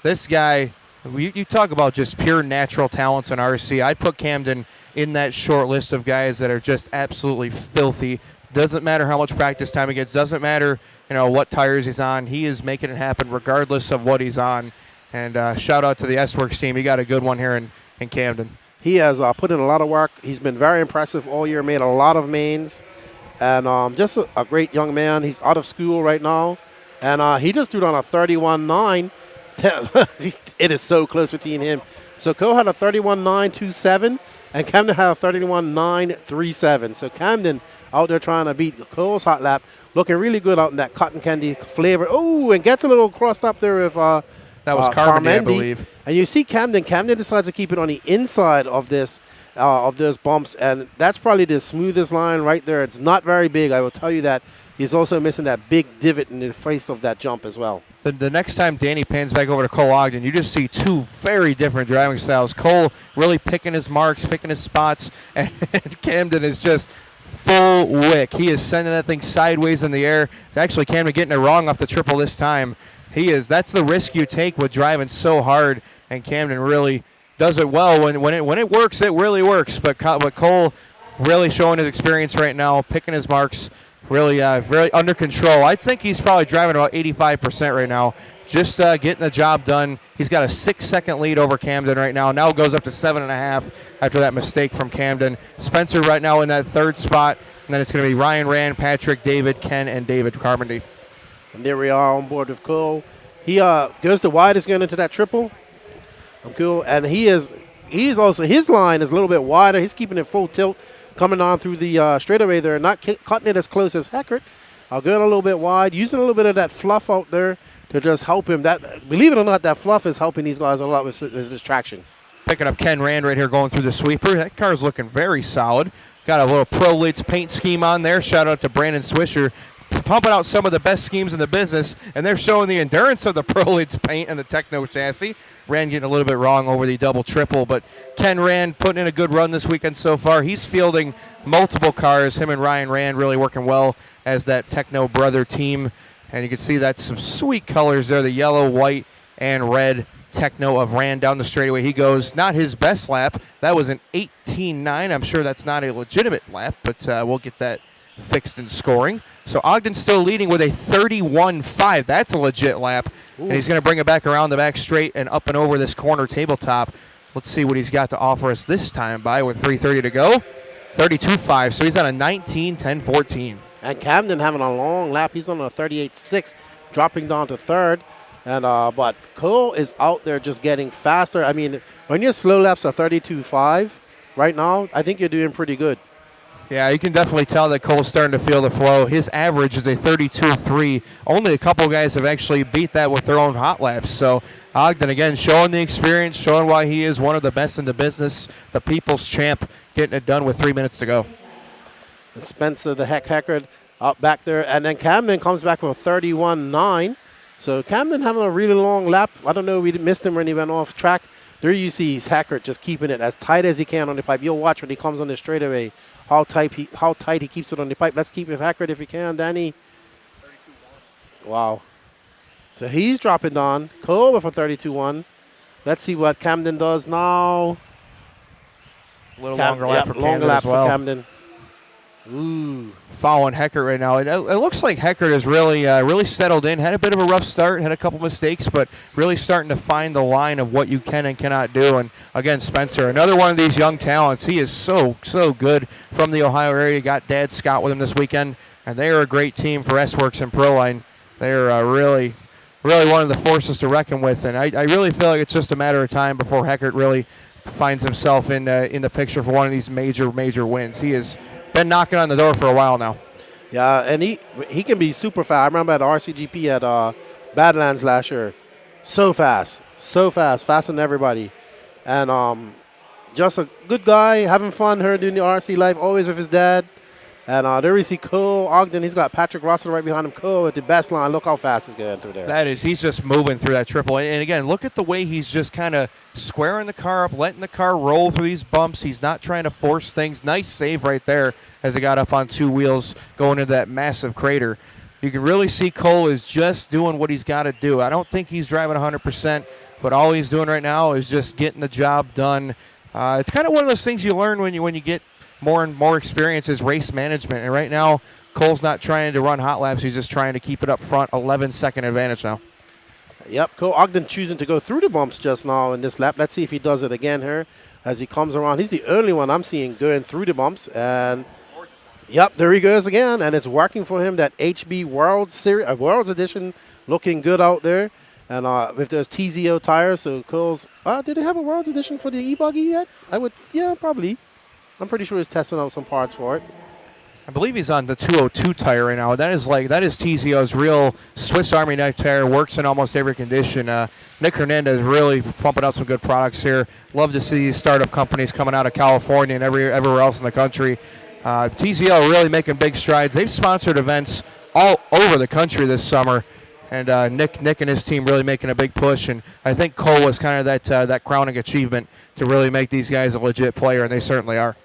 [SPEAKER 6] This guy, you talk about just pure natural talents in RC. I'd put Camden in that short list of guys that are just absolutely filthy. Doesn't matter how much practice time he gets. Doesn't matter, what tires he's on. He is making it happen regardless of what he's on. And shout out to the S-Works team. He got a good one here in Camden.
[SPEAKER 2] He has put in a lot of work. He's been very impressive all year, made a lot of mains. And just a great young man. He's out of school right now. And he just threw down a 31.9. It is so close between him. So Cole had a 31.927, and Camden had a 31.937. So Camden out there trying to beat Cole's hot lap, looking really good out in that cotton candy flavor. Oh, and gets a little crossed up there with
[SPEAKER 6] that was Carmendi, I believe.
[SPEAKER 2] And you see Camden decides to keep it on the inside of this of those bumps, and that's probably the smoothest line right there. It's not very big, I will tell you that. He's also missing that big divot in the face of that jump as well.
[SPEAKER 6] The next time Danny pans back over to Cole Ogden, you just see two very different driving styles. Cole really picking his marks, picking his spots, and Camden is just full wick. He is sending that thing sideways in the air. Actually, Camden getting it wrong off the triple this time. That's the risk you take with driving so hard, and Camden really does it well. When it works, it really works. But Cole really showing his experience right now, picking his marks. Really under control. I think he's probably driving about 85% right now, just getting the job done. He's got a 6-second lead over Camden right now. Now it goes up to 7.5 after that mistake from Camden. Spencer right now in that 3rd spot, and then it's going to be Ryan Rand, Patrick, David, Ken, and David Carmendi.
[SPEAKER 2] And there we are on board with Cole. He goes to wide, is going into that triple. Cool, and he's also, his line is a little bit wider. He's keeping it full tilt. Coming on through the straightaway there, not cutting it as close as Heckert. Going a little bit wide, using a little bit of that fluff out there to just help him. That, believe it or not, that fluff is helping these guys a lot with his traction.
[SPEAKER 6] Picking up Ken Rand right here going through the sweeper. That car's looking very solid. Got a little Pro Lids paint scheme on there. Shout out to Brandon Swisher. Pumping out some of the best schemes in the business, and they're showing the endurance of the Pro Lids paint and the Techno chassis. Rand getting a little bit wrong over the double-triple, but Ken Rand putting in a good run this weekend so far. He's fielding multiple cars. Him and Ryan Rand really working well as that Techno brother team, and you can see that's some sweet colors there, the yellow, white, and red Techno of Rand down the straightaway. He goes, not his best lap. That was an 18.9. I'm sure that's not a legitimate lap, but we'll get that fixed in scoring. So Ogden's still leading with a 31.5. That's a legit lap. Ooh. And he's going to bring it back around the back straight and up and over this corner tabletop. Let's see what he's got to offer us this time by with 3:30 to go. 32.5. So he's on a 19.10.14.
[SPEAKER 2] And Camden having a long lap. He's on a 38.6, dropping down to 3rd. And but Cole is out there just getting faster. I mean, when your slow laps are 32.5 right now, I think you're doing pretty good.
[SPEAKER 6] Yeah, you can definitely tell that Cole's starting to feel the flow. His average is a 32.3. Only a couple guys have actually beat that with their own hot laps. So Ogden, again, showing the experience, showing why he is one of the best in the business, the people's champ, getting it done with 3 minutes to go.
[SPEAKER 2] And Spencer, the Heckert, up back there. And then Camden comes back with a 31.9. So Camden having a really long lap. I don't know, we missed him when he went off track. There you see Hackert just keeping it as tight as he can on the pipe. You'll watch when he comes on the straightaway how tight he keeps it on the pipe. Let's keep it Hackert if you can, Danny. Wow. So he's dropping down. Cole with a 32-1. Let's see what Camden does now.
[SPEAKER 6] A little longer lap for Camden
[SPEAKER 2] longer lap
[SPEAKER 6] as well.
[SPEAKER 2] for Camden. Ooh.
[SPEAKER 6] Following Heckert right now. It looks like Heckert has really settled in. Had a bit of a rough start, had a couple mistakes, but really starting to find the line of what you can and cannot do. And again, Spencer, another one of these young talents. He is so good from the Ohio area. Got Dad Scott with him this weekend, and they are a great team for S-Works and Proline. They are really one of the forces to reckon with, and I really feel like it's just a matter of time before Heckert really finds himself in the picture for one of these major wins. He has been knocking on the door for a while now.
[SPEAKER 2] Yeah, and he can be super fast. I remember at RCGP at Badlands last year. So fast, faster than everybody. And just a good guy, having fun here doing the RC life, always with his dad. And there we see Cole Ogden. He's got Patrick Russell right behind him. Cole with the best line. Look how fast he's getting through there.
[SPEAKER 6] He's just moving through that triple. And again, look at the way he's just kind of squaring the car up, letting the car roll through these bumps. He's not trying to force things. Nice save right there as he got up on two wheels going into that massive crater. You can really see Cole is just doing what he's got to do. I don't think he's driving 100%, but all he's doing right now is just getting the job done. It's kind of one of those things you learn when you get more and more experience is race management. And right now, Cole's not trying to run hot laps. He's just trying to keep it up front. 11-second advantage now.
[SPEAKER 2] Yep, Cole Ogden choosing to go through the bumps just now in this lap. Let's see if he does it again here as he comes around. He's the only one I'm seeing going through the bumps. And, yep, there he goes again. And it's working for him. That HB World Series, World's Edition looking good out there. And with those TZO tires, so Cole's, did they have a World's Edition for the e-buggy yet? Yeah, probably. I'm pretty sure he's testing out some parts for it.
[SPEAKER 6] I believe he's on the 202 tire right now. That is TZO's real Swiss Army knife tire. Works in almost every condition. Nick Hernandez really pumping out some good products here. Love to see these startup companies coming out of California and everywhere else in the country. TZO really making big strides. They've sponsored events all over the country this summer. And Nick and his team really making a big push. And I think Cole was kind of that crowning achievement to really make these guys a legit player, and they certainly are.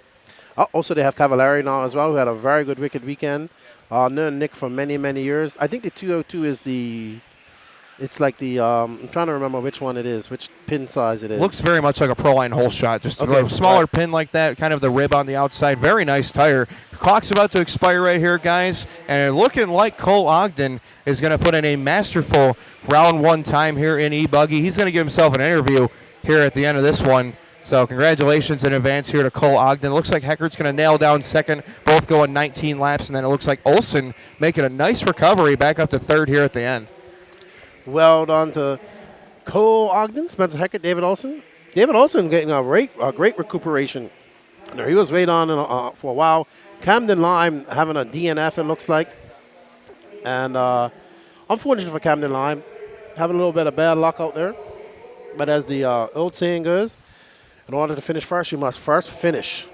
[SPEAKER 2] Also, they have Cavallari now as well, who had a very good Wicked weekend. Known Nick for many, many years. I think the 202 is it's like I'm trying to remember which one it is, which pin size it is.
[SPEAKER 6] Looks very much like a Proline hole shot, just a smaller pin like that, kind of the rib on the outside. Very nice tire. Clock's about to expire right here, guys, and looking like Cole Ogden is going to put in a masterful round one time here in e-buggy. He's going to give himself an interview here at the end of this one. So congratulations in advance here to Cole Ogden. Looks like Heckert's going to nail down second, both going 19 laps, and then it looks like Olsen making a nice recovery back up to third here at the end.
[SPEAKER 2] Well done to Cole Ogden, Spencer Heckert, David Olsen. David Olsen getting a great recuperation. He was waiting on for a while. Camden Lime having a DNF, it looks like. And unfortunate for Camden Lime, having a little bit of bad luck out there. But as the old saying goes, in order to finish first, you must first finish.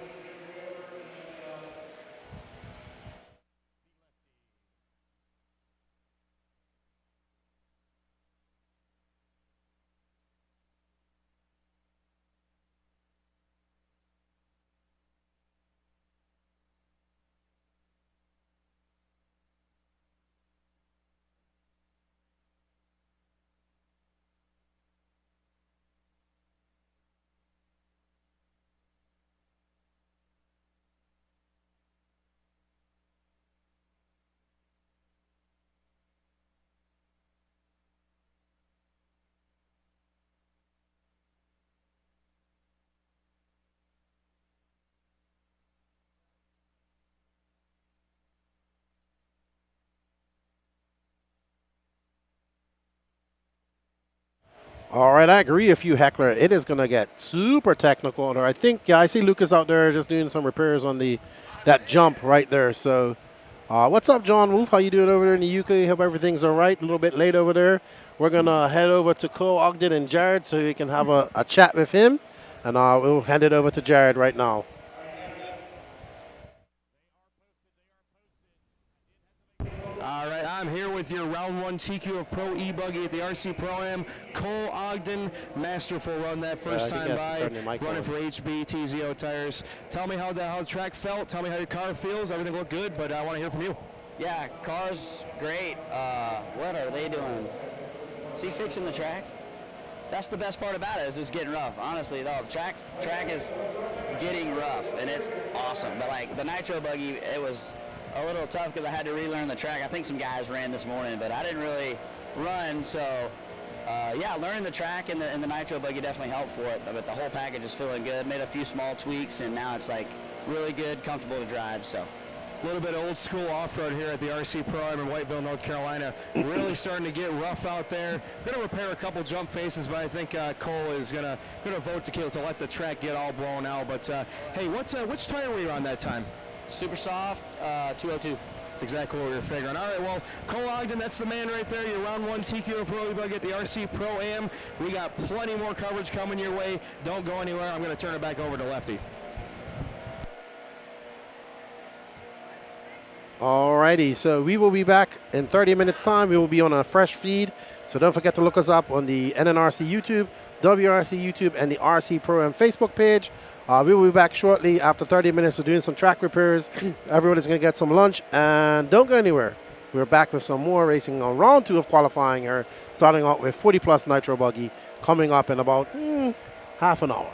[SPEAKER 2] All right, I agree with you, Heckler. It is going to get super technical. I think, I see Lucas out there just doing some repairs on that jump right there. So, what's up, John Wolf? How you doing over there in the UK? Hope everything's all right. A little bit late over there. We're going to head over to Cole Ogden and Jared so we can have a chat with him. And we'll hand it over to Jared right now.
[SPEAKER 14] All right, I'm
[SPEAKER 11] I'm here with your round 1 TQ of Pro E-Buggy at the RC Pro-Am. Cole Ogden, masterful run that first time by, running for HB TZO tires. Tell me how the track felt. Tell me how your car feels. Everything looked good, but I want to hear from you.
[SPEAKER 14] Yeah, car's great. What are they doing? Is he fixing the track? That's the best part about it, is it's getting rough. Honestly, though, the track is getting rough, and it's awesome. But like the nitro buggy, it was a little tough because I had to relearn the track. I think some guys ran this morning, but I didn't really run. So yeah, learning the track and the nitro buggy definitely helped for it. But the whole package is feeling good. Made a few small tweaks, and now it's like really good, comfortable to drive. So.
[SPEAKER 11] A little bit of old school off-road here at the RC Pro-Am in Whiteville, North Carolina. Really starting to get rough out there. Going to repair a couple jump faces, but I think Cole is going to vote to let the track get all blown out. But hey, which tire were you on that time?
[SPEAKER 14] Super soft, 202.
[SPEAKER 11] That's exactly what we were figuring. All right, well, Cole Ogden, that's the man right there. Your round 1 TQ Pro E-Bug at the RC Pro-Am. We got plenty more coverage coming your way. Don't go anywhere. I'm going to turn it back over to Lefty.
[SPEAKER 2] Alrighty, so we will be back in 30 minutes time. We will be on a fresh feed, so don't forget to look us up on the NNRC YouTube, WRCE YouTube, and the RC Pro-Am Facebook page. We will be back shortly after 30 minutes of doing some track repairs. Everybody's going to get some lunch, and don't go anywhere. We're back with some more racing on round 2 of qualifying here, starting out with 40 plus Nitro Buggy coming up in about half an hour.